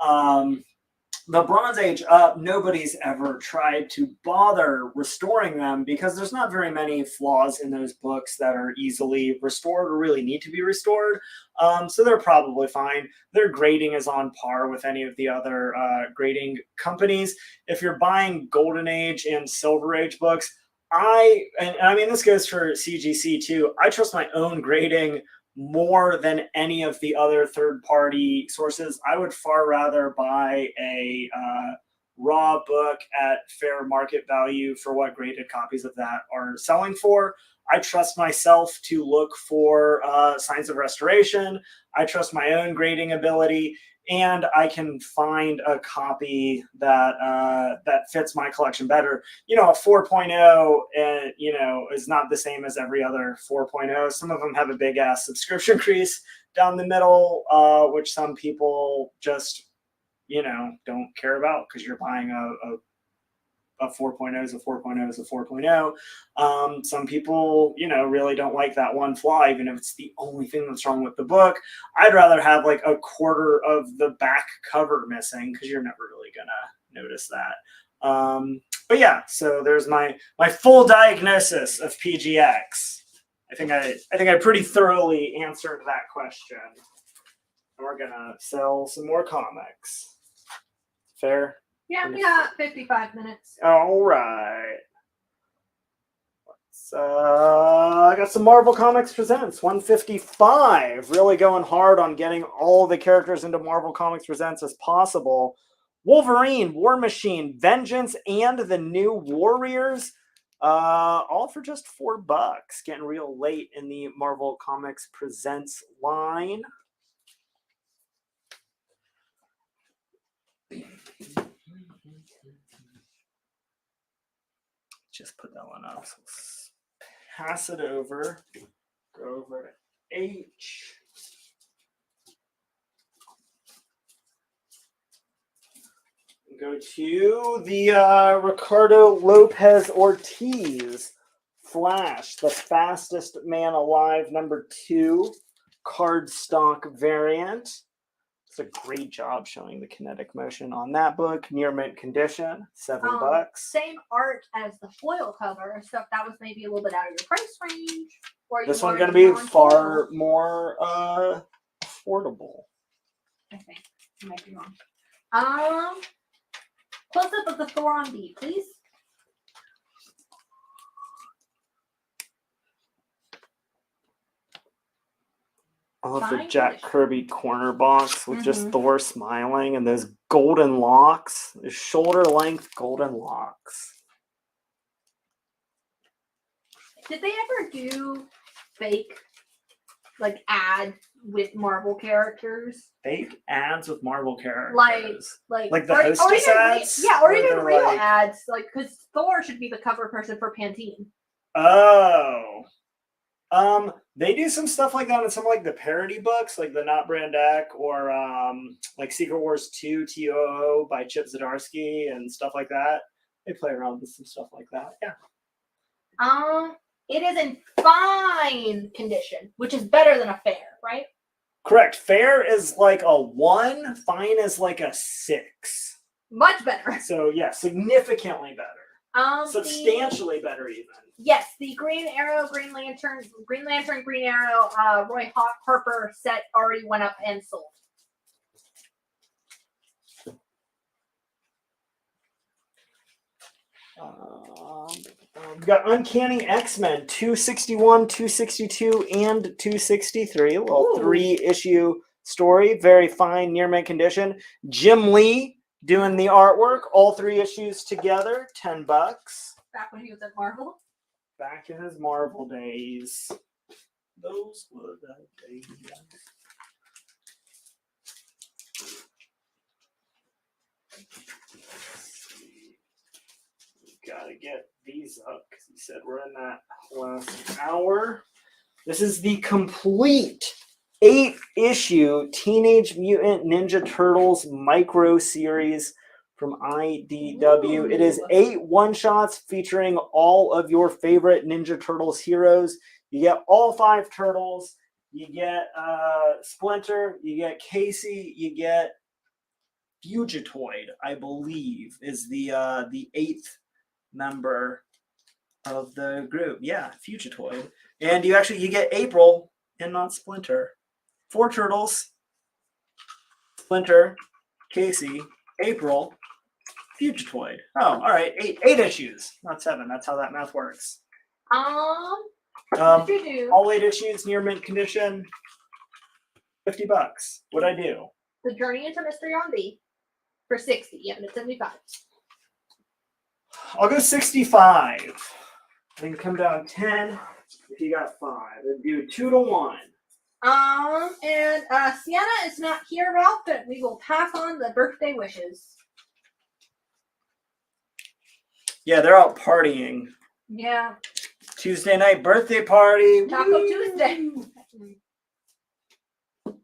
the Bronze Age up, nobody's ever tried to bother restoring them because there's not very many flaws in those books that are easily restored or really need to be restored. So they're probably fine. Their grading is on par with any of the other grading companies. If you're buying Golden Age and Silver Age books, I mean, this goes for CGC too. I trust my own grading more than any of the other third-party sources. I would far rather buy a raw book at fair market value for what graded copies of that are selling for. I trust myself to look for signs of restoration. I trust my own grading ability, and I can find a copy that that fits my collection better. You know, a 4.0, you know, is not the same as every other 4.0. Some of them have a big ass subscription crease down the middle, which some people just, you know, don't care about because you're buying a 4.0 is a 4.0 is a 4.0. Some people, you know, really don't like that one flaw, even if it's the only thing that's wrong with the book. I'd rather have like a quarter of the back cover missing because you're never really gonna notice that. But yeah, so there's my full diagnosis of PGX. I think I pretty thoroughly answered that question. We're gonna sell some more comics. Fair? Yeah, we got 55 minutes. All right. Let's I got some Marvel Comics Presents 155. Really going hard on getting all the characters into Marvel Comics Presents as possible. Wolverine, War Machine, Vengeance, and the New Warriors. All for just $4. Getting real late in the Marvel Comics Presents line. Just put that one up. So let's pass it over. Go over to H. Go to the Ricardo Lopez Ortiz Flash, the fastest man alive, #2 cardstock variant. It's a great job showing the kinetic motion on that book. Near mint condition, $7. Same art as the foil cover, so if that was maybe a little bit out of your price range. Or This you one's wanted going to be non-foil, far more affordable. I think. I might be wrong. Close up of the Thor on B, please. I love the Fine Jack condition. Kirby corner box with just Thor smiling and those golden locks, those shoulder-length golden locks. Did they ever do fake, like, ads with Marvel characters? Fake ads with Marvel characters. Like the or hostess even ads? Yeah, or Or even they're real like- ads, like, because Thor should be the cover person for Pantene. Oh. They do some stuff like that in some like the parody books, like the Not Brand Deck or like Secret Wars 2 TOO by Chip Zdarsky and stuff like that. They play around with some stuff like that. Yeah. It is in fine condition, which is better than a fair, right? Correct. Fair is like a 1, fine is like a 6. Much better. So yeah, significantly better. The- Substantially better even. Yes, the Green Arrow, Green Lantern, Green Arrow, Roy Harper set already went up and sold. We've got Uncanny X-Men 261, 262, and 263. A little 3-issue story. Very fine, near mint condition. Jim Lee doing the artwork. All 3 issues together, $10. Back when he was at Marvel. Back in his Marvel days. Those were the days. Gotta get these up because he said we're in that last hour. This is the complete 8-issue Teenage Mutant Ninja Turtles micro series from IDW. It is 8 one-shots featuring all of your favorite Ninja Turtles heroes. You get all 5 turtles. You get Splinter. You get Casey. You get Fugitoid, I believe, is the 8th member of the group. Yeah, Fugitoid. And you get April and not Splinter. 4 turtles. Splinter, Casey, April, Fugitoid. Oh, all right. 8 issues, not 7. That's how that math works. What did you do? All 8 issues, near mint condition. $50. What'd I do? The Journey into Mystery on B for 60. Yeah, and it's 75. I'll go 65. Then come down 10 if you got 5. It'd do 2 to 1. And Sienna is not here, Ralph, but we will pass on the birthday wishes. Yeah, they're out partying. Yeah. Tuesday night birthday party. Taco Tuesday.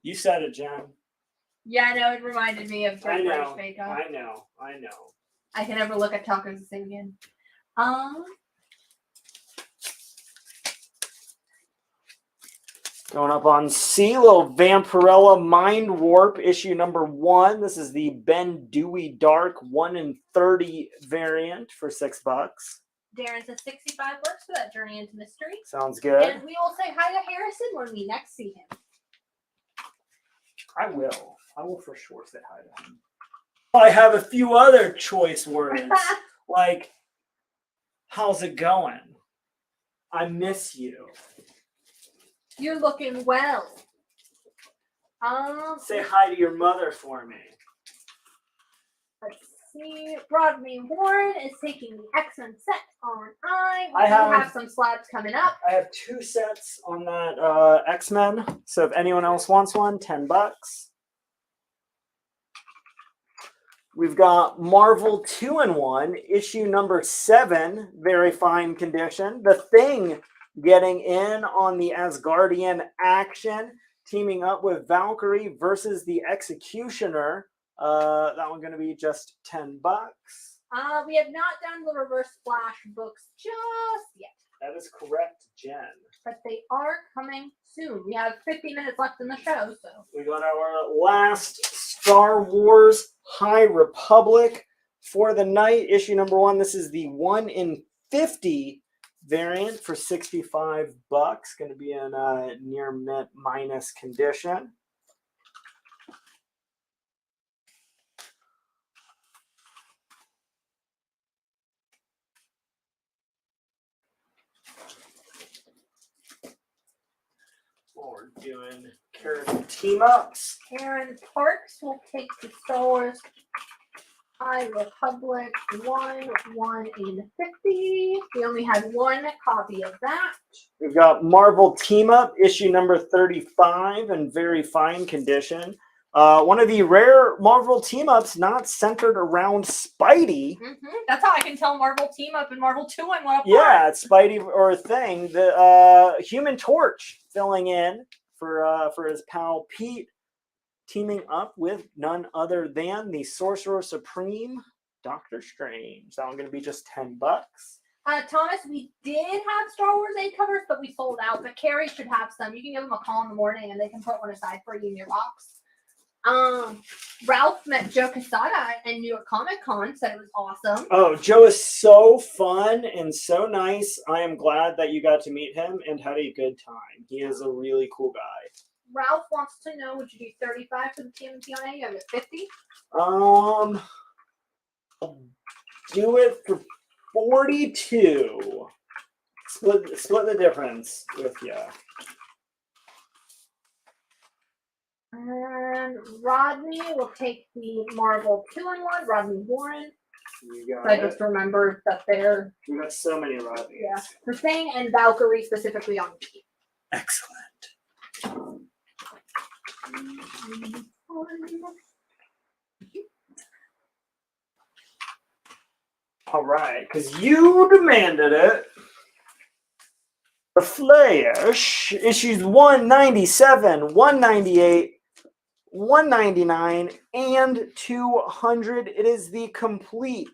You said it, Jen. Yeah, I know. It reminded me of I Great know. British Bake Off. I know. I can never look at tacos the same again. Going up on C, little Vampirella Mind Warp issue number 1. This is the Ben Dewey Dark 1 in 30 variant for $6. Darren says 65 works for that Journey into Mystery. Sounds good. And we will say hi to Harrison when we next see him. I will. I will for sure say hi to him. I have a few other choice words like, how's it going? I miss you. You're looking well. Say hi to your mother for me. Let's see. Rodney Warren is taking the X-Men set on I. We I do have- have some slabs coming up. I have 2 sets on that X-Men. So if anyone else wants one, $10. We've got Marvel 2-in-1, issue number 7, very fine condition. The Thing getting in on the Asgardian action, teaming up with Valkyrie versus the Executioner. That one going to be just $10. We have not done the Reverse Flash books just yet, That is correct, Jen. but they are coming soon. We have 50 minutes left in the show, so. We got our last Star Wars High Republic for the night, issue number 1. This is the 1 in 50 variant for $65. Going to be in a near mint minus condition. We're doing character team ups. Aaron Parks will take the Star Wars High Republic 1 in 50. We only had 1 copy of that. We've got Marvel Team Up, issue number 35, in very fine condition. One of the rare Marvel Team Ups not centered around Spidey. That's how I can tell Marvel Team Up and Marvel 2-in-1 apart. Yeah, it's Spidey or Thing. The Human Torch filling in for his pal Pete, teaming up with none other than the Sorcerer Supreme, Doctor Strange. That one going to be just $10. Thomas, we did have Star Wars 8 covers, but we sold out. But Carrie should have some. You can give them a call in the morning, and they can put one aside for you in your box. Ralph met Joe Quesada in New York Comic Con, said it was awesome. Oh, Joe is so fun and so nice. I am glad that you got to meet him and had a good time. He is a really cool guy. Ralph wants to know, would you do 35 for the TMT on A? You have it 50? I'll do it for 42. Split the difference with you. And Rodney will take the Marvel 2-in-1, Rodney Warren. You got I it. just remembered that they're, We got so many Rodneys. yeah, the Thing and Valkyrie specifically on B. Excellent. All right, because you demanded it. The Flash, issues 197, 198, 199, and 200. It is the complete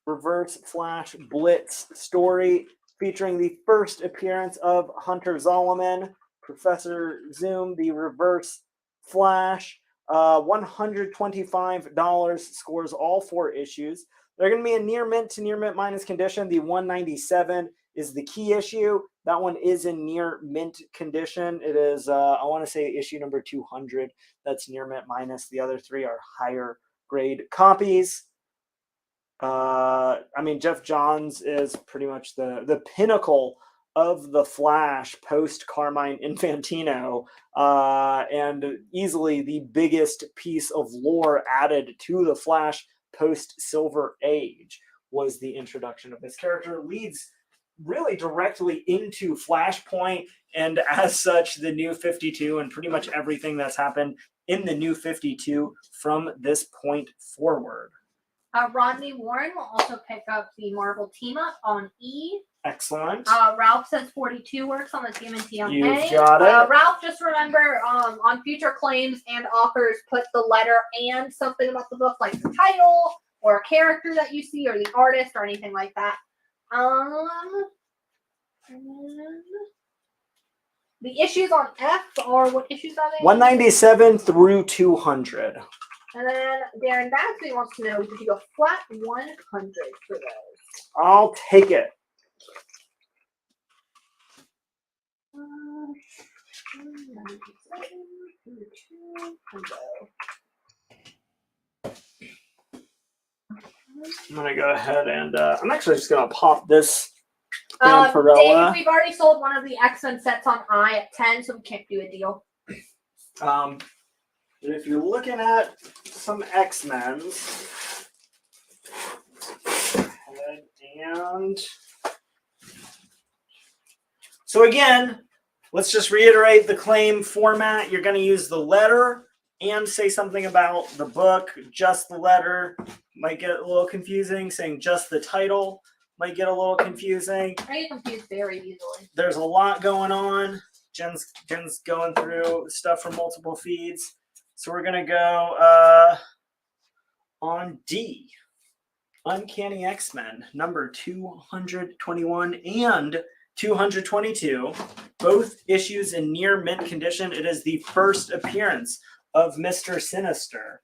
Reverse Flash Blitz story featuring the first appearance of Hunter Zolomon, Professor Zoom, the Reverse Flash. $125, scores all 4 issues. They're going to be a near mint to near mint minus condition. The 197 is the key issue. That one is in near mint condition. It is, I want to say, issue number 200. That's near mint minus. The other 3 are higher grade copies. I mean, Jeff Johns is pretty much the pinnacle of the Flash post Carmine Infantino, and easily the biggest piece of lore added to the Flash post Silver Age was the introduction of this character. Leads really directly into Flashpoint, and as such, the New 52 and pretty much everything that's happened in the New 52 from this point forward. Rodney Warren will also pick up the Marvel Team Up on E. Excellent. Ralph says 42 works on the TMNT on You've A. got it. Ralph, just remember, on future claims and offers, put the letter and something about the book, like the title or a character that you see or the artist or anything like that. And the issues on F are, what issues are they? 197 through 200. And then Darren Baxley wants to know, did you go flat 100 for those? I'll take it. I'm going to go ahead and I'm actually just going to pop this Vampirella. Dave, we've already sold one of the X-Men sets on I at 10, so we can't do a deal. But if you're looking at some X-Men's, and so again, let's just reiterate the claim format. You're going to use the letter and say something about the book. Just the letter might get a little confusing. Saying just the title might get a little confusing. I get confused very easily. There's a lot going on. Jen's going through stuff from multiple feeds. So we're going to go on D. Uncanny X-Men, number 221 and 222. Both issues in near mint condition. It is the first appearance of Mr. Sinister.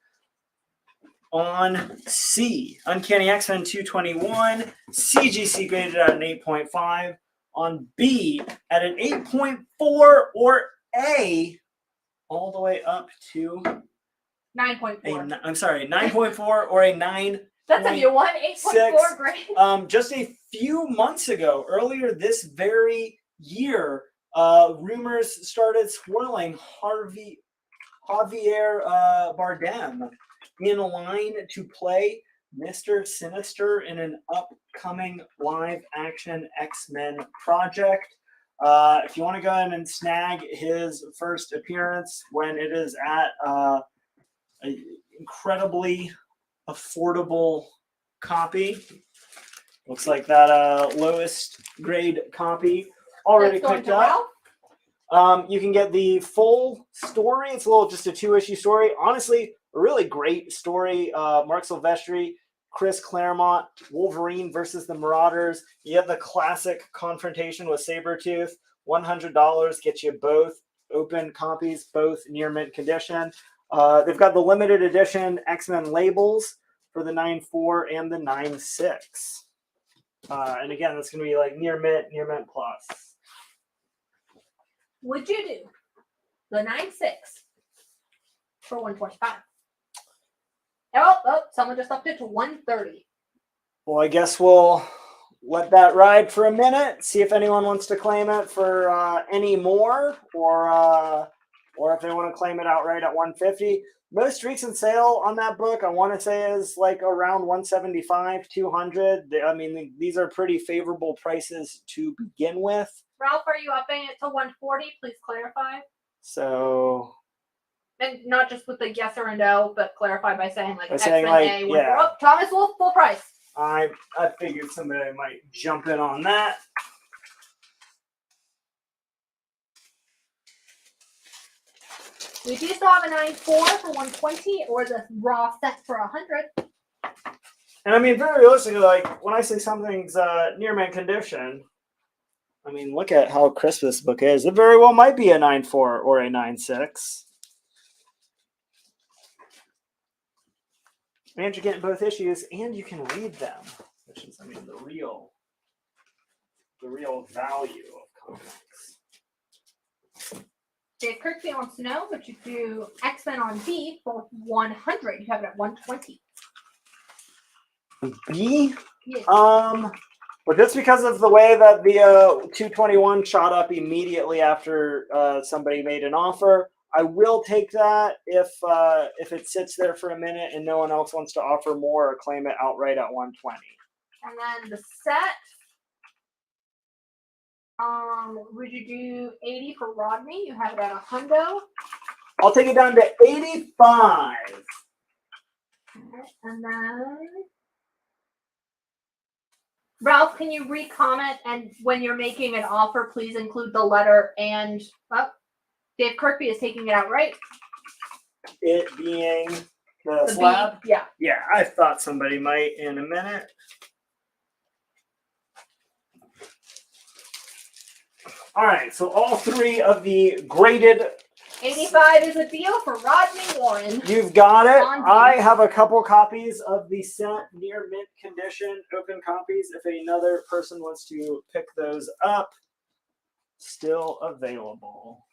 On C, Uncanny X-Men 221, CGC graded at an 8.5. On B, at an 8.4 or A, all the way up to 9.4. I'm sorry, 9.4 or a 9. That's if you want 8.4 grade. Just a few months ago, earlier this very year, rumors started swirling Javier Bardem in line to play Mr. Sinister in an upcoming live-action X-Men project. If you want to go ahead and snag his first appearance when it is at an incredibly affordable copy. Looks like that lowest grade copy already picked up. You can get the full story. It's just a 2-issue story. Honestly, a really great story. Mark Silvestri, Chris Claremont, Wolverine versus the Marauders. You have the classic confrontation with Sabretooth. $100 gets you both open copies, both near mint condition. They've got the limited edition X-Men labels for the 9.4 and the 9.6. And again, that's going to be like near mint plus. Would you do the 9.6 for 125? Oh, someone just upped it to 130. Well, I guess we'll let that ride for a minute. See if anyone wants to claim it for any more, or if they want to claim it outright at 150. Most recent sale on that book, I want to say, is like around 175, 200. I mean, these are pretty favorable prices to begin with. Ralph, are you upping it to 140? Please clarify. So, and not just with the yes or a no, but clarify by saying like X-Men A. Yeah. Oh, Thomas Wolfe, full price. I figured somebody might jump in on that. We do still have a 9.4 for 120, or the raw set for 100. And I mean, very realistically, like when I say something's near mint condition, I mean, look at how crisp this book is. It very well might be a 9.4 or a 9.6. And you're getting both issues, and you can read them, which is, I mean, the real value of comics. Dave Kirkby wants to know, would you do X-Men on B for 100? You have it at 120. B? Yes. But just because of the way that the 221 shot up immediately after somebody made an offer, I will take that if it sits there for a minute and no one else wants to offer more or claim it outright at 120. And then the set, would you do 80 for Rodney? You have it at $100. I'll take it down to 85. Okay, and then Ralph, can you re-comment, and when you're making an offer, please include the letter and Dave Kirkby is taking it outright. It being the slab? B, yeah. Yeah, I thought somebody might in a minute. All right, so all three of the graded 85 is a deal for Rodney Warren. You've got it. I have a couple copies of the set near mint condition, open copies. If another person wants to pick those up, still available.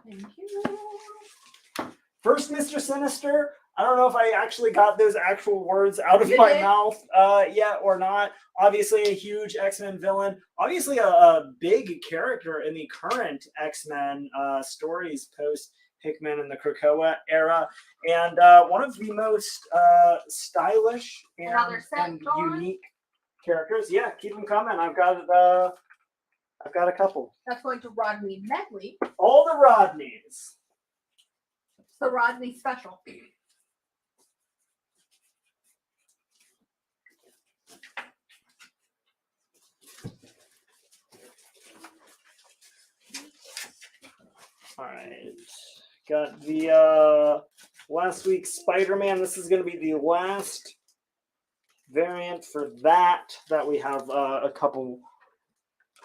Thank you. First, Mr. Sinister. I don't know if I actually got those actual words out of You my did. mouth yet or not. Obviously, a huge X-Men villain. Obviously, a big character in the current X-Men stories post Hickman and the Krakoa era, and one of the most stylish Another set and gone? unique characters. Yeah, keep them coming. I've got a couple. That's going to Rodney Medley. All the Rodneys. It's the Rodney special. All right, got the last week's Spider-Man. This is going to be the last variant for that we have a couple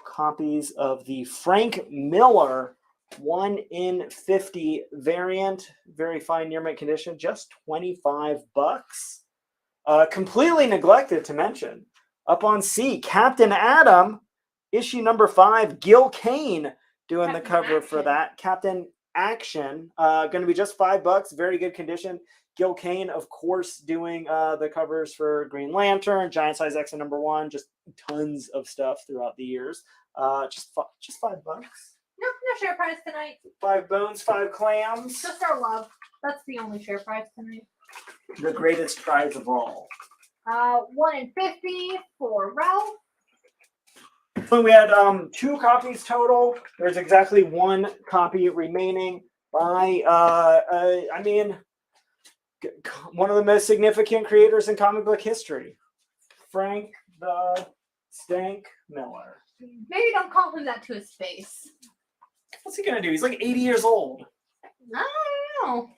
copies of the Frank Miller 1 in 50 variant, very fine near mint condition, just $25. Completely neglected to mention, up on C, Captain Atom, issue number 5, Gil Kane doing Captain the cover for Action. that. Captain Action, going to be just $5, very good condition. Gil Kane, of course, doing the covers for Green Lantern, Giant Size X number 1, just tons of stuff throughout the years. Just $5. No share price tonight. 5 bones, 5 clams. Just our love. That's the only share price tonight. The greatest prize of all. 1 in 50 for Ralph. So we had 2 copies total. There's exactly 1 copy remaining by one of the most significant creators in comic book history, Frank the Stank Miller. Maybe don't call him that to his face. What's he gonna do? He's like 80 years old. I don't know.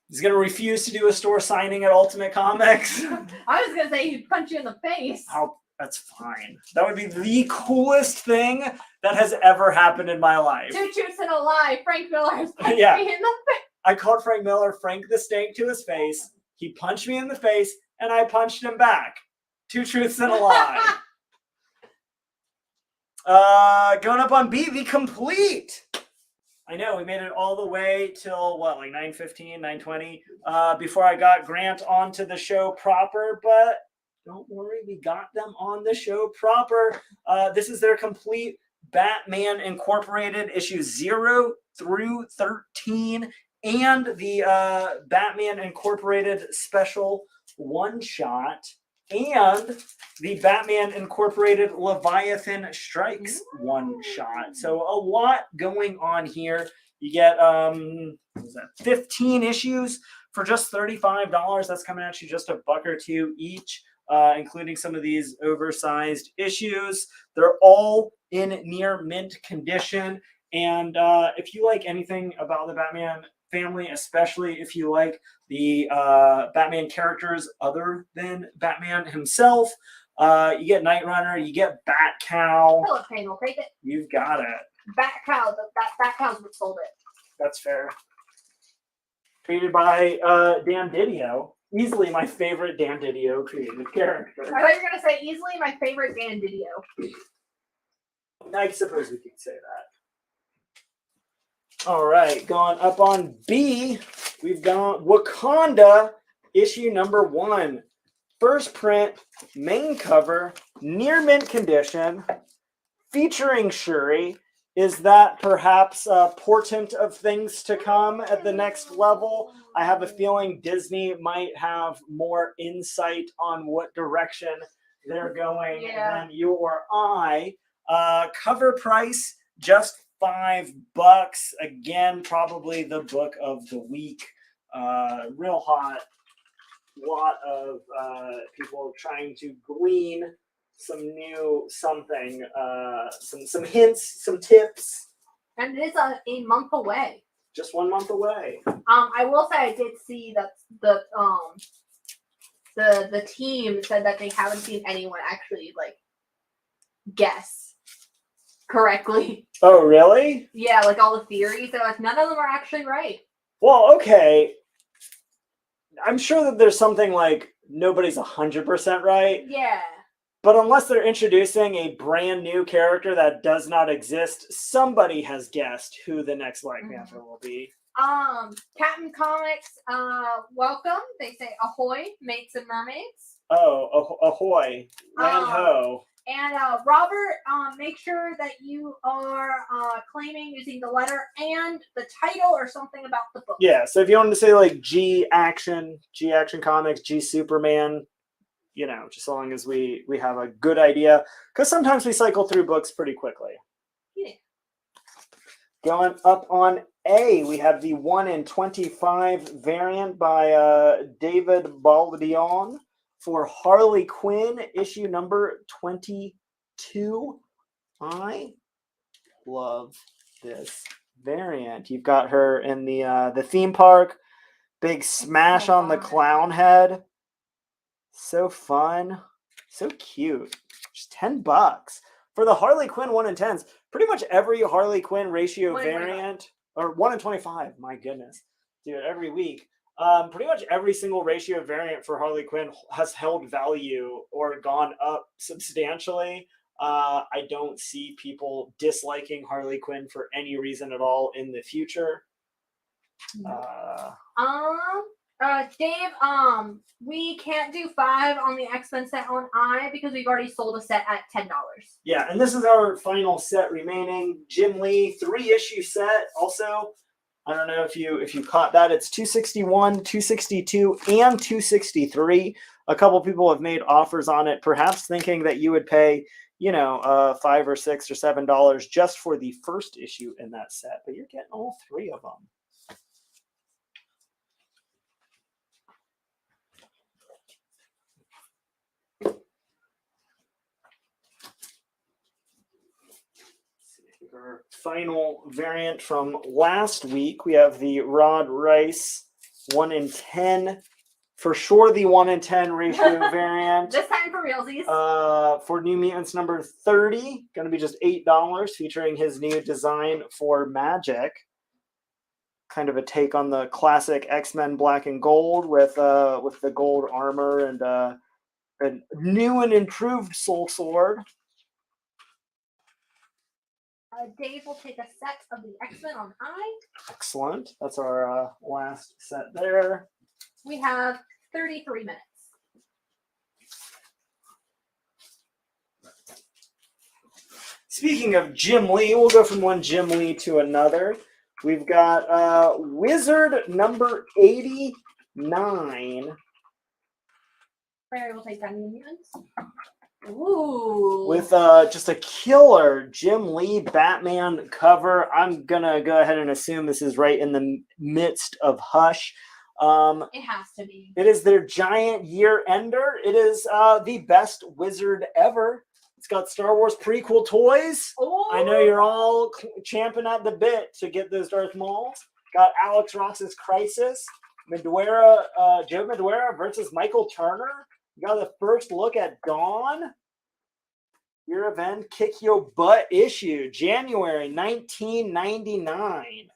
He's gonna refuse to do a store signing at Ultimate Comics. I was gonna say he'd punch you in the face. That's fine. That would be the coolest thing that has ever happened in my life. 2 truths and a lie. Frank Miller has punched Yeah. me in the face. I called Frank Miller Frank the Stank to his face. He punched me in the face, and I punched him back. 2 truths and a lie. Going up on B, the complete. I know, we made it all the way till, what, like 9:15, 9:20, before I got Grant onto the show proper, but don't worry, we got them on the show proper. This is their complete Batman Incorporated issues 0 through 13, and the Batman Incorporated special one-shot, and the Batman Incorporated Leviathan Strikes one-shot. So a lot going on here. You get 15 issues for just $35. That's coming at you just $1 or $2 each, including some of these oversized issues. They're all in near mint condition. And if you like anything about the Batman family, especially if you like the Batman characters other than Batman himself, you get Night Runner, you get Bat Cow. Philip Payne will take it. You've got it. Bat Cow. Bat Cow's what sold it. That's fair. Created by Dan Didio. Easily my favorite Dan Didio creative character. I thought you were going to say easily my favorite Dan Didio. I suppose we could say that. All right, going up on B, we've got Wakanda issue number 1. First print, main cover, near mint condition, featuring Shuri. Is that perhaps a portent of things to come at the next level? I have a feeling Disney might have more insight on what direction they're going than you or I. Cover price, just $5. Again, probably the book of the week. Real hot. Lot of people trying to glean some new something, some hints, some tips. And it is a month away. Just 1 month away. I will say I did see that the team said that they haven't seen anyone actually like guess correctly. Oh, really? Yeah, like all the theories. They're like none of them are actually right. Well, okay. I'm sure that there's something like nobody's 100% right. Yeah. But unless they're introducing a brand new character that does not exist, somebody has guessed who the next Black Panther will be. Captain Comics, welcome. They say ahoy, mates and mermaids. Oh, ahoy, land ho. And Robert, make sure that you are claiming using the letter and the title or something about the book. Yeah, so if you wanted to say like G Action Comics, G Superman, you know, just as long as we have a good idea, because sometimes we cycle through books pretty quickly. Yeah. Going up on A, we have the 1 in 25 variant by David Baldion for Harley Quinn, issue number 22. I love this variant. You've got her in the theme park, big smash on the clown head. So fun, so cute. Just $10 for the Harley Quinn 1 in 10s. Pretty much every Harley Quinn ratio variant, or 1 in 25. My goodness, do it every week. Pretty much every single ratio variant for Harley Quinn has held value or gone up substantially. I don't see people disliking Harley Quinn for any reason at all in the future. Dave, we can't do 5 on the X-Men set on I because we've already sold a set at $10. Yeah, and this is our final set remaining. Jim Lee 3-issue set. Also, I don't know if you caught that. It's 261, 262, and 263. A couple people have made offers on it, perhaps thinking that you would pay, you know, $5 or $6 or $7 just for the first issue in that set, but you're getting all 3 of them. Our final variant from last week, we have the Rod Rice 1 in 10. For sure, the 1 in 10 ratio variant. This time for realsies. For New Mutants number 30, going to be just $8, featuring his new design for Magic. Kind of a take on the classic X-Men Black and Gold with the gold armor and a new and improved Soul Sword. Dave will take a set of the X-Men on I. Excellent. That's our last set there. We have 33 minutes. Speaking of Jim Lee, we'll go from one Jim Lee to another. We've got Wizard number 89. Barry will take down New Mutants. Ooh. With just a killer Jim Lee Batman cover. I'm going to go ahead and assume this is right in the midst of Hush. It has to be. It is their giant year ender. It is the best Wizard ever. It's got Star Wars prequel toys. Oh. I know you're all champing at the bit to get those Darth Mauls. Got Alex Ross's Crisis. Joe Madureira versus Michael Turner. You got the first look at Dawn. Your event, Kick Your Butt issue, January 1999.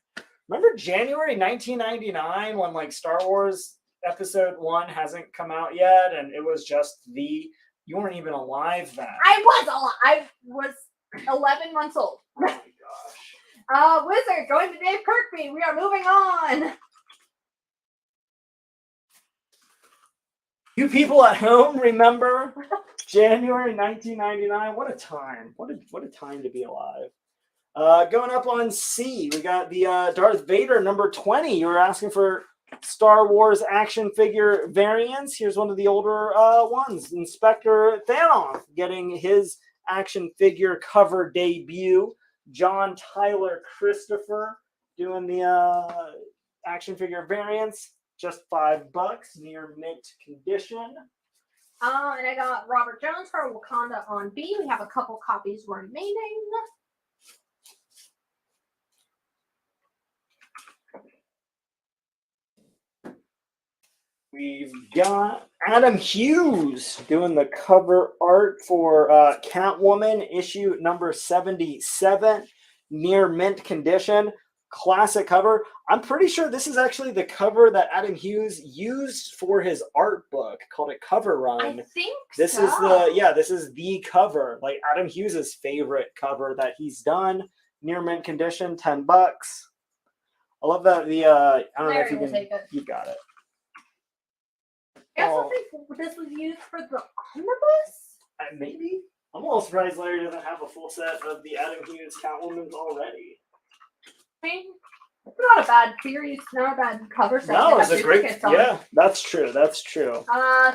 Remember January 1999 when like Star Wars Episode 1 hasn't come out yet, and it was just you weren't even alive then. I was alive. I was 11 months old. Oh my gosh. Wizard, going to Dave Kirkby. We are moving on. You people at home remember January 1999? What a time. What a time to be alive. Going up on C, we got the Darth Vader number 20. You were asking for Star Wars action figure variants. Here's one of the older ones. Inspector Thanoff getting his action figure cover debut. John Tyler Christopher doing the action figure variants. Just $5, near mint condition. And I got Robert Jones for Wakanda on B. We have a couple copies remaining. We've got Adam Hughes doing the cover art for Catwoman issue number 77, near mint condition. Classic cover. I'm pretty sure this is actually the cover that Adam Hughes used for his art book called a Cover Run. I think this so. This is the cover, like Adam Hughes's favorite cover that he's done. Near mint condition, $10. I love that I don't know if Larry you will can. take it. You got it. I also Oh. think this was used for the omnibus. Maybe. I'm a little surprised Larry doesn't have a full set of the Adam Hughes Catwoman's already. I mean, it's not a bad series, not a bad cover set. No, They it's have a great. duplicates on. Yeah, that's true. That's true.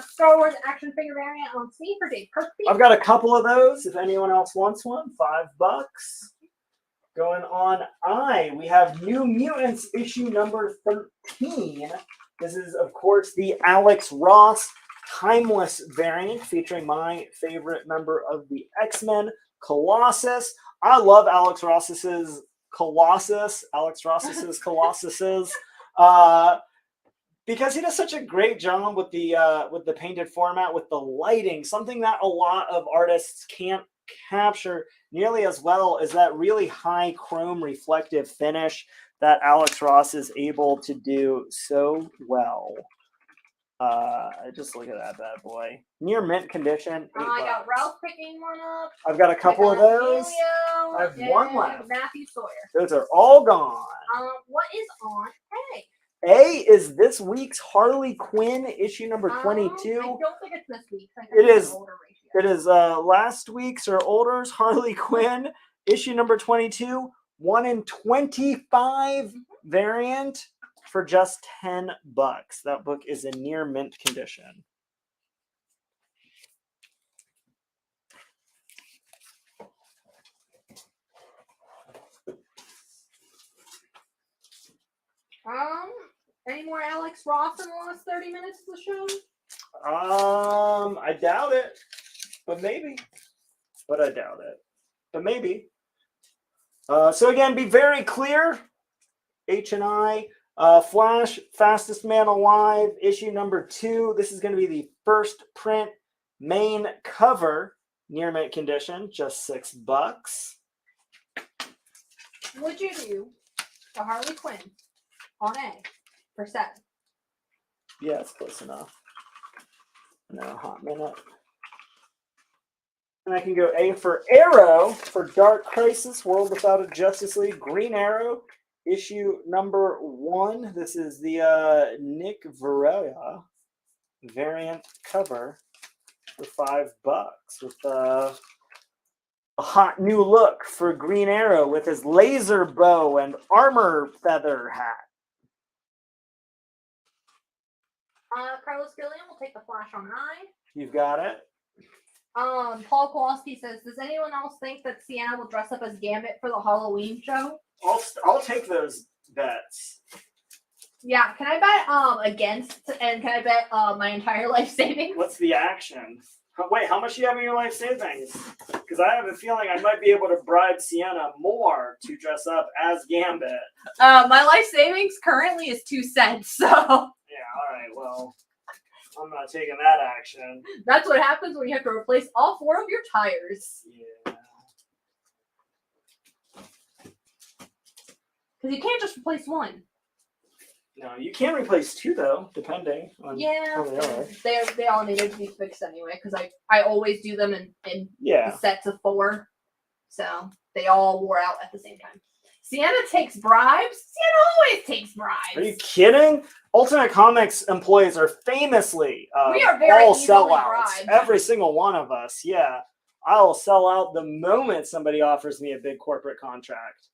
Star Wars action figure variant on C for Dave Kirkby. I've got a couple of those. If anyone else wants one, $5. Going on we have New Mutants issue number 13. This is, of course, the Alex Ross Timeless variant featuring my favorite member of the X-Men, Colossus. I love Alex Ross's Colossus. Because he does such a great job with the painted format, with the lighting, something that a lot of artists can't capture nearly as well as that really high chrome reflective finish that Alex Ross is able to do so well. Just look at that bad boy. Near mint condition. I got Ralph picking one up. I've got a couple of those. Emilio, I have one left. Matthew Sawyer. Those are all gone. What is on A? A is this week's Harley Quinn issue number 22. I don't think it's this week. I think It it's is. an older ratio. It is last week's or older's Harley Quinn issue number 22, 1 in 25 variant for just $10. That book is in near mint condition. Any more Alex Ross in the last 30 minutes of the show? I doubt it, but maybe. But I doubt it, but maybe. So again, be very clear. H&I, Flash, Fastest Man Alive, issue number 2. This is going to be the first print main cover, near mint condition, just $6. Would you do the Harley Quinn on A for 7? Yeah, it's close enough. No, hot minute. And I can go A for Arrow for Dark Crisis, World Without a Justice League, Green Arrow, issue number 1. This is the Nick Varela variant cover for $5 with a hot new look for Green Arrow with his laser bow and armor feather hat. Carlos Gilliam will take the Flash on I. You've got it. Paul Kowalski says, does anyone else think that Sienna will dress up as Gambit for the Halloween show? I'll take those bets. Yeah, can I bet against, and can I bet my entire life savings? What's the action? Wait, how much do you have in your life savings? Because I have a feeling I might be able to bribe Sienna more to dress up as Gambit. My life savings currently is 2 cents, so. Yeah, all right, well, I'm not taking that action. That's what happens when you have to replace all 4 of your tires. Yeah. Because you can't just replace 1. No, you can replace 2 though, depending on Yeah, how they are. they all needed to be fixed anyway, because I always do them in Yeah. sets of 4. So they all wore out at the same time. Sienna takes bribes? Sienna always takes bribes. Are you kidding? Ultimate Comics employees are famously We are very all easily sellouts. bribed. Every single one of us, yeah. I'll sell out the moment somebody offers me a big corporate contract.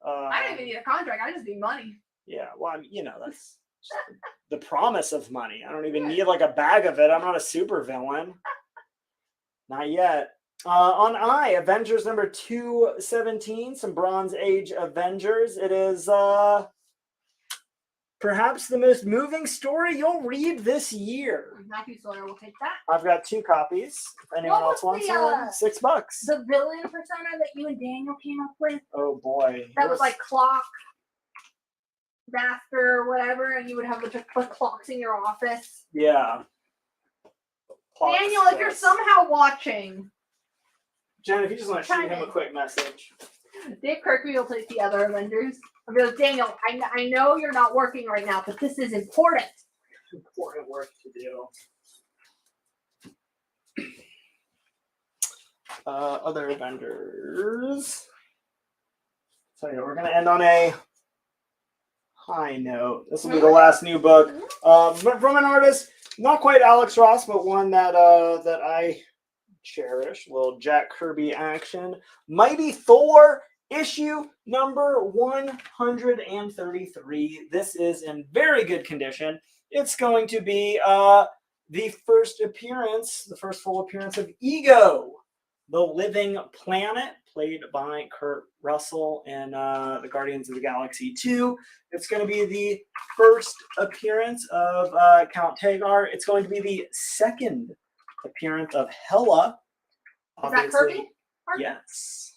I don't even need a contract. I just need money. Yeah, well, that's just the promise of money. I don't even need like a bag of it. I'm not a super villain. Not yet. On I, Avengers number 217, some Bronze Age Avengers. It is perhaps the most moving story you'll read this year. Matthew Sawyer will take that. I've got 2 copies. If anyone else wants one, $6. The villain persona that you and Daniel came up with. Oh boy. That was like Clock Master or whatever, and you would have the clocks in your office. Yeah. Clocks, Daniel, if you're yes. somehow watching. Jen, if you just want to shoot him a quick message. Dave Kirkby will take the other Avengers. I'll be like, Daniel, I know you're not working right now, but this is important. Important work to do. Other Avengers. So yeah, we're gonna end on a high note. This will be the last new book from an artist, not quite Alex Ross, but one that that I cherish. A little Jack Kirby action. Mighty Thor, issue number 133. This is in very good condition. It's going to be the first full appearance of Ego, the Living Planet, played by Kurt Russell in the Guardians of the Galaxy 2. It's going to be the first appearance of Count Tagar. It's going to be the second appearance of Hela. Is that Kirby? Yes.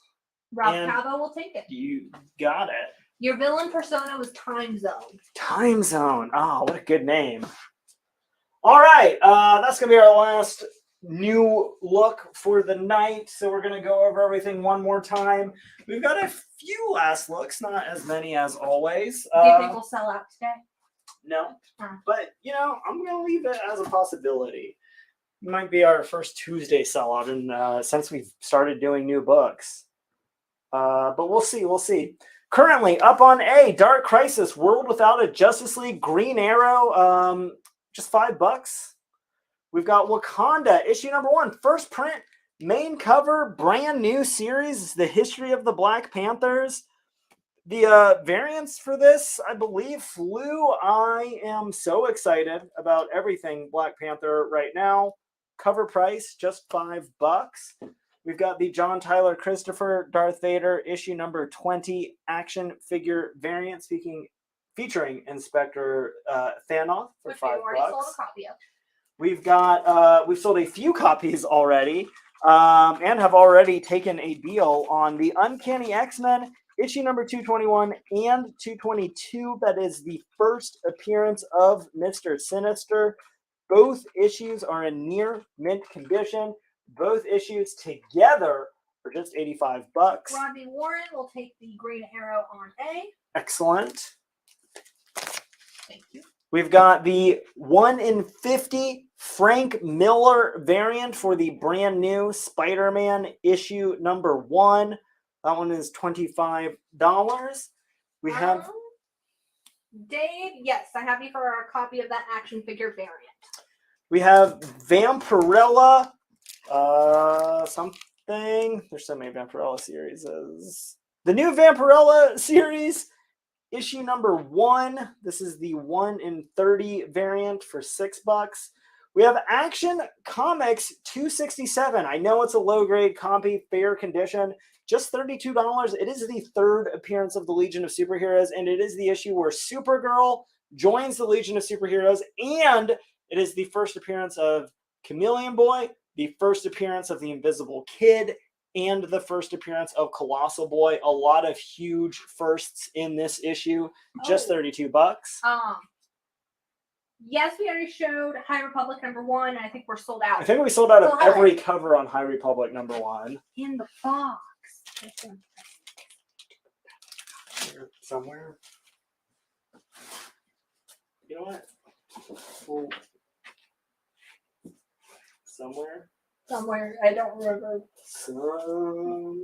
Rob And Cabo will take it. You got it. Your villain persona was Time Zone. Time Zone. Oh, what a good name. All right. That's going to be our last new look for the night. So we're going to go over everything one more time. We've got a few last looks, not as many as always. Do you think we'll sell out today? No. But, you know, I'm going to leave it as a possibility. It might be our first Tuesday sellout and since we've started doing new books. But we'll see. We'll see. Currently up on A, Dark Crisis, World Without a Justice League, Green Arrow, just $5. We've got Wakanda, issue number 1, first print, main cover, brand new series, the history of the Black Panthers. The variants for this, I believe, flew. I am so excited about everything Black Panther right now. Cover price, just $5. We've got the John Tyler Christopher Darth Vader issue number 20 action figure variant, featuring Inspector Thanoth for $5. Sold a copy of. We've sold a few copies already, and have already taken a deal on the Uncanny X-Men issue number 221 and 222. That is the first appearance of Mr. Sinister. Both issues are in near mint condition. Both issues together are just $85. Rodney Warren will take the Green Arrow on A. Excellent. Thank you. We've got the 1 in 50 Frank Miller variant for the brand new Spider-Man issue number 1. That one is $25. We have Dave, yes, I have you for a copy of that action figure variant. We have Vampirella, something. There's so many Vampirella series. The new Vampirella series, issue number 1. This is the 1 in 30 variant for $6. We have Action Comics 267. I know it's a low grade copy, fair condition, just $32. It is the third appearance of the Legion of Superheroes, and it is the issue where Supergirl joins the Legion of Superheroes, and it is the first appearance of Chameleon Boy, the first appearance of the Invisible Kid, and the first appearance of Colossal Boy. A lot of huge firsts in this issue. Just $32. Yes, we already showed High Republic number 1, and I think we're sold out. I think we sold out of every cover on High Republic number 1. In the box. Somewhere. You know what? Well, somewhere. Somewhere. I don't remember. Oh,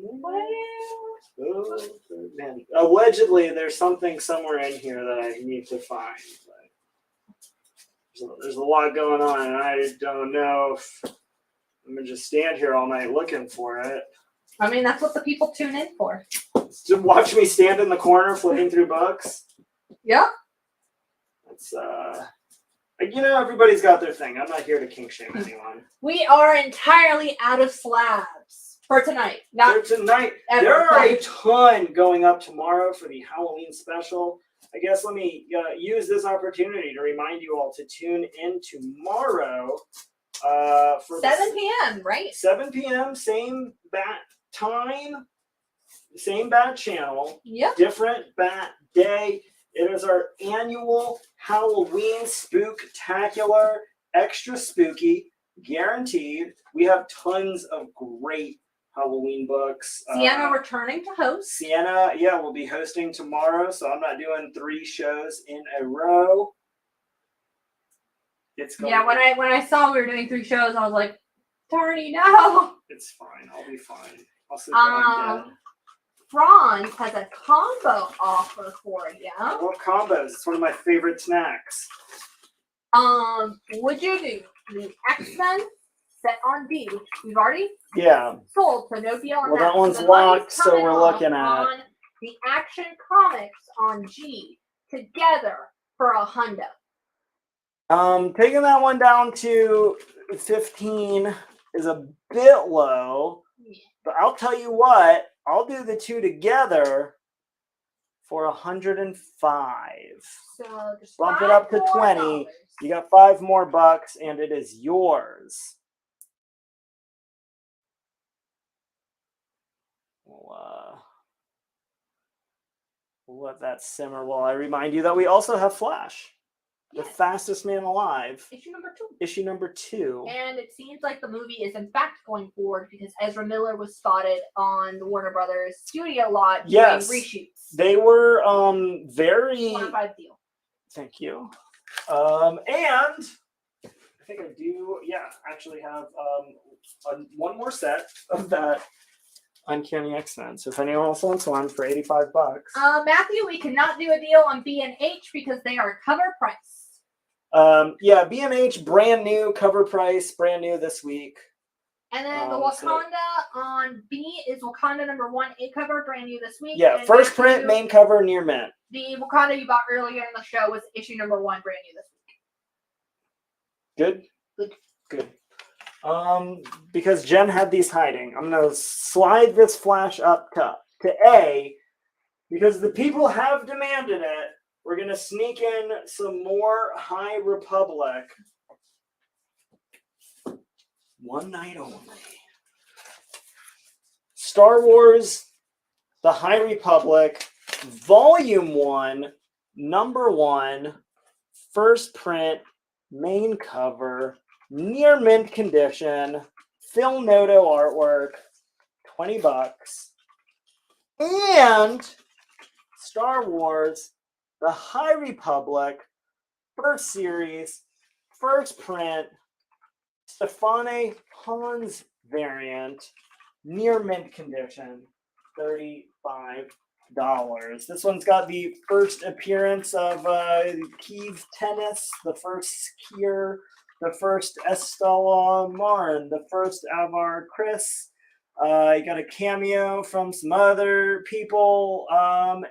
man. Allegedly, there's something somewhere in here that I need to find. But there's a lot going on, and I don't know if I'm going to just stand here all night looking for it. I mean, that's what the people tune in for. To watch me stand in the corner flipping through books. Yep. It's you know, everybody's got their thing. I'm not here to kink shame anyone. We are entirely out of slabs for tonight. Not for tonight. Ever. There are a ton going up tomorrow for the Halloween special. I guess let me use this opportunity to remind you all to tune in tomorrow for 7 p.m., right? 7 p.m., same bat time, same bat channel, different bat day. It is our annual Halloween Spooktacular, extra spooky, guaranteed. We have tons of great Halloween books. Sienna returning to host. Sienna, will be hosting tomorrow, so I'm not doing 3 shows in a row. It's going when I saw we were doing 3 shows, I was like, Darny, no. It's fine. I'll be fine. I'll sit down again. From John's has a combo offer for you. I love combos. It's one of my favorite snacks. Would you do the X-Men set on D, which we've already sold, so no deal on Well, that. that one's The locked, money's so coming we're off looking at on the Action Comics on G together for $100. Taking that one down to 15 is a bit low, but I'll tell you what, I'll do the two together for 105. So just Bump it up to $5 more. 20. You got $5 more, and it is yours. We'll let that simmer while I remind you that we also have Flash. The fastest man alive. Issue number 2. Issue number 2. And it seems like the movie is in fact going forward because Ezra Miller was spotted on the Warner Brothers studio lot doing reshoots. They were very... 105 deal. Thank you. And I think I do, actually have one more set of that Uncanny X-Men. So if anyone else wants one for $85. Matthew, we cannot do a deal on B&H because they are cover price. B&H, brand new, cover price, brand new this week. And then the Wakanda on B is Wakanda number 1, A cover, brand new this week. Yeah, and first Matthew, print, main cover, near mint. The Wakanda you bought earlier in the show was issue number 1, brand new this week. Good? Good. Because Jen had these hiding. I'm going to slide this Flash up to A, because the people have demanded it. We're going to sneak in some more High Republic. One night only. Star Wars, The High Republic, Volume 1, Number 1, first print, main cover, near mint condition, Phil Noto artwork, $20. And Star Wars, The High Republic, first series, first print, Stefane Hans variant, near mint condition, $35. This one's got the first appearance of Keith Tennis, the first Skier, the first Estella Marin, the first Alvar Chris. You got a cameo from some other people, and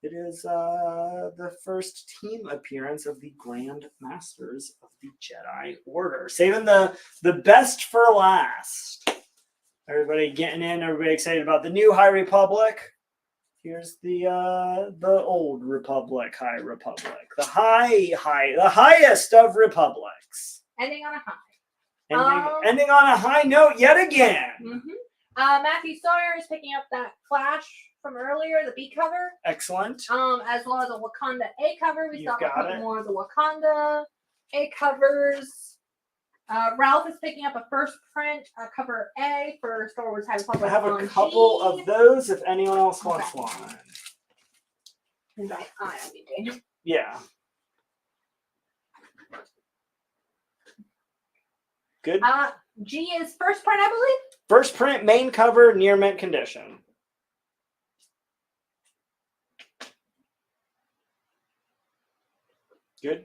it is the first team appearance of the Grand Masters of the Jedi Order. Saving the best for last. Everybody getting in, everybody excited about the new High Republic. Here's the old Republic, High Republic. The highest of republics. Ending on a high. Ending on a high note yet again. Mm-hmm. Matthew Sawyer is picking up that Flash from earlier, the B cover. Excellent. As well as a Wakanda A cover. We You've saw a got couple it. more of the Wakanda A covers. Ralph is picking up a first print cover A for Star Wars High Republic. I have a on couple G. of those if anyone else wants one. Yeah. Good. G is first print, I believe. First print, main cover, near mint condition. Good.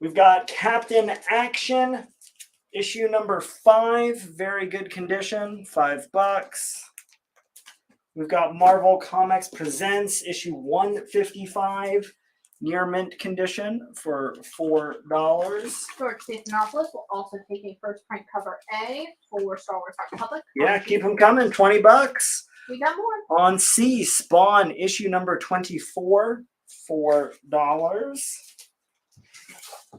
We've got Captain Action, issue number 5, very good condition, $5. We've got Marvel Comics Presents, issue 155, near mint condition for $4. George Stephanopoulos will also take a first print cover A for Star Wars High Republic. Yeah, keep them coming, $20. We got more. On C, Spawn, issue number 24, $4.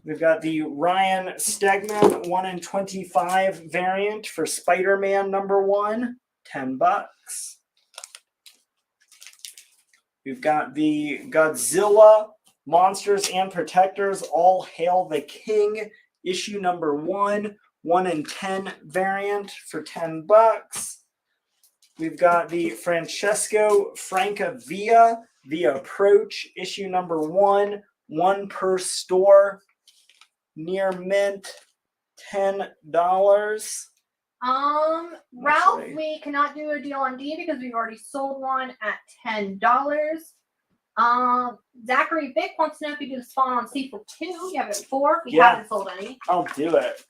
We've got the Ryan Stegman 1 in 25 variant for Spider-Man number 1, $10. We've got the Godzilla Monsters and Protectors All Hail the King issue number 1, 1 in 10 variant for $10. We've got the Francesco Francavilla, The Approach issue number 1, 1 per store, near mint, $10. Ralph, actually. we cannot do a deal on D because we've already sold one at $10. Zachary Vick wants to know if you do the spawn on C for 2. You have it at 4. We Yeah. haven't sold any. I'll do it.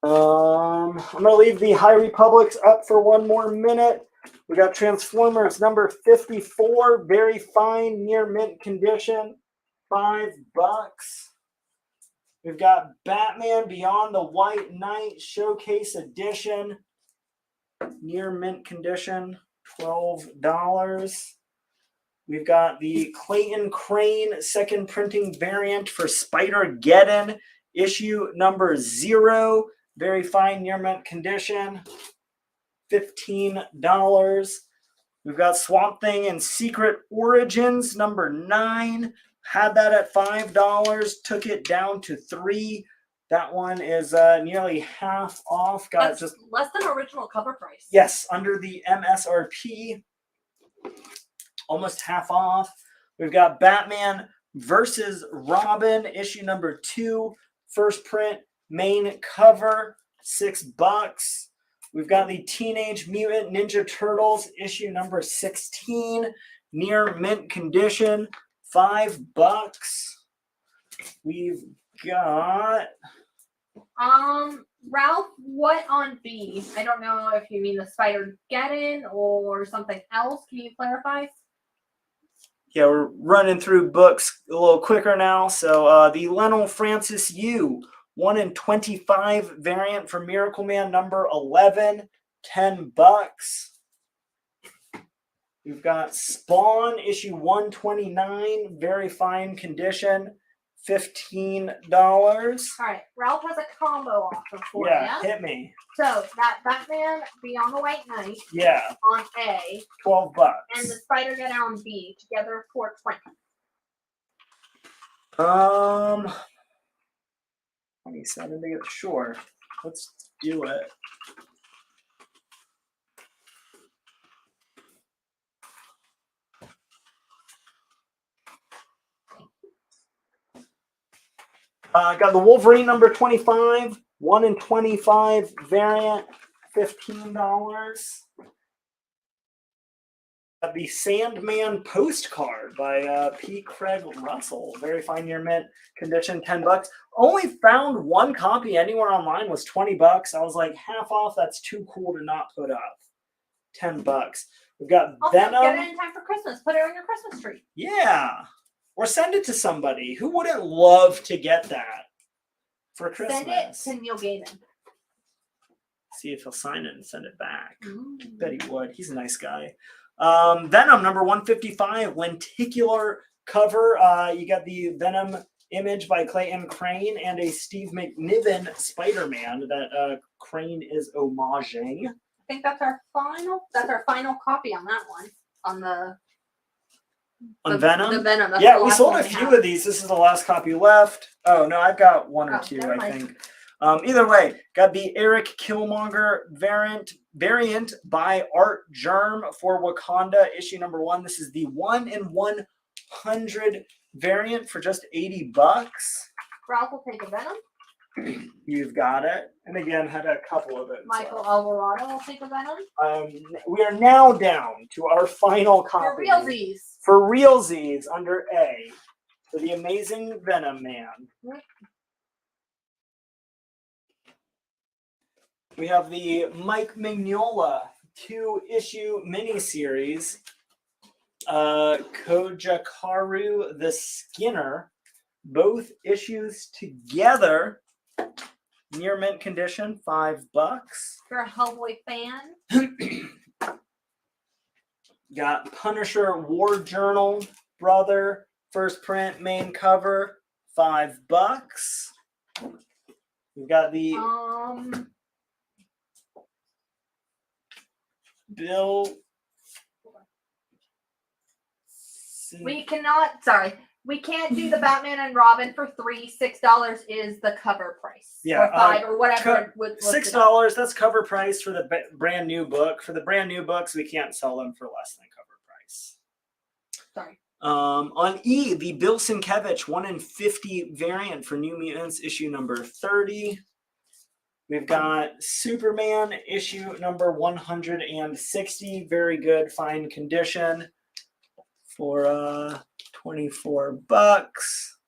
I'm gonna leave the High Republics up for one more minute. We got Transformers number 54, very fine, near mint condition, $5. We've got Batman Beyond the White Knight Showcase Edition, near mint condition, $12. We've got the Clayton Crane second printing variant for Spider-Geddon, issue number 0, very fine, near mint condition, $15. We've got Swamp Thing and Secret Origins number 9. Had that at $5, took it down to $3. That one is nearly half off. Got That's just less than original cover price. yes, under the MSRP, almost half off. We've got Batman versus Robin, issue number 2, first print, main cover, $6. We've got the Teenage Mutant Ninja Turtles, issue number 16, near mint condition, $5. We've got Ralph, what on B? I don't know if you mean the Spider-Geddon or something else. Can you clarify? yeah, we're running through books a little quicker now. So the Lionel Francis Yu 1 in 25 variant for Miracle Man number 11, $10. We've got Spawn issue 129, very fine condition, $15. All right, Ralph has a combo offer for Yeah, you. hit me. So that Batman Beyond the White Knight Yeah, on A $12. and the Spider-Geddon on B together for $20. 27 to get sure. Let's do it. Got the Wolverine number 25, 1 in 25 variant, $15. The Sandman postcard by P. Craig Russell, very fine, near mint condition, $10. Only found one copy anywhere online, was $20. I was like, half off. That's too cool to not put up. $10. We've got Also, Venom. get it in time for Christmas. Put it on your Christmas tree. Yeah, or send it to somebody. Who wouldn't love to get that for Christmas? Send it to Neil Gaiman. See if he'll sign it and send it back. Mm. Bet he would. He's a nice guy. Venom number 155, lenticular cover. You got the Venom image by Clayton Crane and a Steve McNiven Spider-Man that Crane is homaging. I think that's our final copy on that one. On On Venom? The Venom. That's Yeah, the we last sold one a we few have. of these. This is the last copy left. Oh, no, I've got one or Oh, two, never I mind. think. Either way, got the Eric Killmonger variant by Art Germ for Wakanda, issue number 1. This is the 1 in 100 variant for just $80. Ralph will take a Venom. You've got it. And again, had a couple of it. Michael Alvarado will take a Venom. We are now down to our final For copy. realsies. For realsies under A. For the Amazing Venom Man. We have the Mike Mignola 2-issue miniseries. Kojakaru the Skinner. Both issues together. Near mint condition, $5. If you're a Hellboy fan. Got Punisher War Journal, Brother, first print, main cover, $5. We've got the Bill. We cannot. Sorry, we can't do the Batman and Robin for $3. $6 is the cover price. Yeah, or $5 or whatever. it would look it up. $6. That's cover price for the brand new book. For the brand new books, we can't sell them for less than cover price. Sorry. On E, the Bill Sienkiewicz 1 in 50 variant for New Mutants, issue number 30. We've got Superman issue number 160, very good, fine condition for 24 bucks.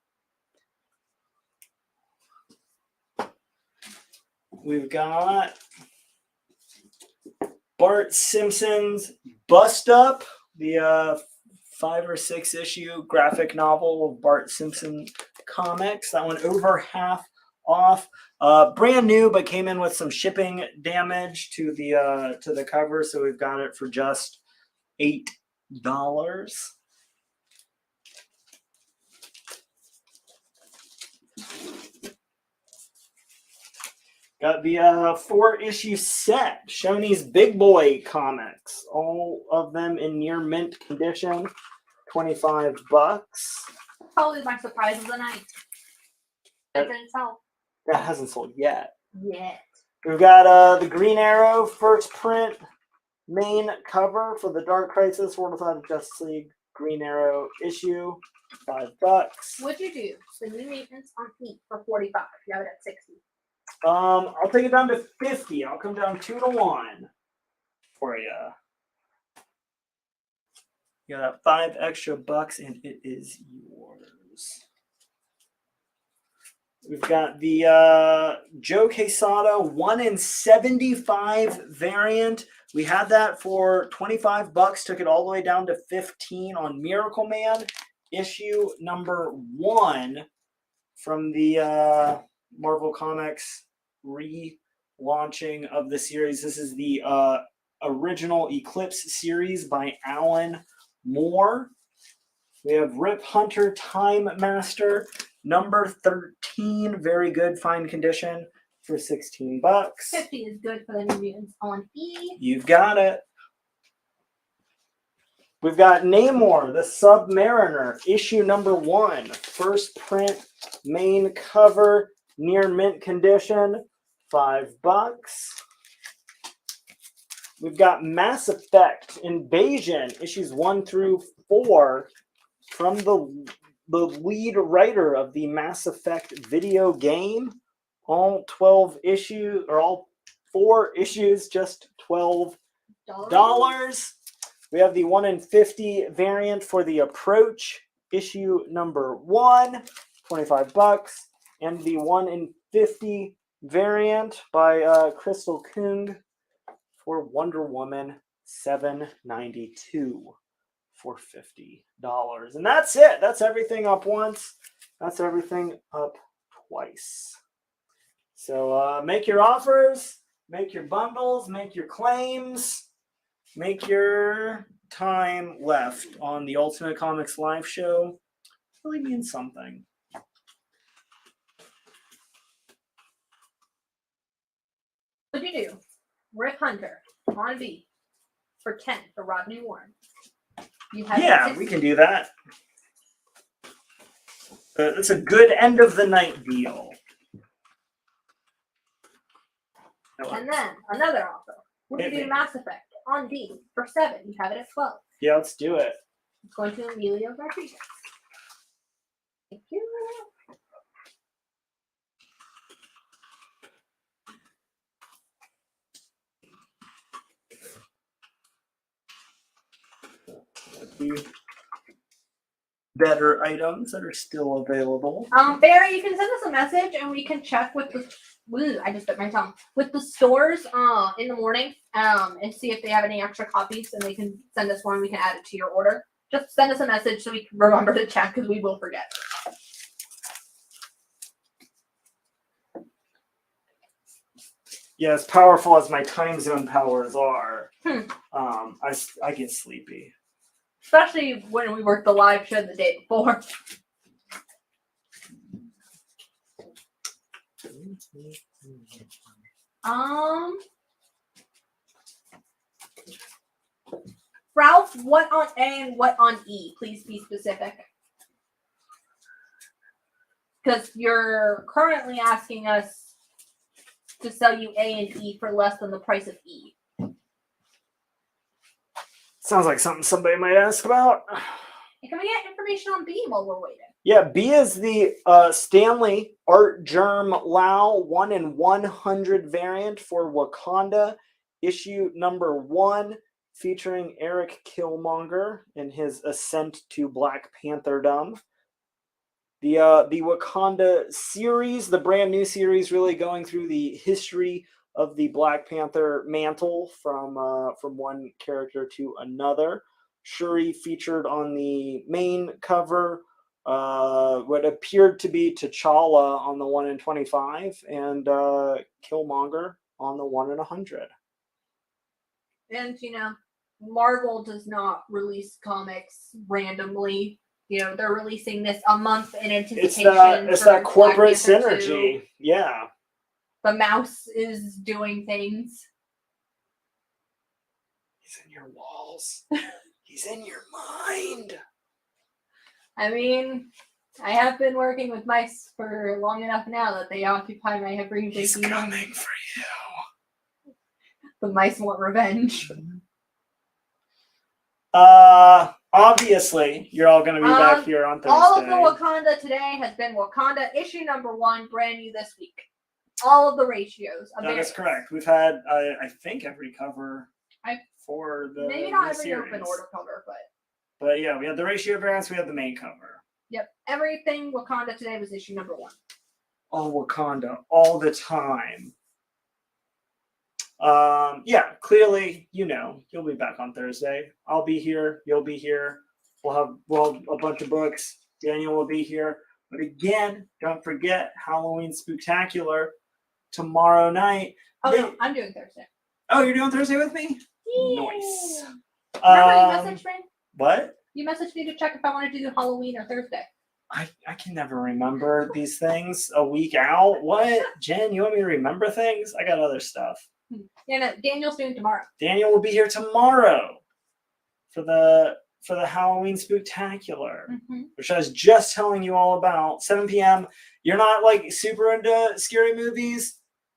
We've got Bart Simpson's Bust Up, the 5 or 6 issue graphic novel of Bart Simpson comics. That one over half off. Brand new, but came in with some shipping damage to the cover, so we've got it for just $8. Got the 4-issue set, Shoney's Big Boy comics. All of them in near mint condition. 25 bucks. Probably my surprise of the night. It didn't sell. That hasn't sold yet. Yet. We've got the Green Arrow first print main cover for the Dark Crisis World Without a Justice League Green Arrow issue. $5. What'd you do? The new maintenance on heat for 45. You have it at 60. I'll take it down to 50. I'll come down 2 to 1 for you. You got that 5 extra bucks, and it is yours. We've got the Joe Quesada 1 in 75 variant. We had that for 25 bucks. Took it all the way down to 15 on Miracle Man issue number 1 from the Marvel Comics relaunching of the series. This is the original Eclipse series by Alan Moore. We have Rip Hunter Time Master number 13, very good, fine condition for 16 bucks. 50 is good for the new mutants on E. You've got it. We've got Namor, the Submariner, issue number 1, first print, main cover, near mint condition, $5. We've got Mass Effect Invasion, issues 1 through 4, from the lead writer of the Mass Effect video game. All 12 issues, or all 4 issues, just $12. We have the 1 in 50 variant for the Approach, issue number 1, 25 bucks. And the 1 in 50 variant by Crystal Kung for Wonder Woman 792 for $50. And that's it. That's everything up once. That's everything up twice. So make your offers, make your bundles, make your claims, make your time left on the Ultimate Comics live show. It really means something. What'd you do? Rip Hunter on B for 10 for Rodney Warren. You have Yeah, we can do that. It's a good end of the night deal. And then another offer. What do you do? Mass Effect on D for 7. You have it at 12. Yeah, let's do it. It's going to Emilio Rodriguez. Thank you. Better items that are still available. Barry, you can send us a message and we can check with the I just bit my tongue. With the stores in the morning and see if they have any extra copies and they can send us one, we can add it to your order. Just send us a message so we can remember to check because we will forget. Yeah, as powerful as my time zone powers are, I get sleepy. Especially when we worked the live show the day before. Ralph, what on A and what on E? Please be specific. Because you're currently asking us to sell you A and E for less than the price of E. Sounds like something somebody might ask about. Can we get information on B while we're waiting? Yeah, B is the Stanley Art Germ Lao 1 in 100 variant for Wakanda, issue number 1, featuring Eric Killmonger in his ascent to Black Pantherdom. The Wakanda series, the brand new series, really going through the history of the Black Panther mantle from one character to another. Shuri featured on the main cover. What appeared to be T'Challa on the 1 in 25, and Killmonger on the 1 in 100. And Marvel does not release comics randomly. They're releasing this a month in anticipation. It's that corporate Black Panther synergy. 2. Yeah. The mouse is doing things. He's in your walls. He's in your mind. I mean, I have been working with mice for long enough now that they occupy my every waking He's moment. coming for you. The mice want revenge. Obviously, you're all going to be back here on Thursday. All of the Wakanda today has been Wakanda issue number 1, brand new this week. All of the ratios. That is correct. We've had, I think, every cover for the maybe not every series. open order cover, But yeah, we had the ratio variants. We had the main cover. Yep, everything Wakanda today was issue number 1. All Wakanda, all the time. Yeah, clearly, you'll be back on Thursday. I'll be here. You'll be here. We'll have a bunch of books. Daniel will be here. But again, don't forget Halloween Spooktacular tomorrow night. Oh, no, I'm doing Thursday. Oh, you're doing Thursday with me? Yeah. Nice. Remember you messaged me? What? You messaged me to check if I wanted to do Halloween or Thursday. I can never remember these things a week out. What? Jen, you want me to remember things? I got other stuff. Yeah, no, Daniel's doing tomorrow. Daniel will be here tomorrow for the Halloween Spooktacular, which I was just telling you all about. 7 p.m. You're not like super into scary movies?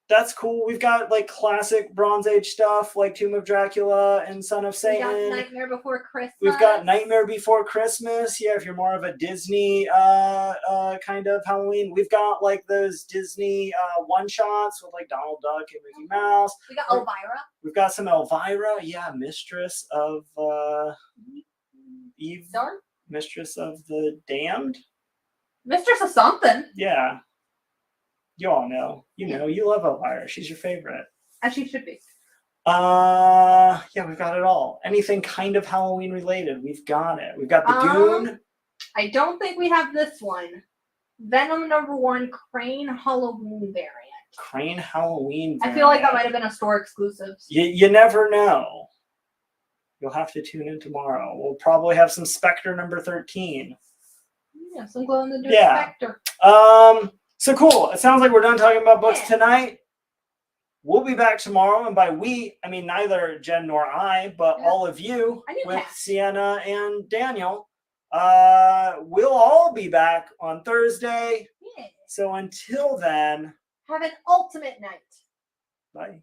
That's cool. We've got like classic Bronze Age stuff like Tomb of Dracula and Son of Satan. We got Nightmare Before Christmas. We've got Nightmare Before Christmas. Yeah, if you're more of a Disney kind of Halloween. We've got like those Disney one-shots with like Donald Duck and Mickey Mouse. We got Elvira. We've got some Elvira. Yeah, Mistress of Eve. Sorry? Mistress of the Damned. Mistress of something. Yeah. You all know. You love Elvira. She's your favorite. As she should be. Yeah, we've got it all. Anything kind of Halloween related, we've got it. We've got the Goon. I don't think we have this one. Venom number 1, Crane Halloween variant. Crane Halloween variant. I feel like that might have been a store exclusive. You never know. You'll have to tune in tomorrow. We'll probably have some Spectre number 13. Yeah, some glow in the dark Spectre. So cool. It sounds like we're done talking about books tonight. We'll be back tomorrow, and by we, I mean neither Jen nor I, but all of you with Sienna and Daniel. We'll all be back on Thursday. Yeah. So until then, have an ultimate night. Bye.